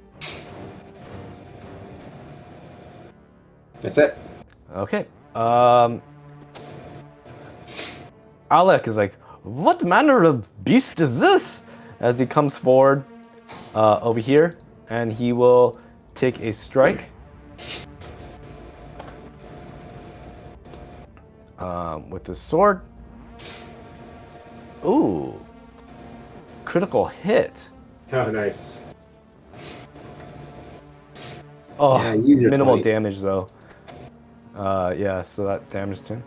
That's it. Okay. Alak is like, what manner of beast is this? As he comes forward over here, and he will take a strike. With his sword. Ooh. Critical hit. Oh, nice. Oh, Yeah, use your minimal 20. damage though. Yeah, so that damaged him.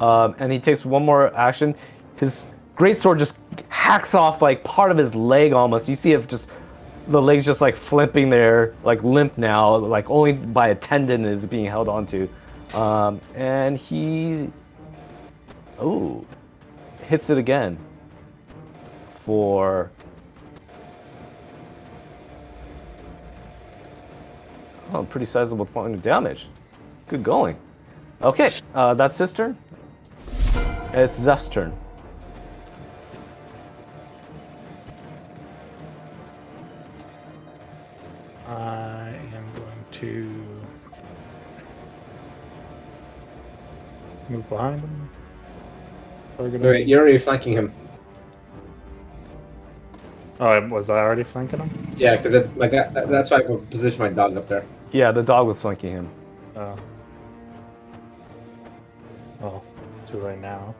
And he takes one more action. His greatsword just hacks off like part of his leg almost. You see it just, the leg's just like flipping there, like limp now, like only by a tendon is being held onto. And he, ooh, hits it again for, oh, pretty sizable point of damage. Good going. Okay, that's his turn. It's Zeph's turn. I am going to move behind him. Wait, you're already flanking him. Oh, was I already flanking him? Yeah, because like that's why I would position my dog up there. Yeah, the dog was flanking him. Oh. Well, too right now.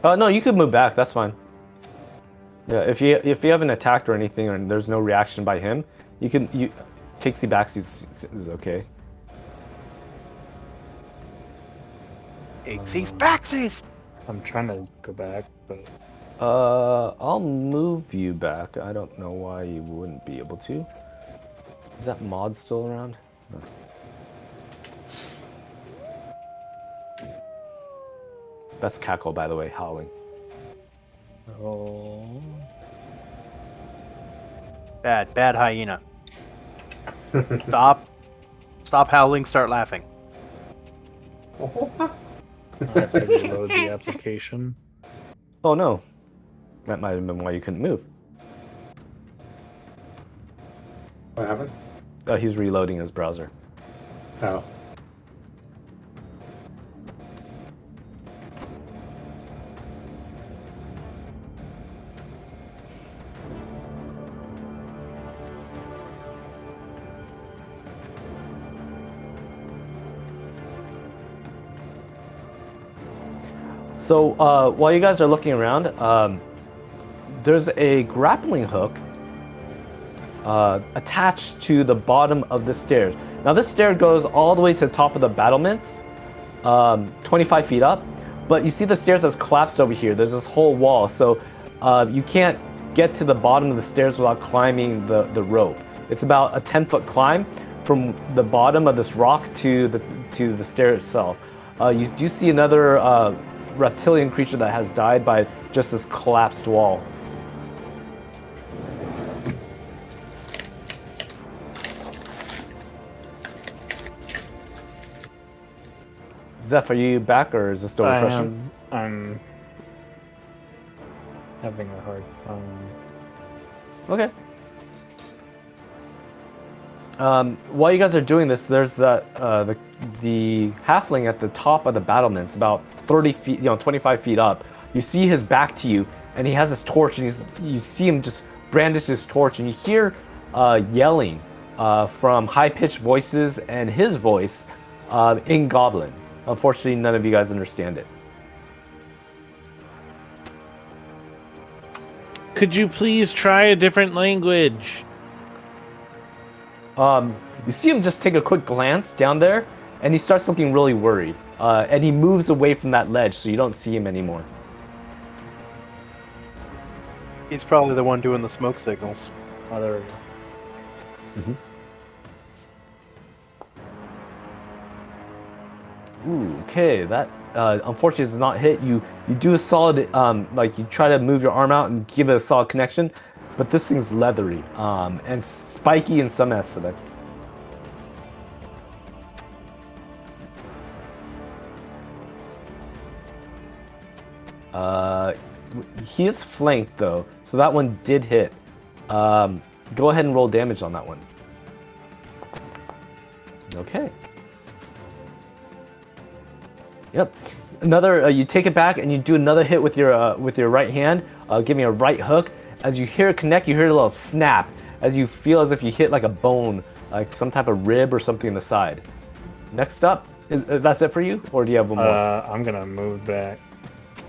No, you could move back. That's fine. Yeah, if you haven't attacked or anything, or there's no reaction by him, you takesy backsies is okay. Takesies backsies. I'm trying to go back, but I'll move you back. I don't know why you wouldn't be able to. Is that mod still around? No. That's Cackle, by the way, howling. oh, Bad hyena. Stop howling, start laughing. I have to reload the application. Oh no. That might have been why you couldn't move. What happened? He's reloading his browser. Oh. So while you guys are looking around, there's a grappling hook attached to the bottom of the stairs. Now this stair goes all the way to the top of the battlements, 25 feet up, but you see the stairs has collapsed over here. There's this whole wall, so you can't get to the bottom of the stairs without climbing the rope. It's about a 10-foot climb from the bottom of this rock to the stair itself. You do see another reptilian creature that has died by just this collapsed wall. Zeph, are you back or is this still refreshing? I'm having a hard time. Okay. While you guys are doing this, there's the halfling at the top of the battlements, about 30 feet, 25 feet up. You see his back to you, and he has his torch, and you see him just brandish his torch, and you hear yelling from high-pitched voices and his voice in Goblin. Unfortunately, none of you guys understand it. Could you please try a different language? You see him just take a quick glance down there, and he starts looking really worried. And he moves away from that ledge, so you don't see him anymore. He's probably the one doing the smoke signals. Oh, there we go. Ooh, okay, that unfortunately, it does not hit. You do a solid, like you try to move your arm out and give it a solid connection, but this thing's leathery and spiky in some aspect. He is flanked though, so that one did hit. Go ahead and roll damage on that one. Okay. Yep. Another. You take it back and you do another hit with your right hand. Give me a right hook. As you hear it connect, you hear a little snap. As you feel as if you hit like a bone, like some type of rib or something in the side. Next up, that's it for you, or do you have one more? I'm gonna move back.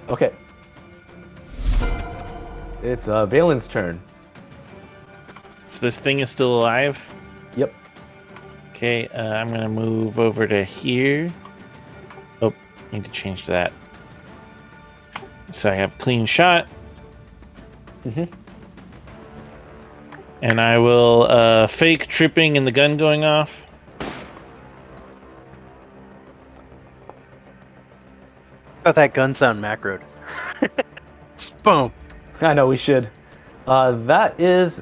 Okay. It's Valen's turn. So this thing is still alive? Yep. Okay, I'm gonna move over to here. Oh, need to change to that. So I have clean shot. Mm-hmm. And I will fake tripping and the gun going off. Thought that gun sound macroed. Boom. I know we should. That is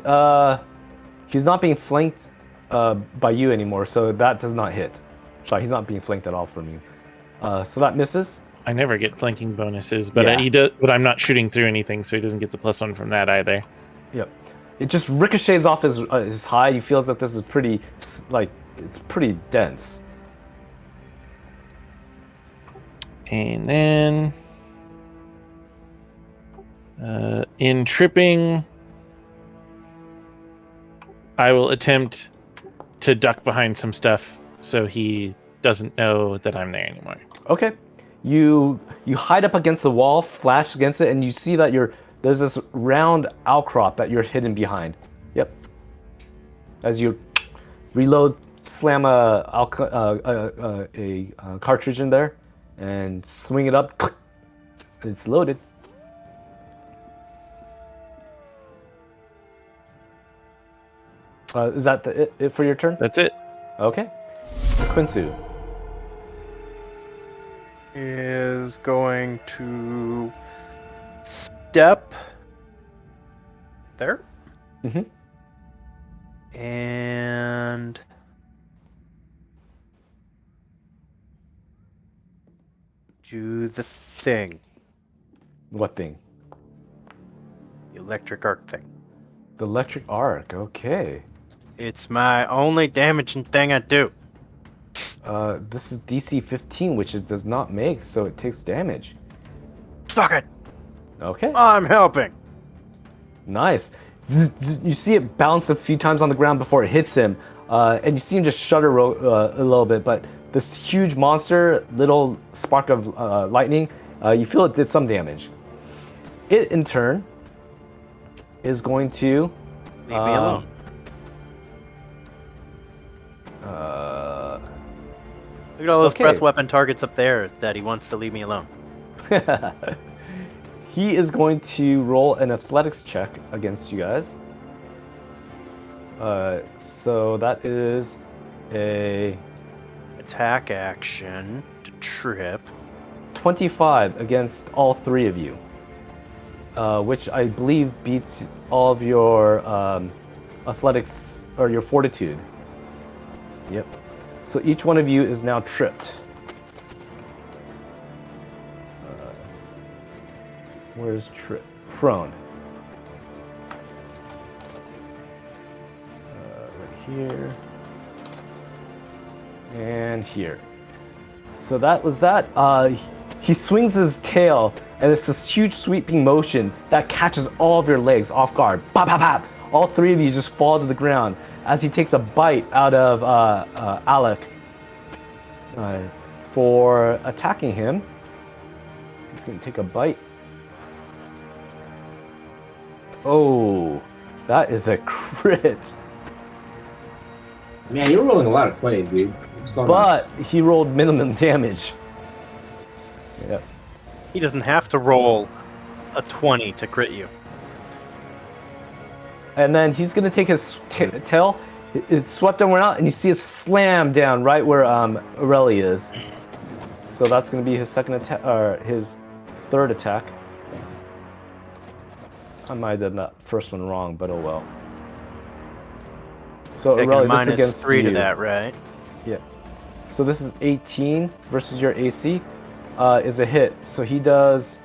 he's not being flanked by you anymore, so that does not hit. Sorry, he's not being flanked at all from you. So that misses. I never get flanking bonuses, but Yeah. he does. But I'm not shooting through anything, so he doesn't get the +1 from that either. Yep. It just ricochets off his hide. He feels that this is pretty, like, it's pretty dense. And then in tripping, I will attempt to duck behind some stuff so he doesn't know that I'm there anymore. Okay. You hide up against the wall, flash against it, and you see that there's this round outcrop that you're hidden behind. Yep. As you reload, slam a cartridge in there, and swing it up. It's loaded. Is that it for your turn? That's it. Okay. Quincy. Is going to step there. Mm-hmm. And do the thing. What thing? The electric arc thing. The electric arc. Okay. It's my only damaging thing I do. This is DC 15, which it does not make, so it takes damage. Suck it! Okay. I'm helping! Nice. You see it bounce a few times on the ground before it hits him, and you see him just shudder a little bit, but this huge monster, little spark of lightning, you feel it did some damage. It, in turn, is going to... Leave me alone. Look at all those okay. breath weapon targets up there that he wants to leave me alone. He is going to roll an athletics check against you guys. So that is a Attack action to trip. 25 against all three of you, which I believe beats all of your athletics or your fortitude. Yep. So each one of you is now tripped. Where's trip? Prone. Right here. And here. So that was that. He swings his tail, and it's this huge sweeping motion that catches all of your legs off guard. Bop, bop, bop. All three of you just fall to the ground as he takes a bite out of Alak for attacking him. He's going to take a bite. Oh, that is a crit. Man, you're rolling a lot of 20s, dude. What's going on? But he rolled minimum damage. Yep. He doesn't have to roll a 20 to crit you. And then he's going to take his tail. It swept him around, and you see a slam down right where Aurelie is. So that's going to be his second attack, or his third attack. I might have done that first one wrong, but oh well. So Taking Aurelia, a this is minus against 3 you. to that, right? Yeah. So this is 18 versus your AC. Is a hit. So he does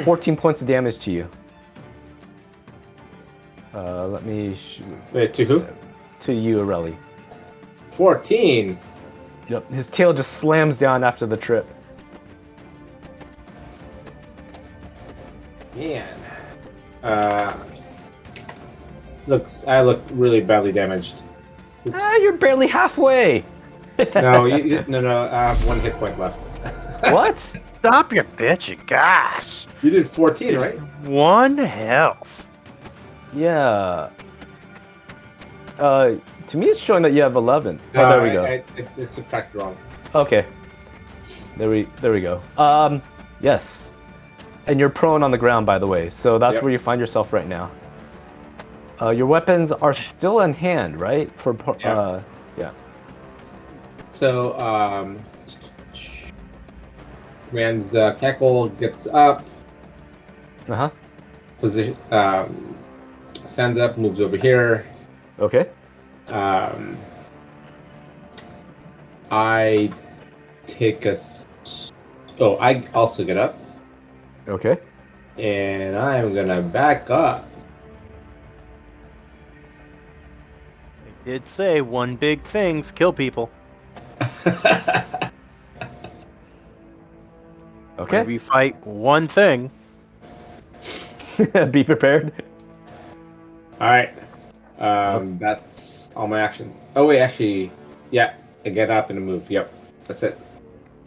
14 points of damage to you. Let me... Wait, to who? To you, Aurelia. 14. Yep. His tail just slams down after the trip. Man. I look really badly damaged. Oops. You're barely halfway. No, no. I have 1 hit point left. What? Stop your bitching, gosh. You did 14, right? 1 health. Yeah. To me, it's showing that you have 11. No, Oh, there we go. It's subtracted wrong. Okay. There we go. Yes. And you're prone on the ground, by the way. So that's Yep. where you find yourself right now. Your weapons are still in hand, right? Yeah. Yeah. So, Rand's cackle gets up, Uh-huh. position, stands up, moves over here. Okay. I take Oh, I also get up, Okay. and I'm gonna back up. They did say 1 big thing's kill people. Okay. We fight 1 thing. Be prepared. All right. That's all my action. Oh wait, actually, yeah, I get up and move. Yep, that's it.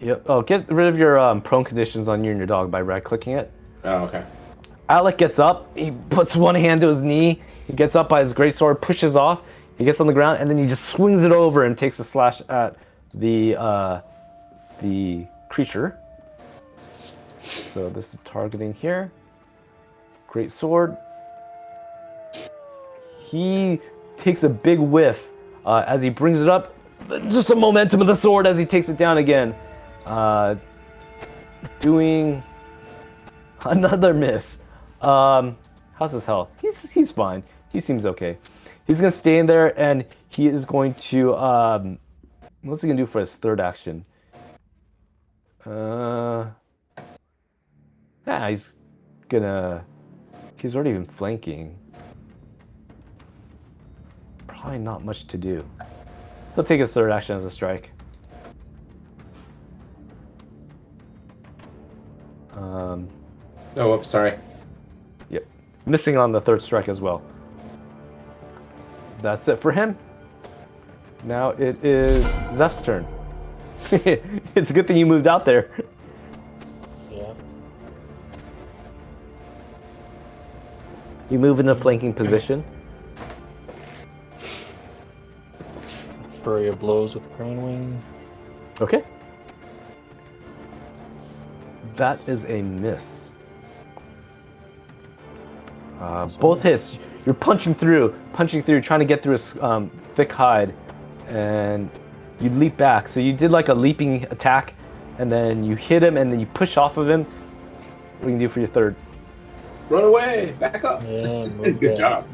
Yep. Oh, get rid of your prone conditions on you and your dog by right-clicking it. Oh, okay. Alec gets up. He puts one hand to his knee. He gets up by his greatsword, pushes off. He gets on the ground, and then he just swings it over and takes a slash at the creature. So this is targeting here. Great sword. He takes a big whiff as he brings it up. Just a momentum of the sword as he takes it down again. Doing another miss. How's his health? He's fine. He seems okay. He's gonna stay in there, and he is going to what's he gonna do for his third action? He's already been flanking. Probably not much to do. He'll take his third action as a strike. Oh, whoops, sorry. Yep. Missing on the third strike as well. That's it for him. Now it is Zeph's turn. It's a good thing you moved out there. Yeah. You move in a flanking position. Flurry of blows with Crane Wing. Okay. That is a miss. Both hits. You're punching through, trying to get through his thick hide, and you leap back. So you did like a leaping attack, and then you hit him, and then you push off of him. What are you gonna do for your third? Run away! Back up! Yeah, move Good back. job.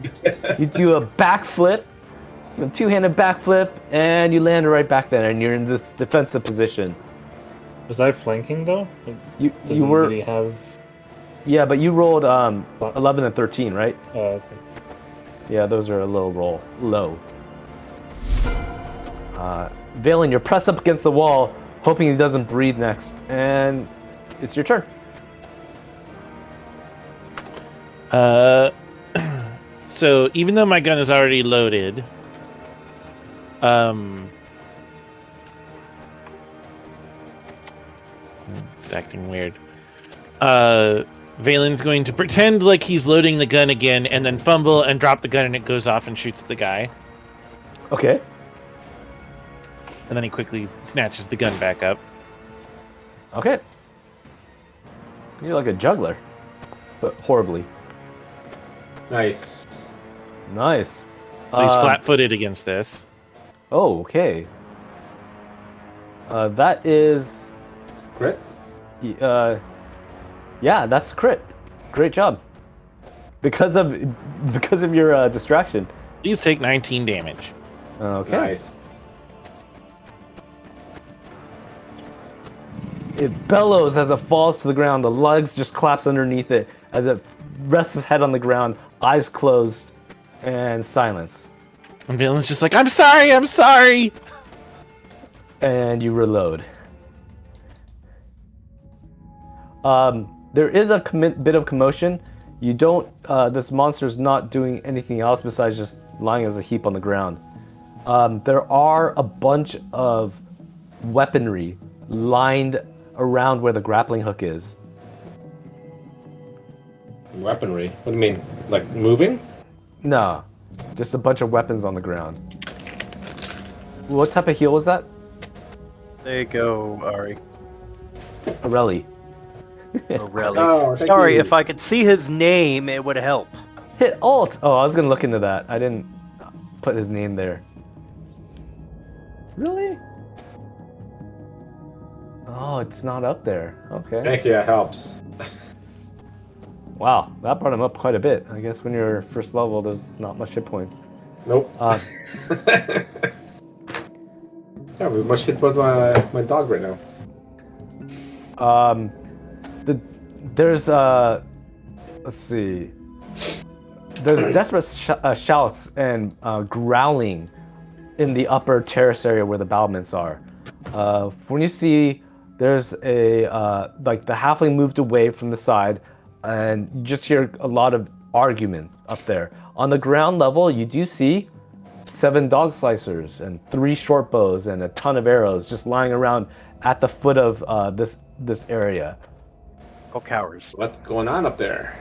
You do a backflip, a two-handed backflip, and you land right back there, and you're in this defensive position. Was I flanking though? You Did were, he have? yeah, but you rolled 11 and 13, right? Oh, okay. Yeah, those are a little low. Valen, you're pressed up against the wall, hoping he doesn't breathe next, and it's your turn. So even though my gun is already loaded, it's acting weird. Valen's going to pretend like he's loading the gun again, and then fumble and drop the gun, and it goes off and shoots the guy. Okay. And then he quickly snatches the gun back up. Okay. You're like a juggler, but horribly. Nice. Nice. So he's flat-footed against this. Oh, okay. That is, Crit? yeah, that's a crit. Great job. Because of your distraction. Please take 19 damage. Okay. Nice. It bellows as it falls to the ground. The legs just collapse underneath it as it rests its head on the ground, eyes closed, and silence. And Valen's just like, I'm sorry. And you reload. There is a bit of commotion. You don't. This monster's not doing anything else besides just lying as a heap on the ground. There are a bunch of weaponry lined around where the grappling hook is. Weaponry? What do you mean? Like moving? No, just a bunch of weapons on the ground. What type of heal was that? There you go, Ari. Aurelie. Aurelie. Oh, thank Sorry, you. if I could see his name, it would help. Hit Alt! Oh, I was gonna look into that. I didn't put his name there. Really? Oh, it's not up there. Okay. Thank you, that helps. Wow, that brought him up quite a bit. I guess when you're first level, there's not much hit points. Nope. Yeah, we're much hit by my dog right now. There's let's see. There's desperate shouts and growling in the upper terrace area where the battlements are. When you see, there's a like the halfling moved away from the side, and you just hear a lot of arguments up there. On the ground level, you do see 7 dog slicers and 3 short bows and a ton of arrows just lying around at the foot of this area. Oh, cowards. What's going on up there?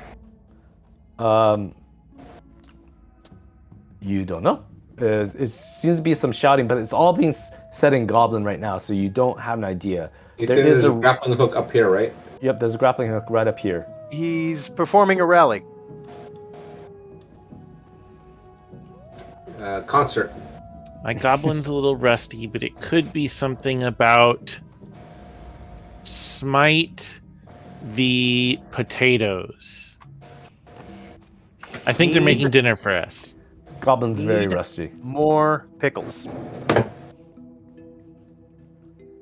You don't know. It seems to be some shouting, but it's all being said in Goblin right now, so you don't have an idea. You said there's a grappling hook up here, right? Yep, there's a grappling hook right up here. He's performing a rally. Concert. My goblin's a little rusty, but it could be something about smite the potatoes. I think they're making dinner for us. Goblin's very rusty. More pickles.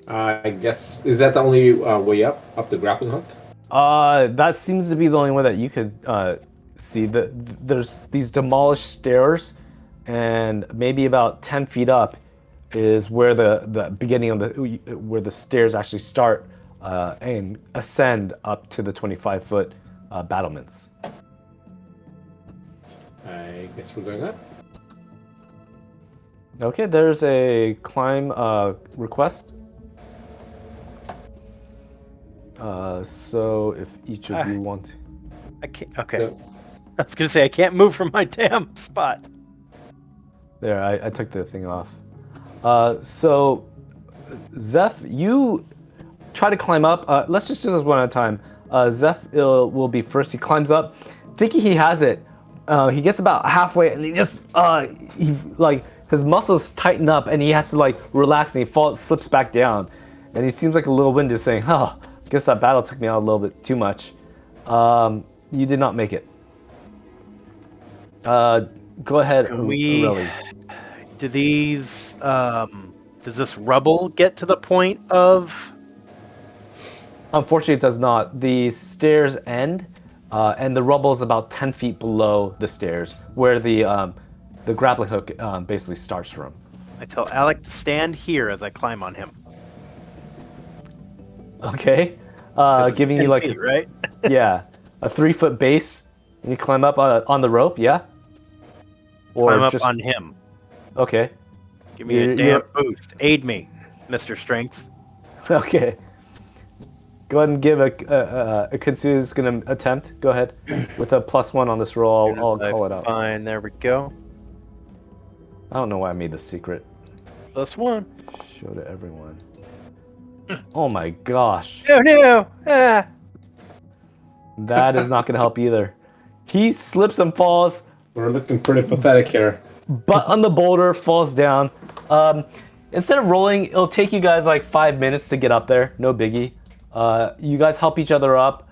I guess, is that the only way up the grappling hook? That seems to be the only way that you could see. There's these demolished stairs, and maybe about 10 feet up is where the beginning of where the stairs actually start and ascend up to the 25-foot battlements. I guess we're going up. Okay, there's a climb request. So if each of you want... I can't. Okay. So- I was gonna say I can't move from my damn spot. There, I took the thing off. So, Zeph, you try to climb up. Let's just do this one at a time. Zeph will be first. He climbs up, thinking he has it. He gets about halfway, and he just his muscles tighten up, and he has to like relax, and he slips back down, and he seems like a little winded, saying, "Oh, I guess that battle took me out a little bit too much." You did not make it. Go ahead, Aurelie. Do these does this rubble get to the point of? Unfortunately, it does not. The stairs end, and the rubble is about 10 feet below the stairs, where the grappling hook basically starts from. I tell Alec to stand here as I climb on him. Okay, 'Cause it's giving 10 you like feet, right? yeah, a 3-foot base, and you climb up on the rope, yeah. Or Climb up just on him. okay, Give me a damn boost. Aid me, Mr. Strength. okay. Go ahead and give a Kitsu's gonna attempt. Go ahead with a +1 on this roll. I'll call it out. Fine, there we go. I don't know why I made this secret. +1. Show to everyone. Oh my gosh. Oh no! Ah. That is not going to help either. He slips and falls, We're looking pretty pathetic here. butt on the boulder, falls down. instead of rolling, it'll take you guys like 5 minutes to get up there. No biggie. You guys help each other up.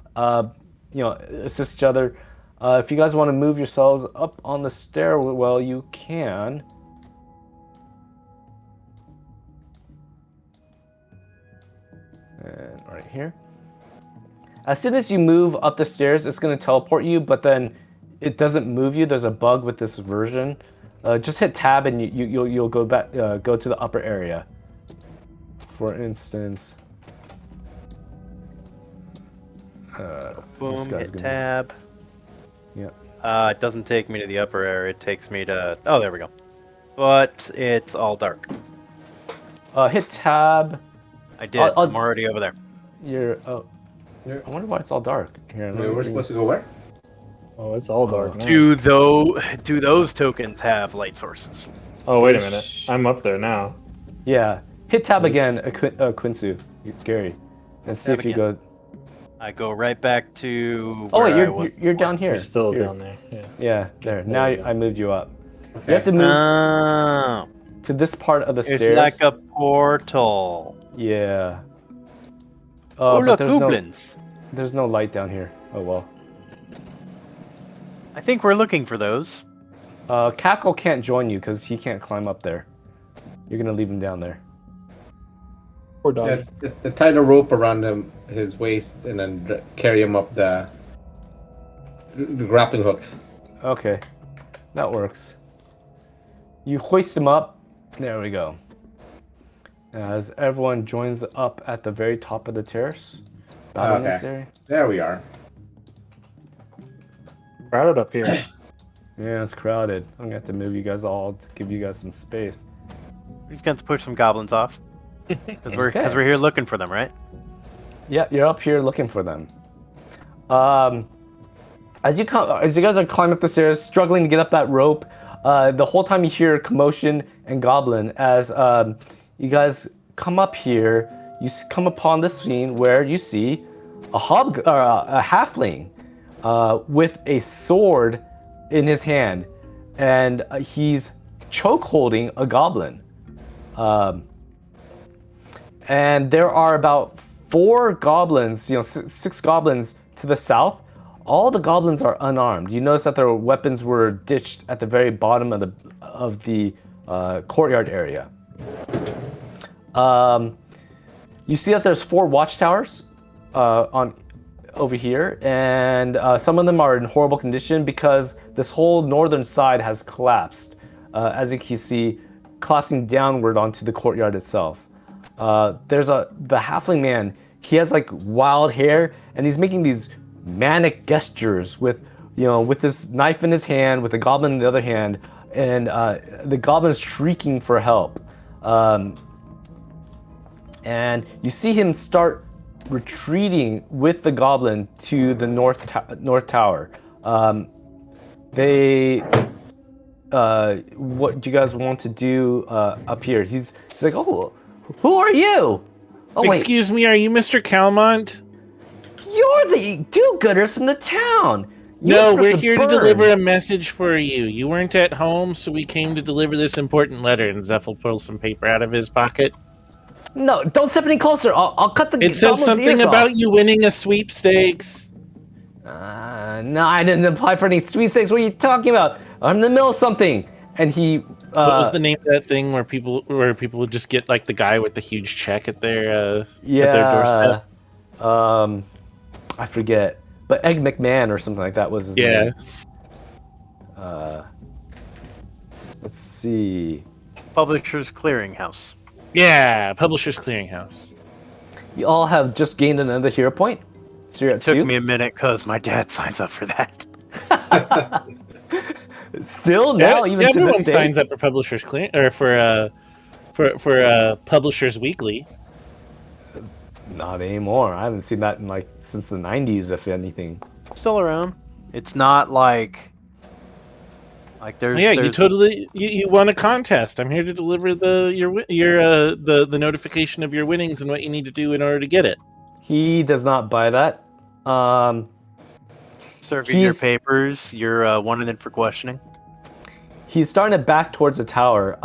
Assist each other. If you guys want to move yourselves up on the stairwell, you can. And right here. As soon as you move up the stairs, it's going to teleport you, but then it doesn't move you. There's a bug with this version. Just hit tab and you'll go back, go to the upper area. For instance, boom, hit tab. Yeah. It doesn't take me to the upper area. It takes me to. Oh, there we go. But it's all dark. Hit tab. I did. I'm already over there. You're. Oh. I wonder why it's all dark. Here, We're supposed to go where? Oh, it's all dark now. Do those tokens have light sources? Oh, wait a minute. I'm up there now. Yeah. Hit tab again, Quinsu, Gary, and see if you go. I go right back to. Oh wait, where you're down here. You're still Here. down there. Yeah. Yeah, there. Now I moved you up. Okay. You have to move to this part of the it's stairs. like a portal. Yeah. Oh, but look, there's goblins. There's no light down here. Oh well. I think we're looking for those. Cackle can't join you because he can't climb up there. You're gonna leave him down there. Poor dog. Yeah, tie the rope around his waist and then carry him up the grappling hook. Okay, that works. You hoist him up. There we go. As everyone joins up at the very top of the terrace. Battlements area. There we are. Crowded up here. Yeah, it's crowded. I'm gonna have to move you guys all to give you guys some space. We're just going to push some goblins off. Because we're here looking for them, right? Yeah, you're up here looking for them. As you guys are climbing up the stairs, struggling to get up that rope, the whole time you hear commotion and goblin. As you guys come up here, you come upon this scene where you see a halfling with a sword in his hand, and he's choke holding a goblin. And there are about 4 goblins, 6 goblins to the south. All the goblins are unarmed. You notice that their weapons were ditched at the very bottom of the courtyard area. You see that there's 4 watchtowers over here, and some of them are in horrible condition because this whole northern side has collapsed. As you can see, collapsing downward onto the courtyard itself. There's the halfling man. He has like wild hair, and he's making these manic gestures with this knife in his hand, with the goblin in the other hand, and the goblin's shrieking for help. And you see him start retreating with the goblin to the north tower. What do you guys want to do up here? He's like, oh, who are you? Oh, Excuse me, are you Mr. Calmont? You're the do-gooders from the town. No, we're here to deliver a message for you. You weren't at home, so we came to deliver this important letter. And Zephyl pulls some paper out of his pocket. No, don't step any closer. I'll cut the. It says something about you winning a sweepstakes. No, I didn't apply for any sweepstakes. What are you talking about? I'm in the middle of something. And he. What was the name of that thing where people would just get like the guy with the huge check at their doorstep? I forget, but Egg McMahon or something like that was his name. Let's see. Publishers Clearinghouse. Yeah, Publishers Clearinghouse. You all have just gained another hero point. So you're at 2. Took me a minute because my dad signs up for that. Still now, even to everyone this day. signs up for Publishers Clearing or for Publishers Weekly. Not anymore. I haven't seen that in since the 90s, if anything. Still around. It's not like there's. Yeah, you won a contest. I'm here to deliver the notification of your winnings and what you need to do in order to get it. He does not buy that. Serving your papers. You're wanted in for questioning. He's starting to back towards the tower.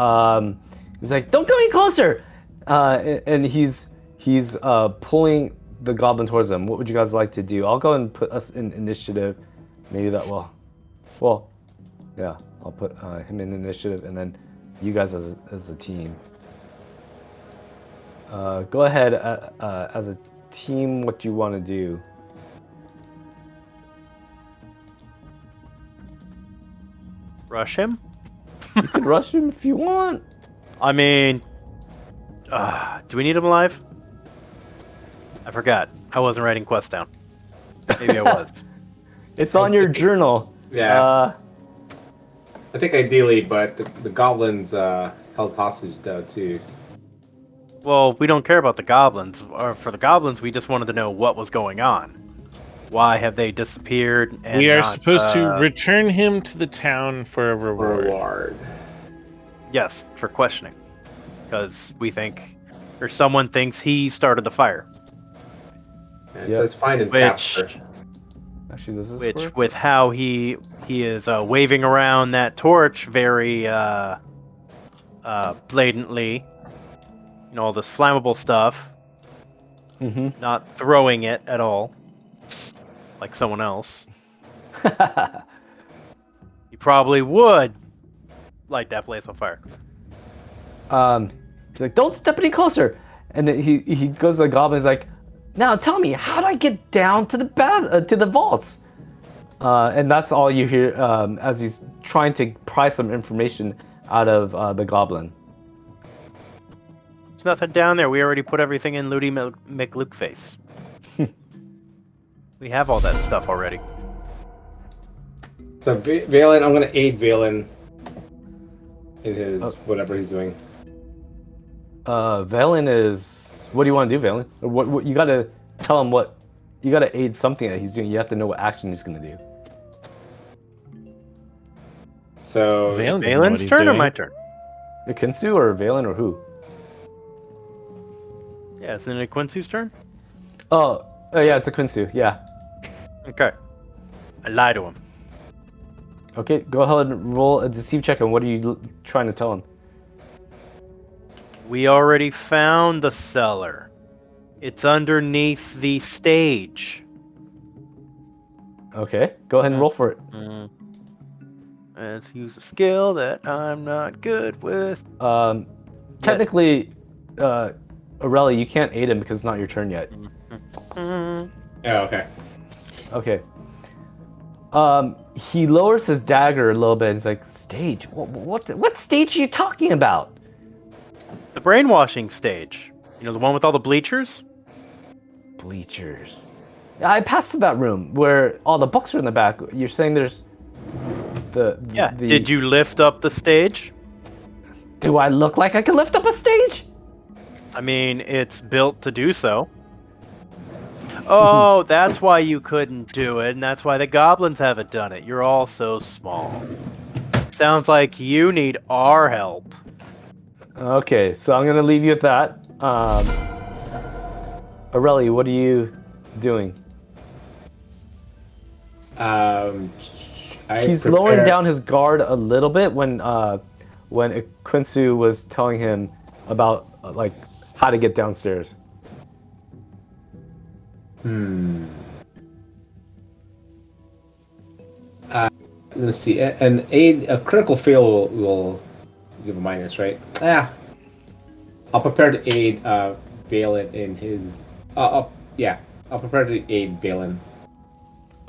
He's like, "Don't come any closer!" And he's pulling the goblin towards them. What would you guys like to do? I'll go and put us in initiative. Maybe that will. Well, yeah. I'll put him in initiative, and then you guys as a team. Go ahead as a team. What do you want to do? Rush him? You could rush him if you want. I mean, do we need him alive? I forgot. I wasn't writing quests down. Maybe I was. It's on your journal. Yeah. I think ideally, but the goblins held hostage though too. Well, we don't care about the goblins. Or for the goblins, we just wanted to know what was going on. Why have they disappeared? And We are not, supposed to return him to the town for a reward. Yes, for questioning, because we think, or someone thinks he started the fire. Yeah, it says find and Which- capture. Actually, does this Which, work? with how he is waving around that torch very blatantly, you know, all this flammable stuff, Mm-hmm. not throwing it at all, like someone else. He probably would light that place on fire. He's like, "Don't step any closer," and then he goes to the goblin. He's like, "Now tell me, how do I get down to the vaults?" And that's all you hear as he's trying to pry some information out of the goblin. There's nothing down there. We already put everything in Looty McLukeface. We have all that stuff already. So Valen, I'm gonna aid Valen in his whatever he's doing. Valen is. What do you want to do, Valen? What you gotta tell him what. You gotta aid something that he's doing. You have to know what action he's gonna do. So Valen doesn't know what Valen's he's turn or doing. my turn? Kinsu or Valen or who? Yeah, isn't it Quincy's turn? Oh, yeah, it's a Kinsu. Yeah. Okay. I lie to him. Okay, go ahead and roll a deceive check. And what are you trying to tell him? We already found the cellar. It's underneath the stage. Okay, go ahead and roll for it. Let's use a skill that I'm not good with. Technically, Aurelia, you can't aid him because it's not your turn yet. Oh, okay. Okay. He lowers his dagger a little bit and he's like, "Stage? What stage are you talking about?" The brainwashing stage. You know, the one with all the bleachers? Bleachers. I passed through that room where all the books are in the back. You're saying there's Yeah. the... Did you lift up the stage? Do I look like I can lift up a stage? I mean, it's built to do so. Oh, that's why you couldn't do it, and that's why the goblins haven't done it. You're all so small. Sounds like you need our help. Okay, so I'm gonna leave you at that. Aurelia, what are you doing? He's lowering down his guard a little bit when Quinsu was telling him about like how to get downstairs. Let's see. A critical fail will give a minus, right? I'll prepare to aid Valen in his. Yeah, I'll prepare to aid Valen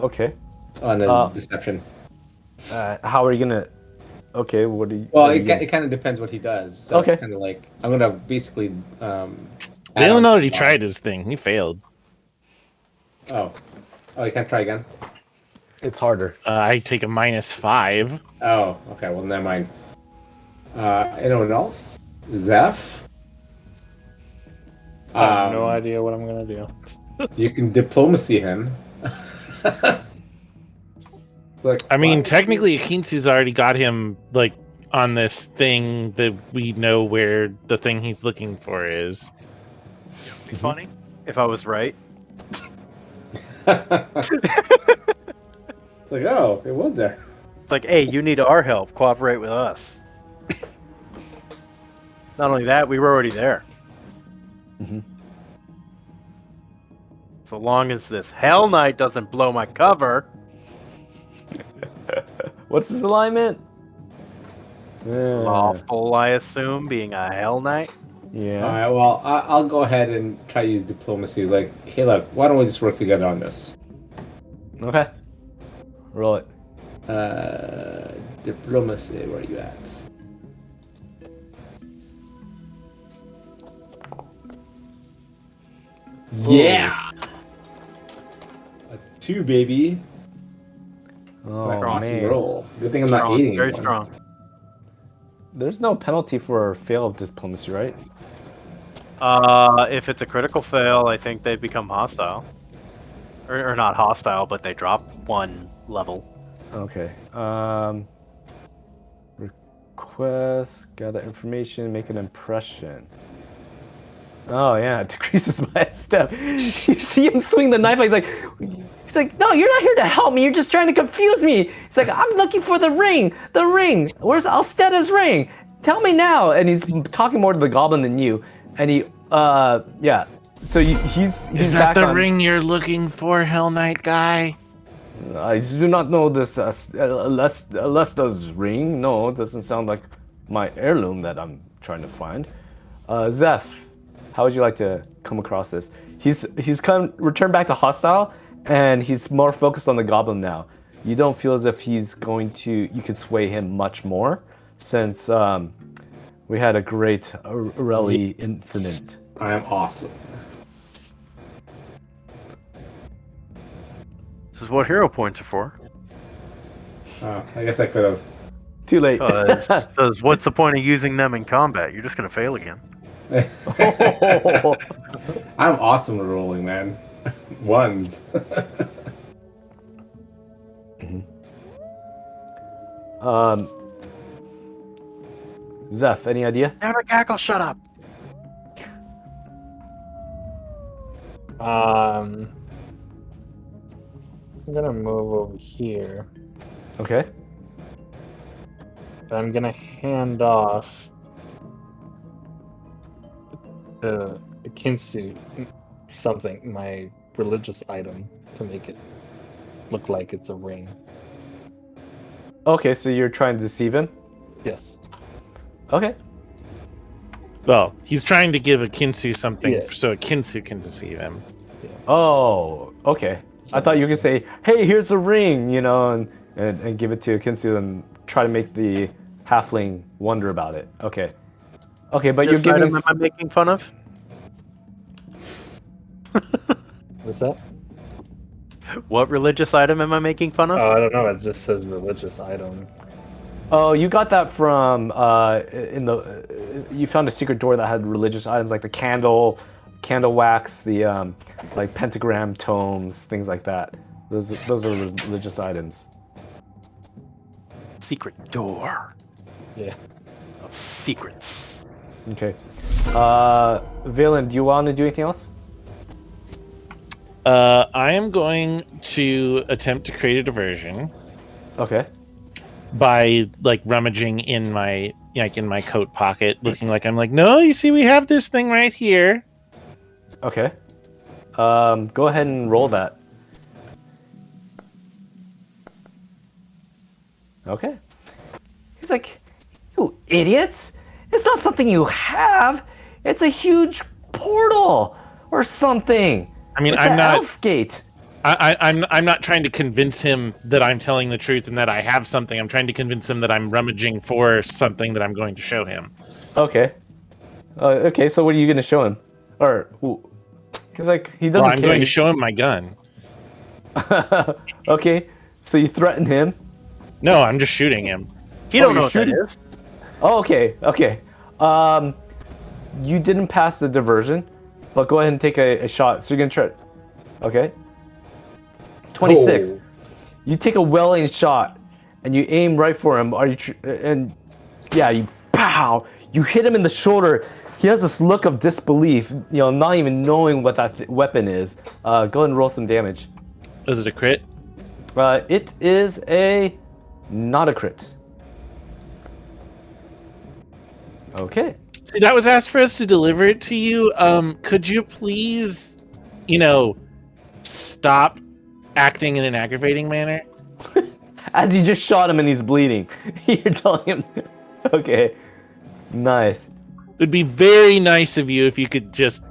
Okay. on his deception. How are you gonna? Okay, what do you? Well, what are you it kind of depends what he does. So Okay. It's kind of like I'm gonna basically. Valen already tried his thing. He failed. Oh, you can't try again. It's harder. I take a -5. Oh, okay. Well, never mind. Anyone else? Zeph? I have no idea what I'm gonna do. You can diplomacy him. Like, I mean, what? technically, Akinsu's already got him like on this thing that we know where the thing he's looking for is. Be funny if I was right. It's like, oh, it was there. It's like, hey, you need our help. Cooperate with us. Not only that, we were already there. Mhm. So long as this Hell Knight doesn't blow my cover. What's his alignment? Lawful, I assume, being a Hell Knight. Yeah. All right. Well, I'll go ahead and try to use diplomacy. Like, hey, look, why don't we just work together on this? Okay. Roll it. Diplomacy. Where are you at? Yeah. A 2, baby. Oh Awesome man. roll. Good thing I'm not Strong, eating very anyone. strong. There's no penalty for fail of diplomacy, right? If it's a critical fail, I think they become hostile. Or not hostile, but they drop 1 level. Okay. Request, gather information, make an impression. Oh yeah, it decreases by a step. You see him swing the knife. He's like, no, you're not here to help me. You're just trying to confuse me. He's like, I'm looking for the ring. The ring. Where's Alsteda's ring? Tell me now. And he's talking more to the goblin than you. And he, yeah. So he's Is that back the on, ring you're looking for, Hell Knight guy? I do not know this Alesteda's ring. No, it doesn't sound like my heirloom that I'm trying to find. Zeph, how would you like to come across this? He's returned back to hostile, and he's more focused on the goblin now. You don't feel as if he's going to. You could sway him much more, since we had a great Rally incident. I am awesome. This is what hero points are for. I guess I could have. Too late. Because what's the point of using them in combat? You're just gonna fail again. I'm awesome at rolling, man. Ones. Zeph, any idea? Never cackle, shut up. I'm gonna move over here. Okay. I'm gonna hand off the Kinsu something, my religious item, to make it look like it's a ring. Okay, so you're trying to deceive him? Yes. Okay. Well, he's trying to give a Kinsu something Yeah. so a Kinsu can deceive him. Oh, okay. I thought you were gonna say, "Hey, here's a ring," you know, and give it to Kinsu and try to make the halfling wonder about it. Okay. Okay, but Just you're item giving. am I making fun of? What's that? What religious item am I making fun of? Oh, I don't know. It just says religious item. Oh, you got that from you found a secret door that had religious items like the candle wax, the like pentagram tomes, things like that. Those are religious items. Secret door Yeah. of secrets. Okay. Valen, do you want to do anything else? I am going to attempt to create a diversion Okay. by like rummaging in my coat pocket, looking like I'm like, no, you see, we have this thing right here. Okay. Go ahead and roll that. Okay. He's like, you idiots! It's not something you have. It's a huge portal or something. I mean, It's I'm an not. elf gate. I'm not trying to convince him that I'm telling the truth and that I have something. I'm trying to convince him that I'm rummaging for something that I'm going to show him. Okay. Okay. So what are you gonna show him? Or he's like he doesn't. Well, I'm care. going to show him my gun. Okay. So you threaten him. No, I'm just shooting him. He Oh, don't you're know what that shooting? is. Oh, okay. Okay. You didn't pass the diversion, but go ahead and take a shot. So you're gonna try. Okay. 26. Oh. You take a well-aimed shot, and you aim right for him. Are you? And yeah, you pow. You hit him in the shoulder. He has this look of disbelief, you know, not even knowing what that weapon is. Go ahead and roll some damage. Is it a crit? It is not a crit. Okay. See, that was asked for us to deliver it to you. Could you please, stop acting in an aggravating manner? As you just shot him and he's bleeding. You're telling him. Okay. Nice. It would be very nice of you if you could just,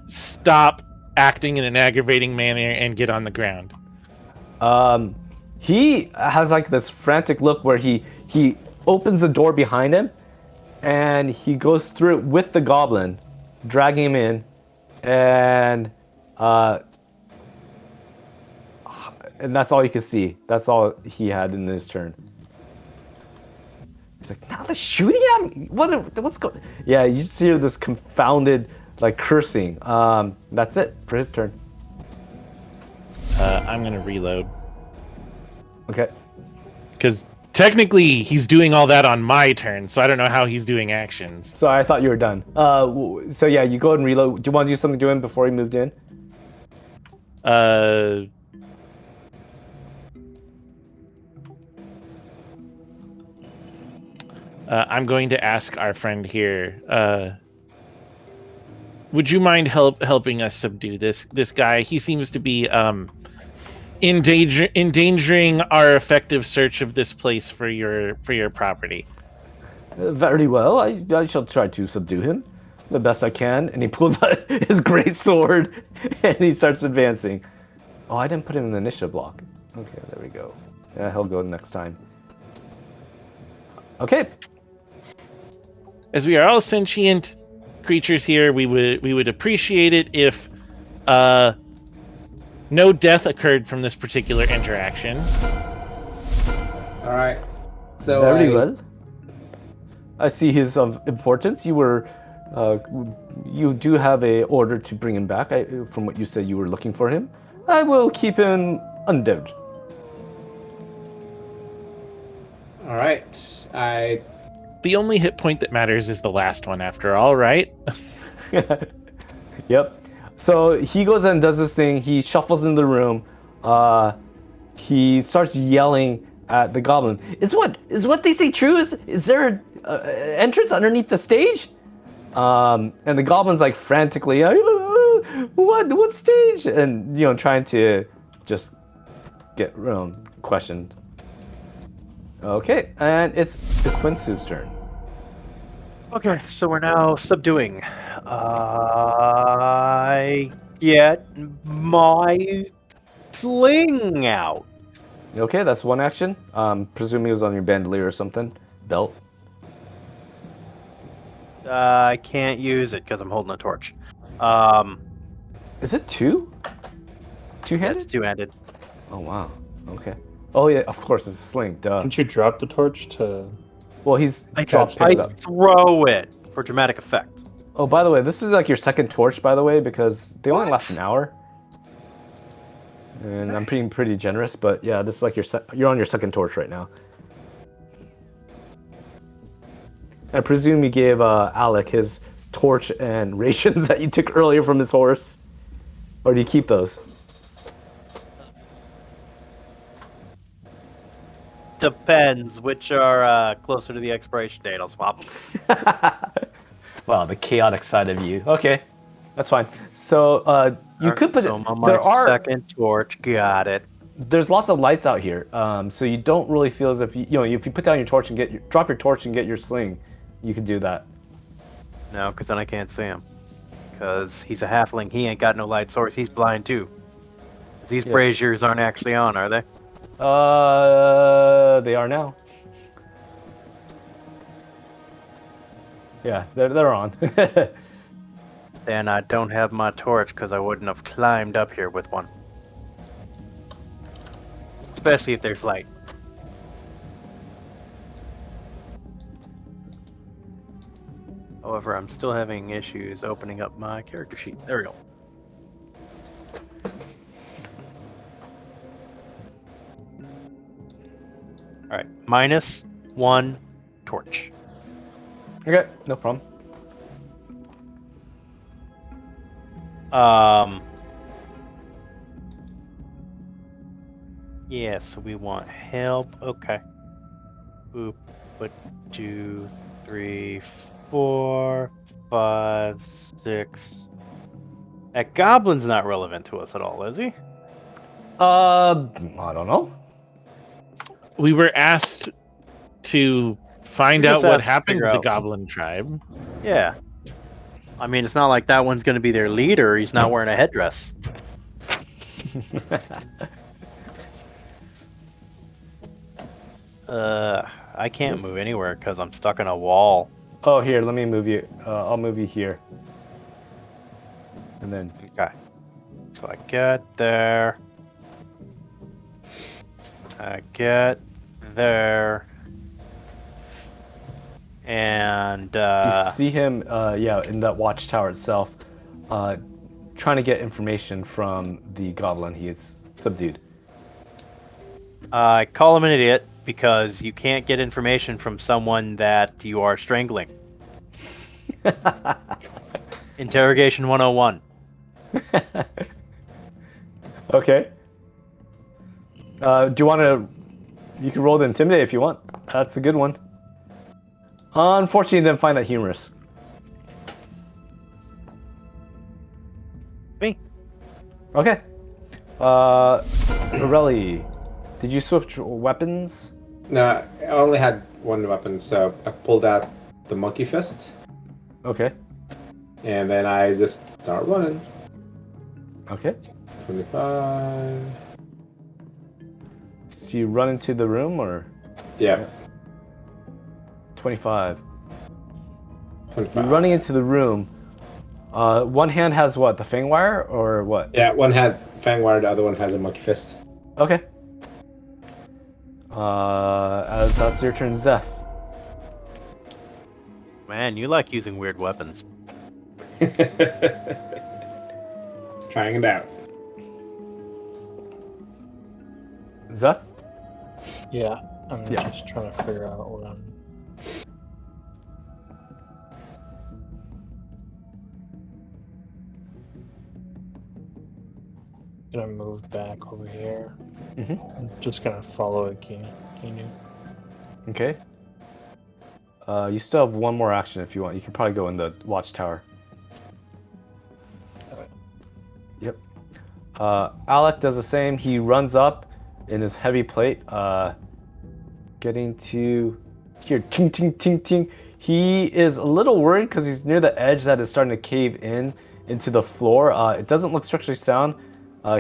stop acting in an aggravating manner and get on the ground. He has like this frantic look where he opens the door behind him and he goes through it with the goblin, dragging him in, and that's all you can see. That's all he had in his turn. He's like, now they're shooting at me? What's going? Yeah, you just hear this confounded like cursing. That's it for his turn. I'm gonna reload. Okay. Because technically he's doing all that on my turn, so I don't know how he's doing actions. So I thought you were done. So yeah, you go ahead and reload. Do you want to do something to him before he moved in? I'm going to ask our friend here. Would you mind helping us subdue this guy? He seems to be endangering our effective search of this place for your property. Very well. I shall try to subdue him the best I can. And he pulls out his great sword and he starts advancing. Oh, I didn't put him in the initiative block. Okay, there we go. Yeah, he'll go next time. Okay. As we are all sentient creatures here, we would appreciate it if no death occurred from this particular interaction. All right. So Very well. I see he's of importance. You do have a order to bring him back. From what you said, you were looking for him. I will keep him undead. All right. The only hit point that matters is the last one, after all, right? Yep. So he goes and does this thing. He shuffles into the room. He starts yelling at the goblin. Is what they say true? Is there an entrance underneath the stage? And the goblin's like frantically, what stage? And trying to just get questioned. Okay, and it's the Quinsu's turn. Okay, so we're now subduing. I get my sling out. Okay, that's one action. Presume he was on your bandolier or something. Belt. I can't use it because I'm holding a torch. Is it two? Two-handed? It's two-handed. Oh wow. Okay. Oh yeah, of course it's a sling. Duh. Didn't you drop the torch to? Well, he's I picks up. throw it for dramatic effect. Oh, by the way, this is like your second torch, by the way, because they only last an hour. And I'm being pretty generous, but yeah, this is like you're on your second torch right now. I presume you gave Alak his torch and rations that you took earlier from his horse, or do you keep those? Depends which are closer to the expiration date. I'll swap them. Wow, the chaotic side of you. Okay, that's fine. So you could put so it. I'm on There my are second torch. Got it. there's lots of lights out here, so you don't really feel as if if you put down your torch and drop your torch and get your sling, you could do that. No, because then I can't see him. Because he's a halfling. He ain't got no light source. He's blind too. These braziers aren't actually on, are they? They are now. Yeah, they're on. Then I don't have my torch because I wouldn't have climbed up here with one. Especially if there's light. However, I'm still having issues opening up my character sheet. There we go. Alright, -1 torch. Okay, no problem. Yeah, so we want help. Okay. Boop, but 2, 3, 4, 5, 6. That goblin's not relevant to us at all, is he? I don't know. We were asked to find We out just what asked to happened figure to the out. goblin tribe. Yeah. I mean, it's not like that one's going to be their leader. He's not wearing a headdress. I can't move anywhere because I'm stuck in a wall. Oh, here, let me move you. I'll move you here. And then, Okay. So I get there. I get there. And you see him, in that watchtower itself, trying to get information from the goblin he is subdued. I call him an idiot because you can't get information from someone that you are strangling. Interrogation 101. Okay. Do you want to... You can roll to intimidate if you want. That's a good one. Unfortunately, you didn't find that humorous. Me. Okay. Morelli, did you switch weapons? No, I only had one weapon, so I pulled out the monkey fist, Okay. and then I just start running. Okay. 25. So you run into the room, or Yeah, 25? 25. You're running into the room. One hand has what? The fang wire, or what? Yeah, one had fang wire, the other one has a monkey fist. Okay. That's your turn, Zeph. Man, you like using weird weapons. Trying it out. Zeph? Yeah, I'm Yeah. just trying to figure out what I'm. Gonna move back over here. Mhm. I'm just gonna follow a Kinu. Okay. You still have one more action if you want. You can probably go in the watchtower. Yep. Alak does the same. He runs up in his heavy plate, getting to here. Ting, ting, ting, ting. He is a little worried because he's near the edge that is starting to cave in into the floor. It doesn't look structurally sound.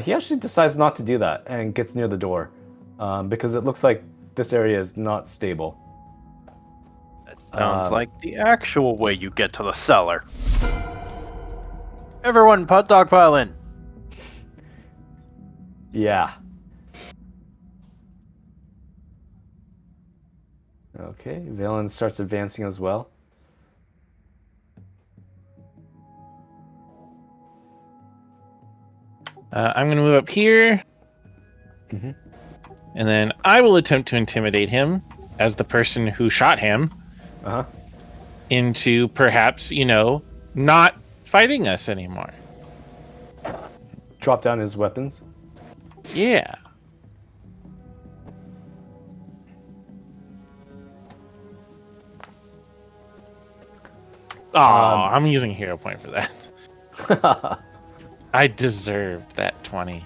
He actually decides not to do that and gets near the door because it looks like this area is not stable. That sounds like the actual way you get to the cellar. Everyone, pot dog pile in. Yeah. Okay, Valen starts advancing as well. I'm going to move up here. Mhm. And then I will attempt to intimidate him as the person who shot him Uh-huh. into perhaps, not fighting us anymore. Drop down his weapons. Yeah. Oh, I'm using a hero point for that. I deserved that 20.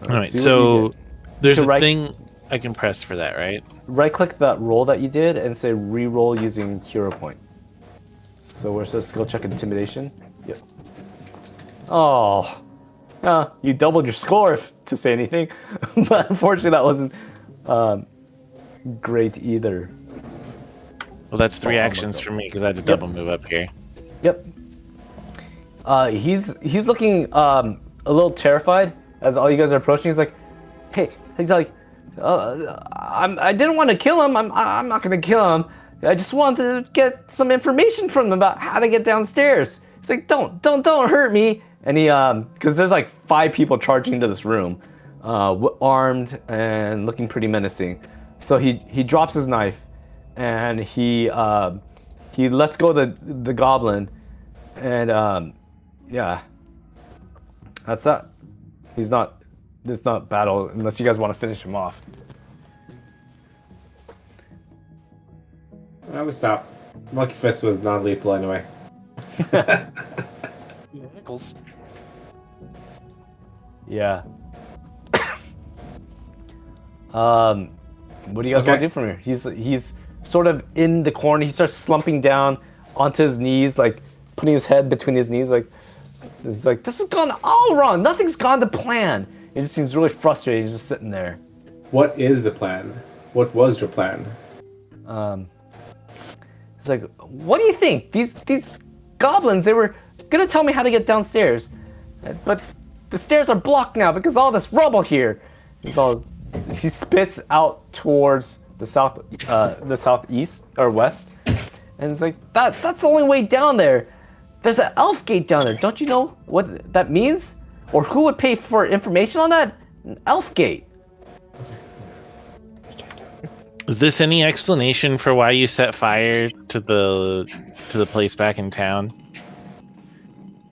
Alright, so there's a thing I can press for that, right? Right-click that roll that you did and say re-roll using hero point. So where it says skill check intimidation. Yep. Oh. You doubled your score to say anything. But unfortunately that wasn't great either. Well, that's 3 Oh, actions almost for me because I had to double move up here. Yep. He's looking a little terrified as all you guys are approaching. He's like, hey, he's like, I didn't want to kill him. I'm not gonna kill him. I just wanted to get some information from him about how to get downstairs. He's like, don't hurt me. And he, because there's like 5 people charging into this room, armed and looking pretty menacing. So he drops his knife, and he lets go of the goblin, and yeah, that's that. It's not battle unless you guys want to finish him off. I would stop. Monkey Fist was non-lethal anyway. Nichols. Yeah. What do you guys want to do from here? He's sort of in the corner. He starts slumping down onto his knees, like putting his head between his knees, like it's like this has gone all wrong. Nothing's gone to plan. He just seems really frustrated. He's just sitting there. What is the plan? What was your plan? It's like, what do you think? These goblins, they were gonna tell me how to get downstairs, but the stairs are blocked now because of all this rubble here. He spits out towards the southeast or west, and it's like that's the only way down there. There's an elf gate down there. Don't you know what that means? Or who would pay for information on that? An elf gate. Is this any explanation for why you set fire to the place back in town?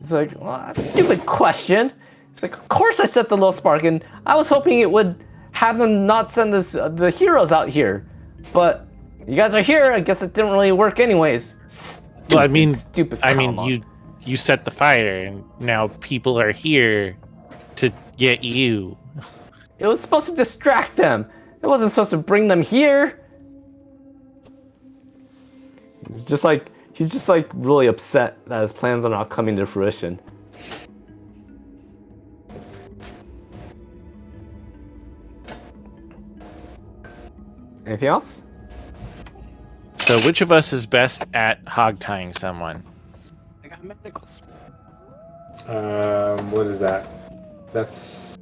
It's like, well, that's a stupid question. It's like, of course I set the little spark, and I was hoping it would have them not send the heroes out here. But you guys are here. I guess it didn't really work anyways. Well, I mean, Stupid. you set the fire, and now people are here to get you. It was supposed to distract them. It wasn't supposed to bring them here. He's just like really upset that his plans are not coming to fruition. Anything else? So which of us is best at hog-tying someone? I got manacles. What is that? That's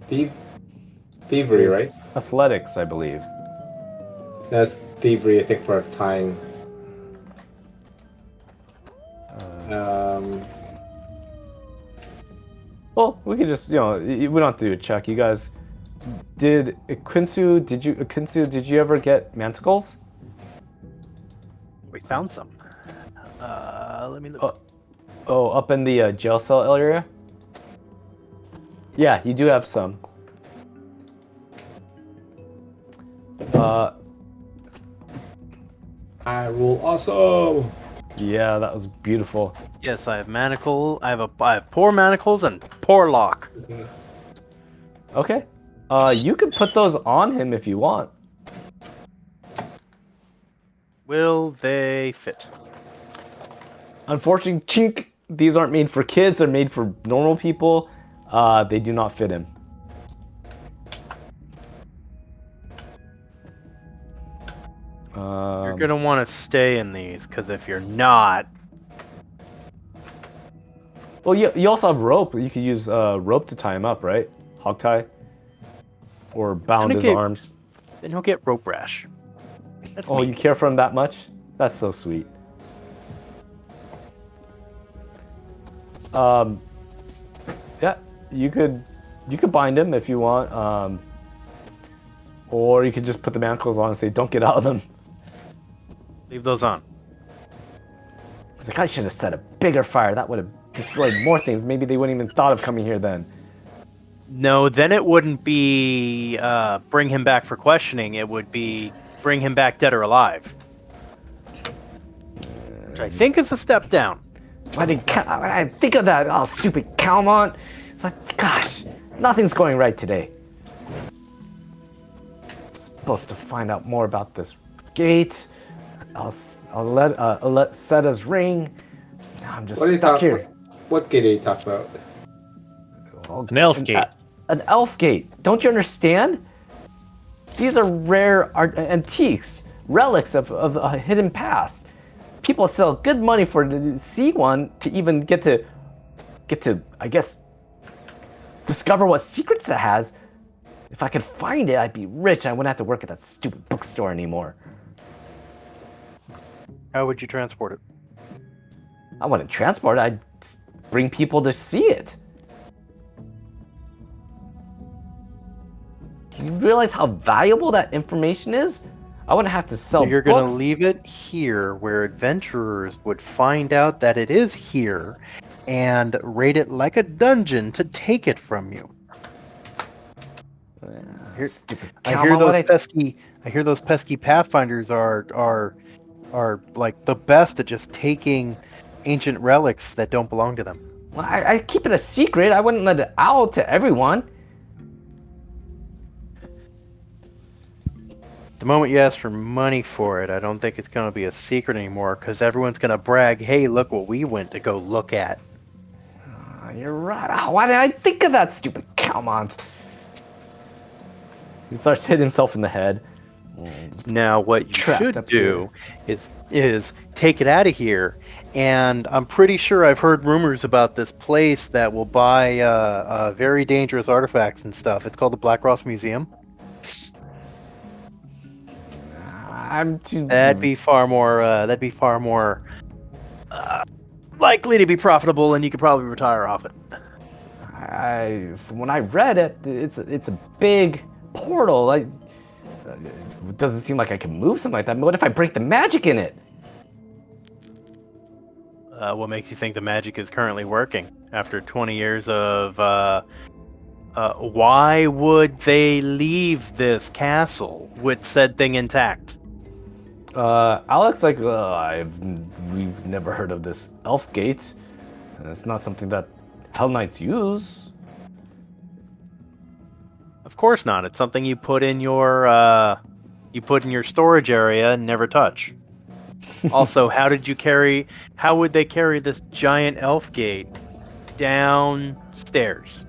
thievery, right? Athletics, I believe. That's thievery, I think, for tying. Well, we could just, we don't have to do a check. You guys, did you ever get manticles? We found some. Let me look. Oh, up in the jail cell area? Yeah, you do have some. I rule awesome. Yeah, that was beautiful. Yes, I have manacle. I have poor manacles and poor lock. Okay. You could put those on him if you want. Will they fit? Unfortunately, chink, these aren't made for kids. They're made for normal people. They do not fit him. You're gonna want to stay in these, because if you're not, well, you also have rope. You could use rope to tie him up, right? Hog tie, or bound his arms. then he'll get rope rash. That's Oh, me. you care for him that much? That's so sweet. Yeah, you could bind him if you want, or you could just put the manacles on and say, "Don't get out of them." Leave those on. It's like, I should have set a bigger fire. That would have destroyed more things. Maybe they wouldn't even thought of coming here then. No, then it wouldn't be bring him back for questioning. It would be bring him back dead or alive. Which I think is a step down. Why did I think of that? Oh, stupid Calmont. It's like, gosh, nothing's going right today. Supposed to find out more about this gate. I'll let Setta's ring. Now I'm just stuck here. What gate are you talking about? An elf gate. An elf gate. Don't you understand? These are rare antiques, relics of a hidden past. People sell good money to see one, to even get to, I guess, discover what secrets it has. If I could find it, I'd be rich. I wouldn't have to work at that stupid bookstore anymore. How would you transport it? I wouldn't transport it. I'd bring people to see it. Do you realize how valuable that information is? I wouldn't have to sell So you're books. going to leave it here where adventurers would find out that it is here and raid it like a dungeon to take it from you. Here- Stupid. I Come hear on, those what pesky. I hear those pesky Pathfinders are like the best at just taking ancient relics that don't belong to them. Well, I keep it a secret. I wouldn't let it out to everyone. The moment you ask for money for it, I don't think it's gonna be a secret anymore because everyone's gonna brag, "Hey, look what we went to go look at." You're right. Oh, why did I think of that, stupid Calmont? He starts hitting himself in the head. Now, what you Trapped should up do is take it out of here. And I'm pretty sure I've heard rumors about this place that will buy very dangerous artifacts and stuff. It's called the Black Ross Museum. I'm too. That'd be far more. Likely to be profitable, and you could probably retire off it. From when I read it, it's a big portal. It doesn't seem like I can move something like that. But what if I break the magic in it? What makes you think the magic is currently working after 20 years of? Why would they leave this castle with said thing intact? Alak's like, we've never heard of this elf gate. It's not something that Hell Knights use. Of course not. It's something you put in your storage area and never touch. Also, how would they carry this giant elf gate downstairs?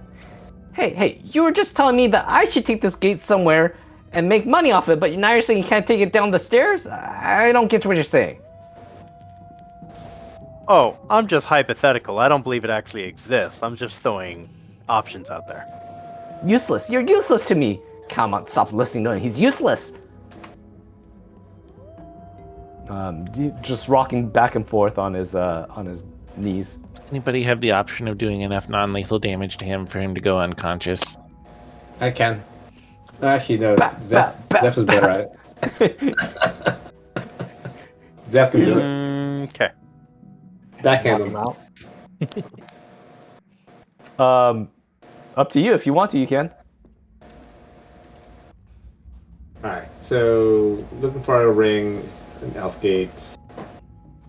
Hey, you were just telling me that I should take this gate somewhere and make money off it, but now you're saying you can't take it down the stairs? I don't get what you're saying. Oh, I'm just hypothetical. I don't believe it actually exists. I'm just throwing options out there. Useless. You're useless to me. Come on, stop listening to him. He's useless. Just rocking back and forth on his knees. Anybody have the option of doing enough non-lethal damage to him for him to go unconscious? I can. Actually, no. Zeph is better at it. Zeph can do it. Okay. Backhand Knock him him. out. Up to you. If you want to, you can. Alright, so looking for a ring, an elf gate.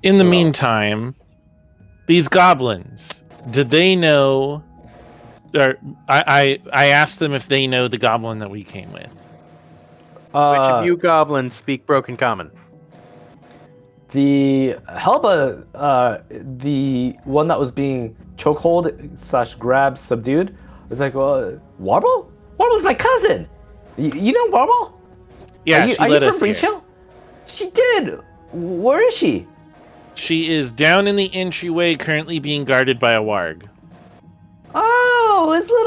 In the Well- meantime, these goblins, did they know? Or I asked them if they know the goblin that we came with. Which of you goblins speak Broken Common? The Helba, the one that was being chokehold / grabbed, subdued, was like, Warble? Warble's my cousin. You know Warble? Yeah, are she you let from us here. Breach Hill? She did. Where is she? She is down in the entryway, currently being guarded by a warg. Oh, it's with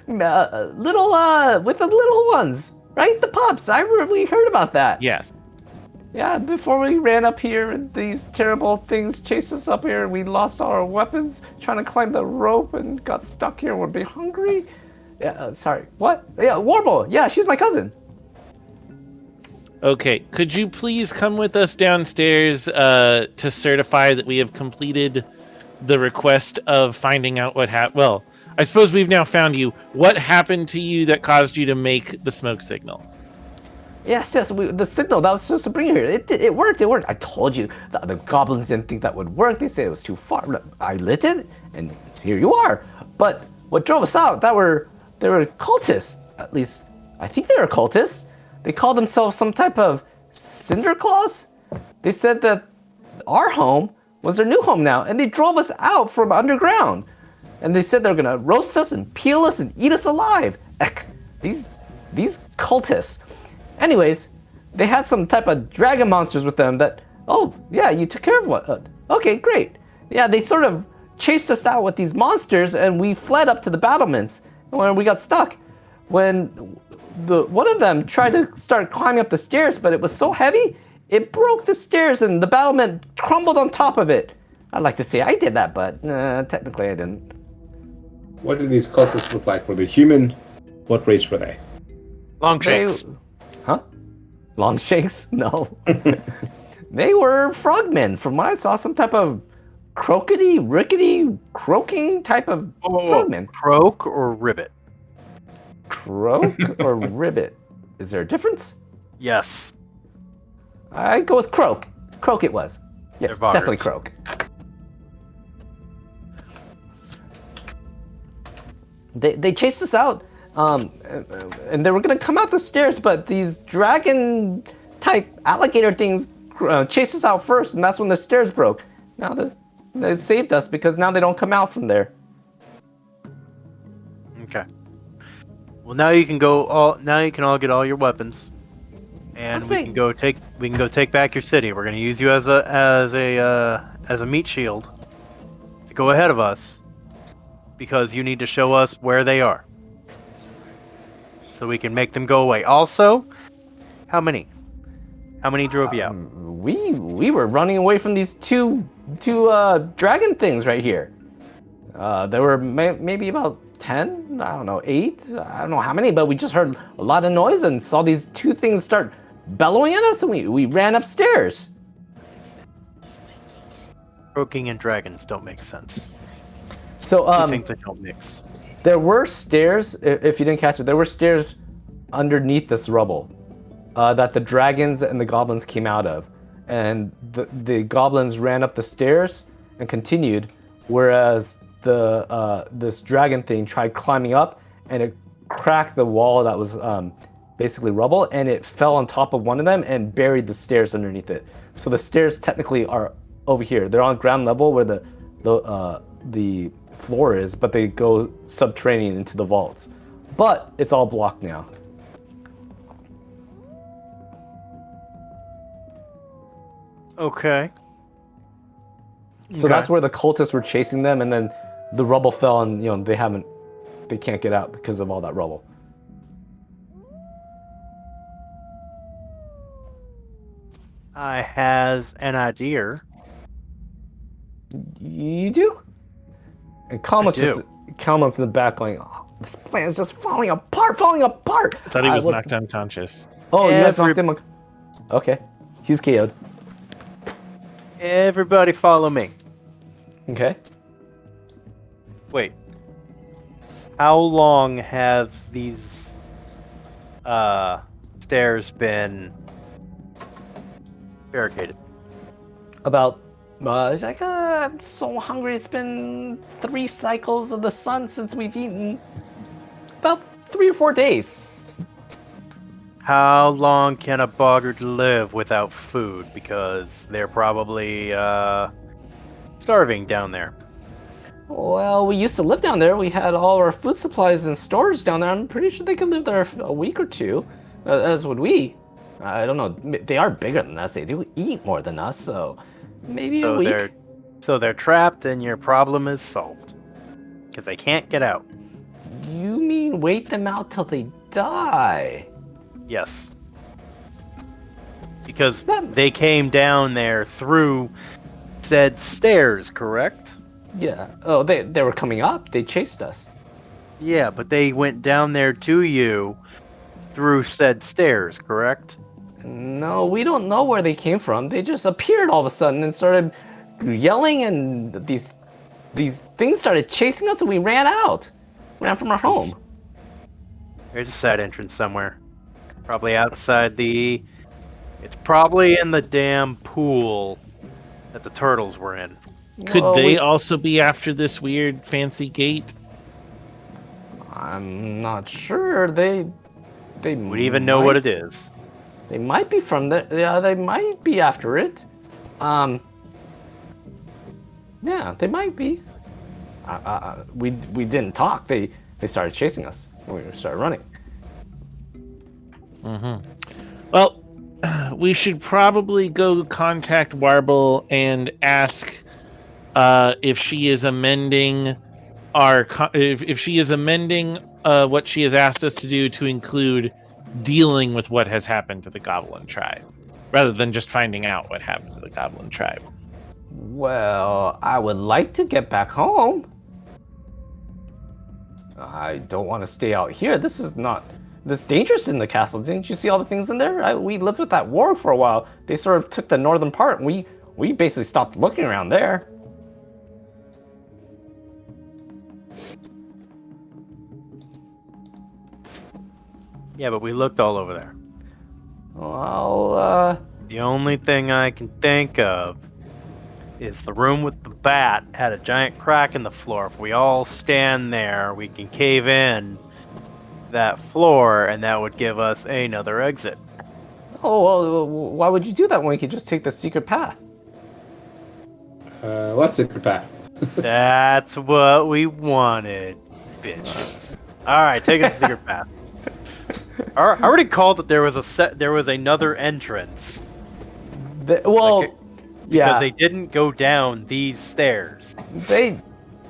the little ones, right? The pups. We heard about that. Yes. Yeah, before we ran up here and these terrible things chased us up here and we lost all our weapons trying to climb the rope and got stuck here. We're be hungry. Yeah, sorry. What? Yeah, Warble. Yeah, she's my cousin. Okay, could you please come with us downstairs to certify that we have completed the request of finding out what happened? Well, I suppose we've now found you. What happened to you that caused you to make the smoke signal? Yes, the signal that was supposed to bring you here. It worked. I told you. The other goblins didn't think that would work. They said it was too far. Look, I lit it, and here you are. But what drove us out, they were cultists. At least, I think they were cultists. They called themselves some type of Cinder Claws. They said that our home was their new home now, and they drove us out from underground. And they said they were gonna roast us and peel us and eat us alive. Eck, these cultists. Anyways, they had some type of dragon monsters with them that, oh, yeah, you took care of one. Okay, great. Yeah, they sort of chased us out with these monsters, and we fled up to the battlements when we got stuck. When one of them tried to start climbing up the stairs, but it was so heavy, it broke the stairs and the battlement crumbled on top of it. I'd like to say I did that, but technically I didn't. What did these cultists look like? Were they human? What race were they? Longshanks. Huh? Longshanks? No. They were frogmen. From what I saw, some type of rickety, croaking type of frogmen. Croak or ribbit? croak or ribbit? Is there a difference? Yes. I go with croak. Croak it was. Yes, They're definitely bards. croak. They chased us out, and they were gonna come out the stairs, but these dragon type alligator things chased us out first, and that's when the stairs broke. Now they saved us because now they don't come out from there. Okay. Well, now you can go all. Now you can all get all your weapons, and we can go take back your city. We're gonna use you as a meat shield to go ahead of us, because you need to show us where they are, so we can make them go away. Also, how many? How many drove you out? We were running away from these two dragon things right here. There were maybe about 10, I don't know, 8, I don't know how many, but we just heard a lot of noise and saw these two things start bellowing at us, and we ran upstairs. Croaking and dragons don't make sense. So Two things that don't mix. there were stairs, if you didn't catch it, there were stairs underneath this rubble that the dragons and the goblins came out of. And the goblins ran up the stairs and continued, whereas this dragon thing tried climbing up, and it cracked the wall that was basically rubble, and it fell on top of one of them and buried the stairs underneath it. So the stairs technically are over here. They're on ground level where the floor is, but they go subterranean into the vaults. But it's all blocked now. Okay. So that's where the cultists were chasing them, and then the rubble fell, and they can't get out because of all that rubble. I has an idea. You do? And Kalma's in the back going, oh, this plan is just falling apart. I thought he was knocked unconscious. Oh, you guys knocked him. Okay, he's KO'd. Everybody follow me. Okay. Wait. How long have these stairs been barricaded? About, it's like, I'm so hungry. It's been 3 cycles of the sun since we've eaten. About 3 or 4 days. How long can a boggart live without food? Because they're probably starving down there. Well, we used to live down there. We had all our food supplies and storage down there. I'm pretty sure they could live there a week or 2, as would we. I don't know. They are bigger than us. They do eat more than us, so maybe a week. So they're trapped, and your problem is solved. Because they can't get out. You mean wait them out till they die? Yes. Because they came down there through said stairs, correct? Yeah. Oh, they were coming up. They chased us. Yeah, but they went down there to you through said stairs, correct? No, we don't know where they came from. They just appeared all of a sudden and started yelling, and these things started chasing us, and we ran out. Ran from our home. There's a side entrance somewhere. Probably outside the... It's probably in the damn pool that the turtles were in. Could they also be after this weird fancy gate? I'm not sure. They would even know what it is. They might be from there. Yeah, they might be after it. Yeah, they might be. We didn't talk. They started chasing us. We started running. Mm-hmm. Well, we should probably go contact Warble and ask if she is amending if she is amending what she has asked us to do to include dealing with what has happened to the Goblin tribe, rather than just finding out what happened to the Goblin tribe. Well, I would like to get back home. I don't want to stay out here. This is dangerous in the castle. Didn't you see all the things in there? We lived with that warg for a while. They sort of took the northern part, and we basically stopped looking around there. Yeah, but we looked all over there. Well, The only thing I can think of is the room with the bat had a giant crack in the floor. If we all stand there, we can cave in that floor, and that would give us another exit. oh, well, why would you do that when we could just take the secret path? What's secret path? That's what we wanted, bitches. All right, take us to secret path. I already called that there was another entrance. Well, Because yeah, they didn't go down these stairs. they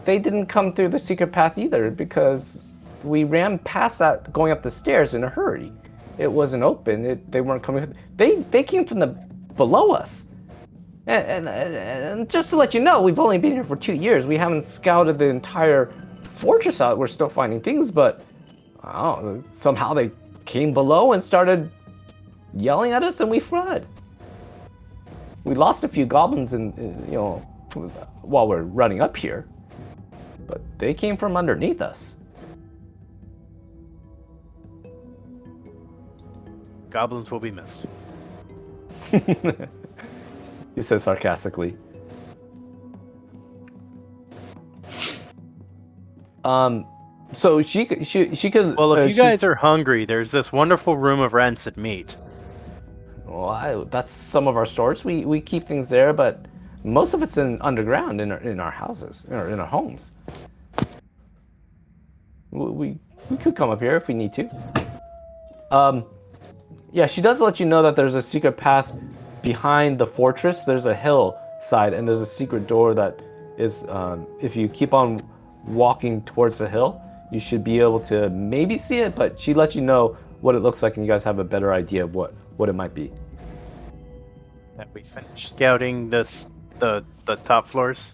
didn't come through the secret path either because we ran past that going up the stairs in a hurry. It wasn't open. They weren't coming. They came from the below us. And just to let you know, we've only been here for 2 years. We haven't scouted the entire fortress out. We're still finding things, but I don't know, somehow they came below and started yelling at us, and we fled. We lost a few goblins, while we're running up here, but they came from underneath us. Goblins will be missed. He says sarcastically. So she could. Well, if you guys are hungry, there's this wonderful room of rancid meat. Well, that's some of our stores. We keep things there, but most of it's underground in our houses or in our homes. We could come up here if we need to. Yeah, she does let you know that there's a secret path behind the fortress. There's a hillside, and there's a secret door that is, if you keep on walking towards the hill, you should be able to maybe see it, but she lets you know what it looks like, and you guys have a better idea of what it might be. That we finished scouting the top floors.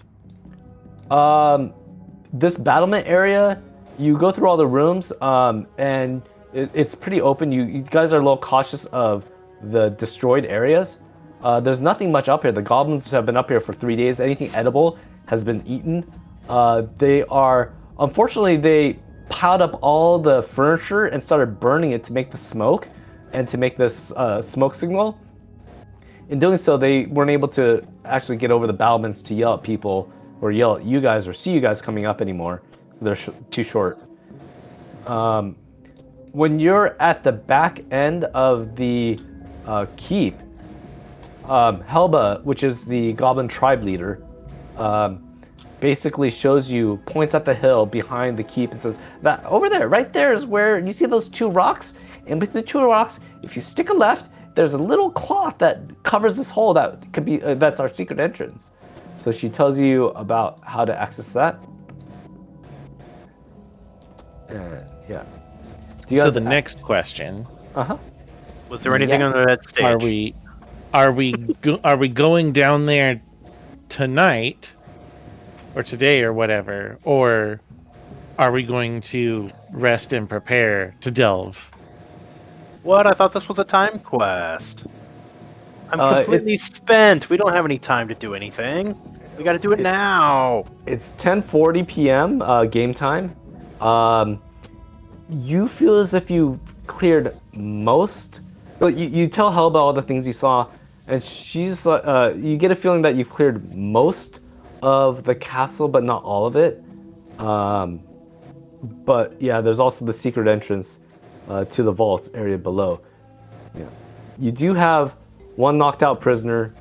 This battlement area, you go through all the rooms, and it's pretty open. You guys are a little cautious of the destroyed areas. There's nothing much up here. The goblins have been up here for 3 days. Anything edible has been eaten. Unfortunately, they piled up all the furniture and started burning it to make the smoke and to make this smoke signal. In doing so, they weren't able to actually get over the battlements to yell at people or yell at you guys or see you guys coming up anymore. They're too short. When you're at the back end of the keep, Helba, which is the goblin tribe leader, basically points at the hill behind the keep and says, that over there, right there is where you see those 2 rocks. And with the 2 rocks, if you stick a left, there's a little cloth that covers this hole that could be that's our secret entrance. So she tells you about how to access that. Yeah. So the next question: Was there anything Yes. under that stage? Are we going down there tonight, or today, or whatever, or are we going to rest and prepare to delve? What? I thought this was a time quest. I'm completely spent. We don't have any time to do anything. We got to do it now. It's 10:40 p.m. Game time. You feel as if you cleared most. Well, you tell Helba all the things you saw, and she's you get a feeling that you've cleared most of the castle, but not all of it. But yeah, there's also the secret entrance to the vault area below. Yeah, you do have one knocked out prisoner,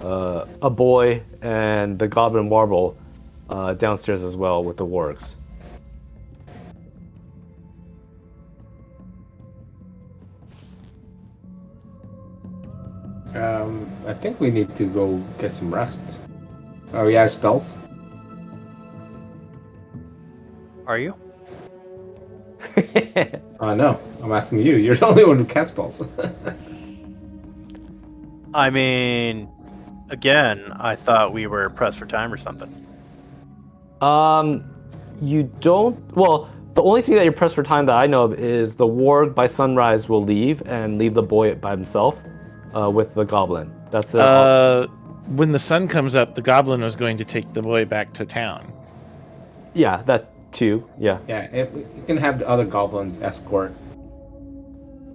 a boy, and the goblin warble downstairs as well with the wargs. I think we need to go get some rest. Are we out of spells? Are you? No, I'm asking you. You're the only one who casts spells. I mean, again, I thought we were pressed for time or something. You don't. Well, the only thing that you're pressed for time that I know of is the warg by sunrise will leave and leave the boy by himself with the goblin. That's it. When the sun comes up, the goblin was going to take the boy back to town. Yeah, that too. Yeah. Yeah, you can have the other goblins escort.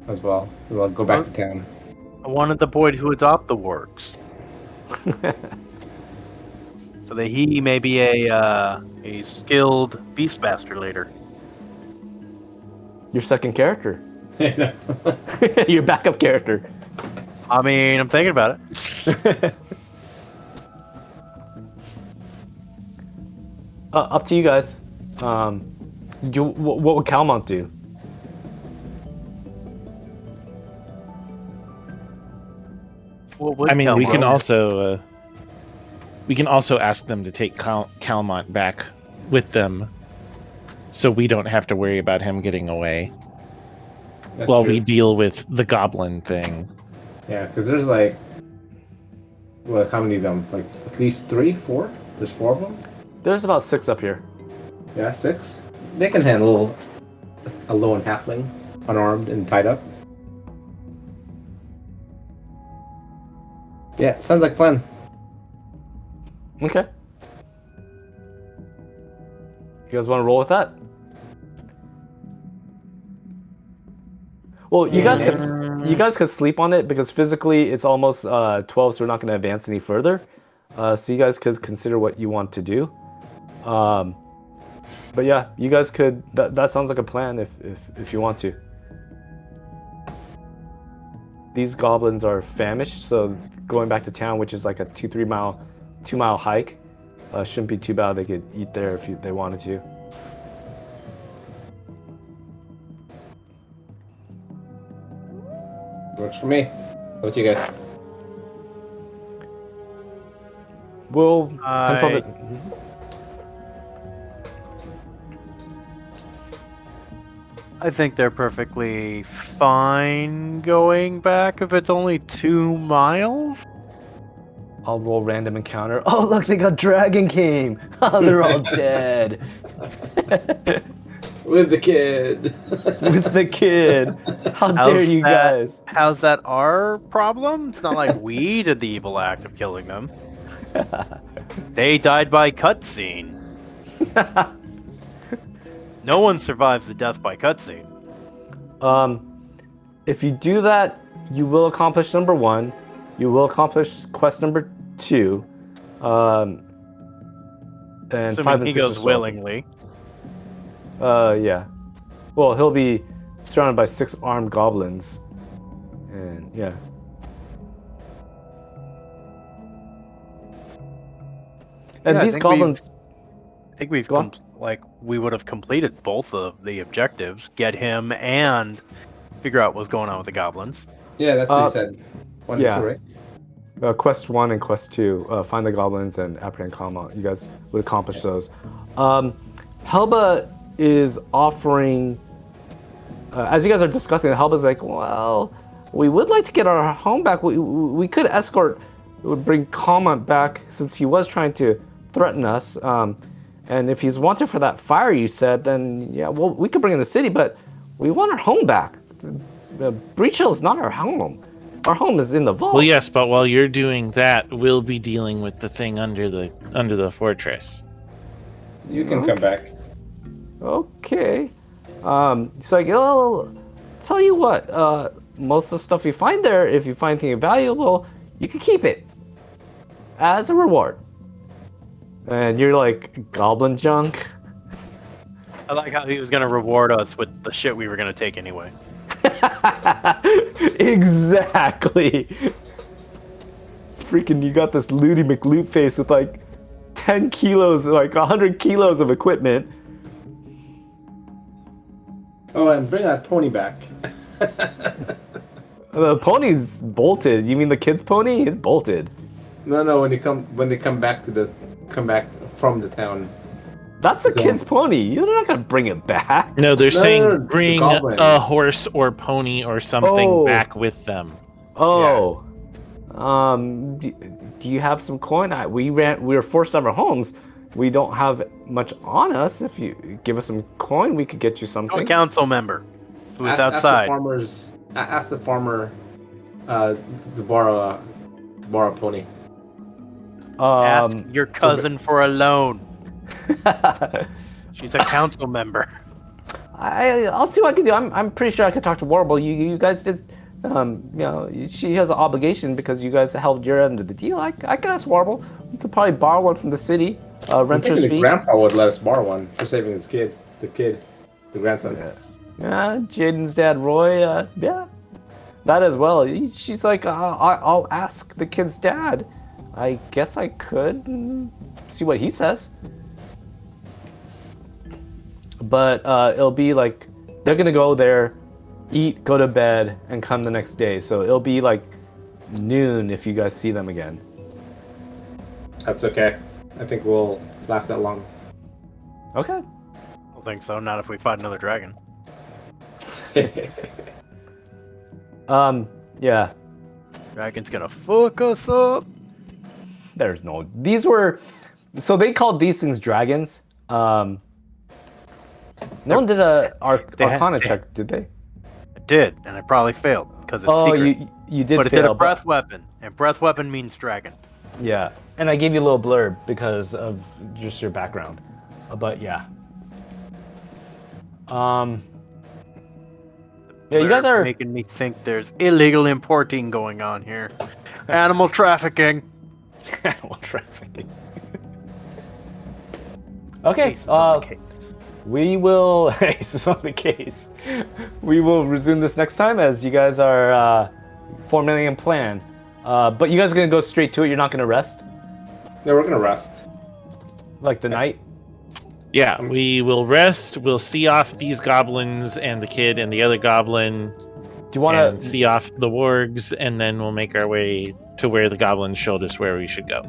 as well. We'll go back to town. I wanted the boy to adopt the wargs, so that he may be a skilled beastmaster later. Your second character. I know. Your backup character. I mean, I'm thinking about it. Up to you guys. What would Calmont do? What would I mean, we can Calmont also ask them to take Calmont back with them, so we don't have to worry about him getting away That's while true. we deal with the goblin thing. Yeah, because there's like, well, how many of them? Like at least 3, 4? There's 4 of them? There's about 6 up here. Yeah, 6? They can handle a lone halfling, unarmed and tied up. Yeah, sounds like fun. Okay. You guys want to roll with that? Well, you guys could sleep on it because physically it's almost 12, so we're not going to advance any further. So you guys could consider what you want to do. But yeah, you guys could. That sounds like a plan if you want to. These goblins are famished, so going back to town, which is like a 2 mile hike, shouldn't be too bad. They could eat there if they wanted to. Works for me. What about you guys? We'll pencil it. I think they're perfectly fine going back if it's only 2 miles. I'll roll random encounter. Oh, look, they got Dragon King. Oh, they're all dead. With the kid. With the kid. How dare you guys? How's that our problem? It's not like we did the evil act of killing them. They died by cutscene. No one survives the death by cutscene. If you do that, you will accomplish number 1. You will accomplish quest number 2. And Assuming 5 and he 6 goes are sold. willingly. Yeah. Well, he'll be surrounded by 6 armed goblins. And yeah. And Yeah, I these think goblins. I think we've Go on. we would have completed both of the objectives: get him and figure out what's going on with the goblins. Yeah, that's what he said. 1 yeah. and 2, right? Quest 1 and Quest 2, find the goblins and apprehend Kama. You guys would accomplish those. Helba is offering, as you guys are discussing, Helba's like, well, we would like to get our home back. We could escort, would bring Kama back since he was trying to threaten us. And if he's wanted for that fire you said, then yeah, well, we could bring him to the city, but we want our home back. The Breach Hill is not our home. Our home is in the vault. Well, yes, but while you're doing that, we'll be dealing with the thing under the fortress. You can come back. Okay. He's like, oh, tell you what, most of the stuff you find there, if you find anything valuable, you can keep it as a reward. And you're like, goblin junk? I like how he was gonna reward us with the shit we were gonna take anyway. Exactly. Freaking, you got this Looty McLoot face with like 10 kilos, like 100 kilos of equipment. Oh, and bring that pony back. The pony's bolted. You mean the kid's pony? It's bolted. No, when they come back from the town. That's the kid's pony. You're not gonna bring it back. No, they're saying no, bring goblins. a horse or pony or something Oh. back with them. Oh. Do you have some coin? We were forced out of our homes. We don't have much on us. If you give us some coin, we could get you A something. council member who was Ask outside. Ask the farmer to borrow a pony. Ask your cousin for a loan. She's a council member. I'll see what I can do. I'm pretty sure I could talk to Warble. You guys just, she has an obligation because you guys held your end of the deal. I can ask Warble. You could probably borrow one from the city. I'm Renter's thinking fee. the grandpa would let us borrow one for saving his kid. The grandson. Yeah, Jaden's dad, Roy. Yeah, that as well. She's like, I'll ask the kid's dad. I guess I could see what he says. But it'll be like they're gonna go there, eat, go to bed, and come the next day. So it'll be like noon if you guys see them again. That's okay. I think we'll last that long. Okay. I don't think so. Not if we fight another dragon. Yeah. Dragon's gonna fuck us up. There's no. These were. So they called these things dragons. No one did a Arcana check, did they? I did, and I probably failed because it's secret. you did But it fail. did a breath weapon, and breath weapon means dragon. Yeah, and I gave you a little blurb because of just your background. But yeah. Yeah, you guys They're are making me think there's illegal importing going on here. Animal trafficking. animal trafficking. Okay, Cases on the case. we will. This is on the case. We will resume this next time as you guys are formulating a plan. But you guys are gonna go straight to it. You're not gonna rest, No, we're gonna rest. like the night. Yeah, we will rest. We'll see off these goblins and the kid and the other goblin. Do you want And to see off the wargs, and then we'll make our way to where the goblins showed us where we should go.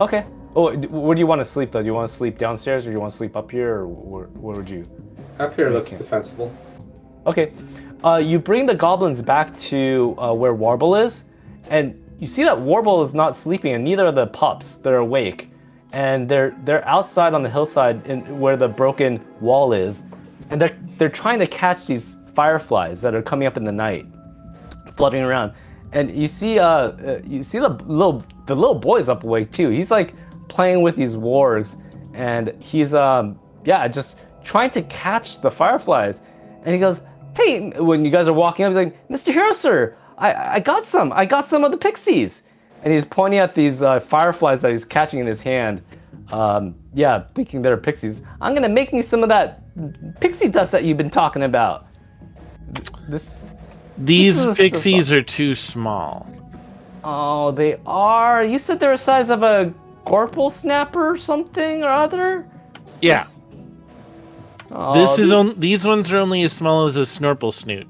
Okay. Oh, where do you want to sleep though? Do you want to sleep downstairs or do you want to sleep up here, or where would you? Up here looks defensible. Okay. You bring the goblins back to where Warble is, and you see that Warble is not sleeping, and neither are the pups. They're awake, and they're outside on the hillside where the broken wall is, and they're trying to catch these fireflies that are coming up in the night, fluttering around. And you see the little boy's up awake too. He's like playing with these wargs, and he's just trying to catch the fireflies. And he goes, "Hey!" When you guys are walking up, he's like, "Mr. Hero, sir, I got some of the pixies." And he's pointing at these fireflies that he's catching in his hand. Thinking they're pixies. I'm gonna make me some of that pixie dust that you've been talking about. These pixies are too small. Oh, they are? You said they're the size of a Gorple snapper or something or other? Yeah. Oh, These ones are only as small as a snorkel snoot.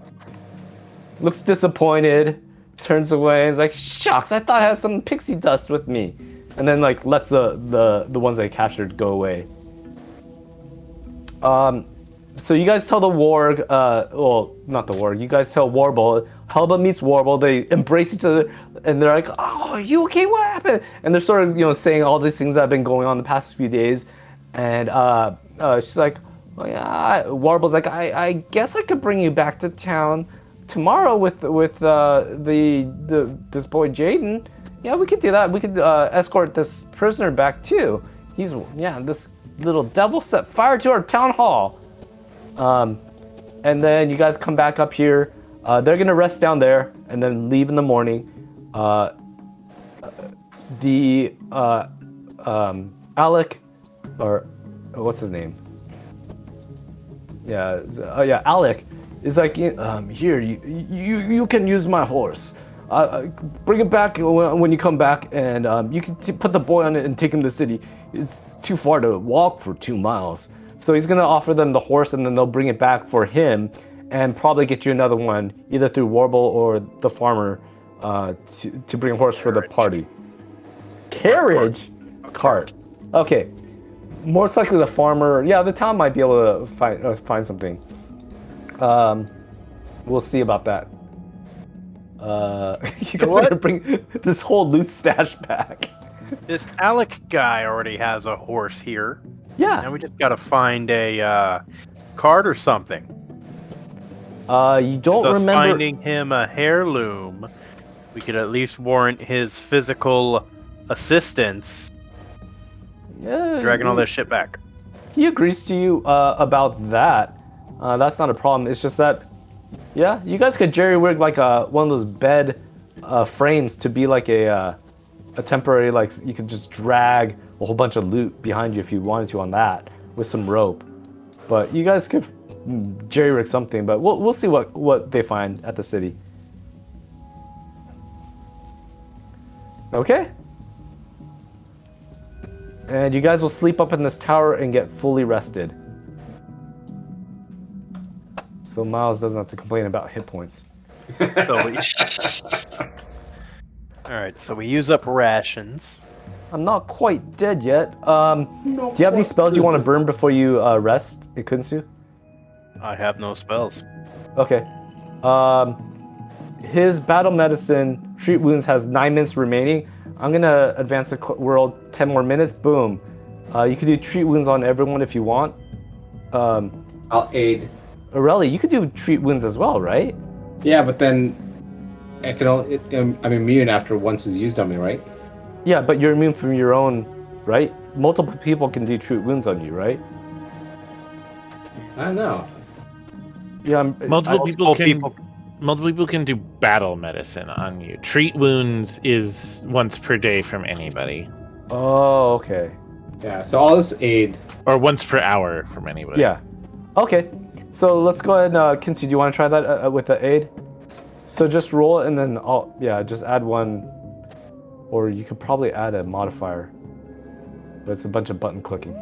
looks disappointed, turns away, and is like, "Shucks, I thought I had some pixie dust with me." And then like lets the ones I captured go away. So you guys tell the warg, not the warg, you guys tell Warble, Helba meets Warble, they embrace each other, and they're like, "Oh, are you okay? What happened?" And they're sort of, saying all these things that have been going on the past few days. And she's like, "Oh, yeah." Warble's like, I guess I could bring you back to town tomorrow with this boy Jaden. Yeah, we could do that. We could escort this prisoner back too. This little devil set fire to our town hall. And then you guys come back up here. They're gonna rest down there and then leave in the morning. Alak, or what's his name? Alak is like, "Here, you can use my horse. Bring it back when you come back, and you can put the boy on it and take him to the city. It's too far to walk for 2 miles." So he's gonna offer them the horse, and then they'll bring it back for him, and probably get you another one, either through Warble or the farmer, to bring a horse for the party. Carriage? Cart. Okay. Most likely the farmer. Yeah, the town might be able to find something. We'll see about that. You guys are gonna bring this whole loot stash back. This Alec guy already has a horse here. Yeah. Now we just gotta find a cart or something. You don't Us remember finding him a heirloom. We could at least warrant his physical assistance. Yeah, Dragging all this shit back. He agrees to you about that. That's not a problem. It's just that, yeah, you guys could jerry-rig like one of those bed frames to be like a temporary, like you could just drag a whole bunch of loot behind you if you wanted to on that with some rope. But you guys could jerry-rig something, but we'll see what they find at the city. Okay. And you guys will sleep up in this tower and get fully rested. So Miles doesn't have to complain about hit points. Alright, so we use up rations. I'm not quite dead yet. Do you have any spells you want to burn before you rest, Ikunsu? I have no spells. Okay. His battle medicine, treat wounds, has 9 minutes remaining. I'm gonna advance the world 10 more minutes. Boom. You can do treat wounds on everyone if you want. I'll aid. Aurelie, you could do treat wounds as well, right? Yeah, but then I can only, I'm immune after once is used on me, right? Yeah, but you're immune from your own, right? Multiple people can do treat wounds on you, right? I don't know. Yeah, Multiple people can do battle medicine on you. Treat wounds is once per day from anybody. Oh, okay. Yeah, so all this aid. Or once per hour from anybody. Yeah. Okay. So let's go ahead. Kinsey, do you want to try that with the aid? So just roll it and then just add one. Or you could probably add a modifier. But it's a bunch of button clicking.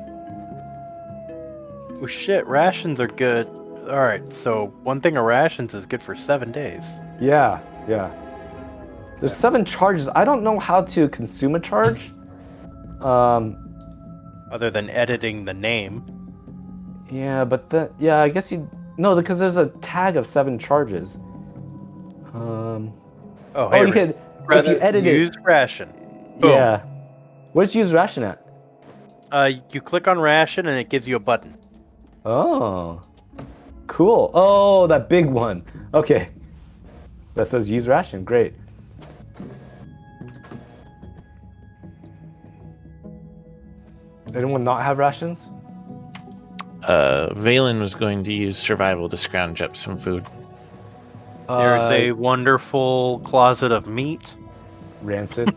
Oh shit, rations are good. Alright, so one thing of rations is good for 7 days. Yeah. There's 7 charges. I don't know how to consume a charge. Other than editing the name. Yeah, but I guess no, because there's a tag of 7 charges. You could if you edit it. Use ration. Boom. Yeah. Where's use ration at? You click on ration and it gives you a button. Oh. Cool. Oh, that big one. Okay. That says use ration. Great. Anyone not have rations? Valen was going to use survival to scrounge up some food. There's a wonderful closet of meat. Rancid.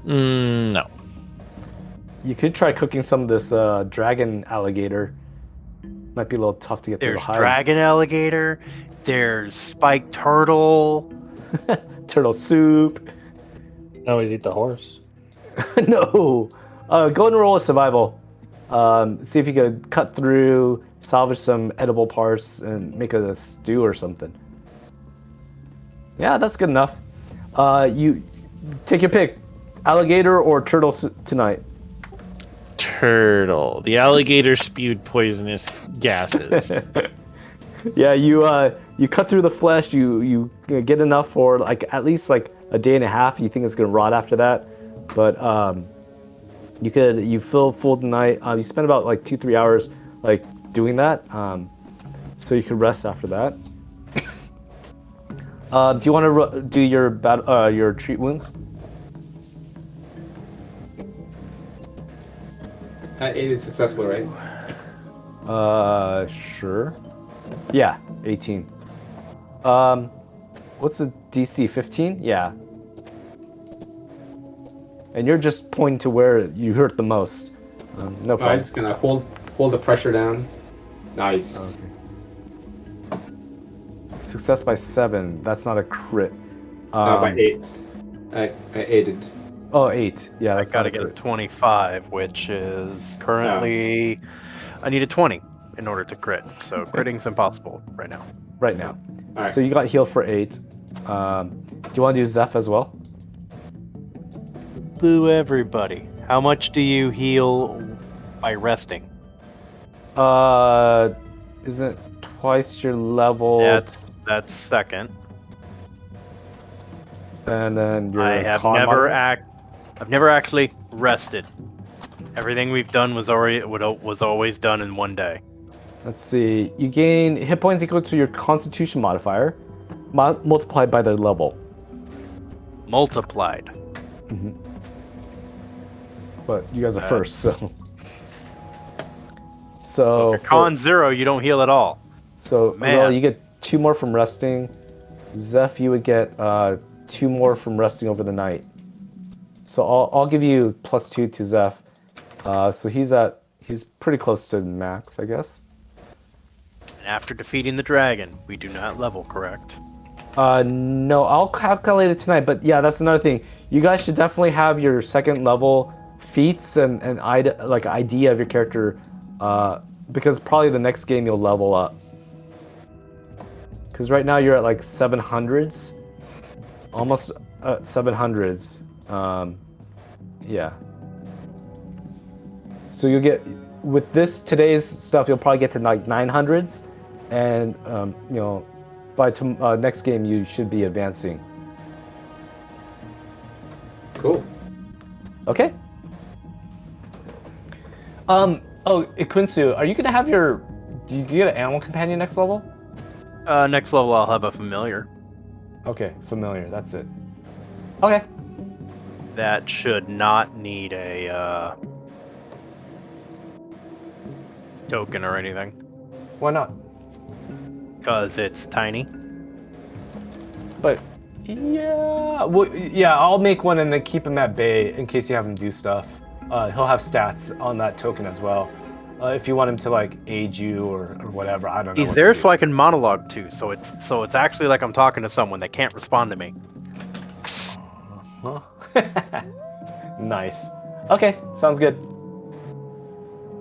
No. You could try cooking some of this dragon alligator. Might be a little tough to get through the There's hide. dragon alligator. There's spiked turtle. Turtle soup. Always eat the horse. No. Go and roll a survival. See if you could cut through, salvage some edible parts, and make a stew or something. Yeah, that's good enough. You take your pick. Alligator or turtle tonight? Turtle. The alligator spewed poisonous gases. Yeah, you cut through the flesh. You get enough for like at least like a day and a half. You think it's gonna rot after that, but you feel full tonight. You spend about like 2-3 hours like doing that, so you can rest after that. Do you want to do your treat wounds? I aided successfully, right? Sure. Yeah, 18. What's the DC? 15? Yeah. And you're just pointing to where you hurt the most. No problem. I'm just gonna hold the pressure down. Nice. Okay. Success by 7. That's not a crit. By 8. I aided. Oh, 8. Yeah, I that's gotta not get a crit. 25, which is currently... I need a 20 in order to crit, so critting's impossible right now. Right now. All right. So you got healed for 8. Do you want to do Zeph as well? To everybody. How much do you heal by resting? Isn't twice your level? That's second. And then your I have con never modifier? I've never actually rested. Everything we've done was always done in one day. Let's see. You gain hit points equal to your Constitution modifier, multiplied by their level. Multiplied. But you guys are first, so. So if you're con 0, you don't heal at all. So Man. Well, you get 2 more from resting. Zeph, you would get 2 more from resting over the night. So I'll give you +2 to Zeph. So he's pretty close to max, I guess. And after defeating the dragon, we do not level, correct? No, I'll calculate it tonight. But yeah, that's another thing. You guys should definitely have your 2nd level feats and idea of your character, because probably the next game you'll level up. Because right now you're at like 700s, almost 700s. Yeah. So you'll get with today's stuff, you'll probably get to like 900s, and by next game you should be advancing. Cool. Okay. Oh, Ikunsu, are you gonna have do you get an animal companion next level? Next level I'll have a familiar. Okay, familiar. That's it. Okay. That should not need a token or anything, Why not? because it's tiny. But yeah, well, yeah, I'll make one and then keep him at bay in case you have him do stuff. He'll have stats on that token as well. If you want him to like aid you or whatever, I don't know. He's there so I can monologue too, so it's actually like I'm talking to someone that can't respond to me. Huh? Nice. Okay, sounds good.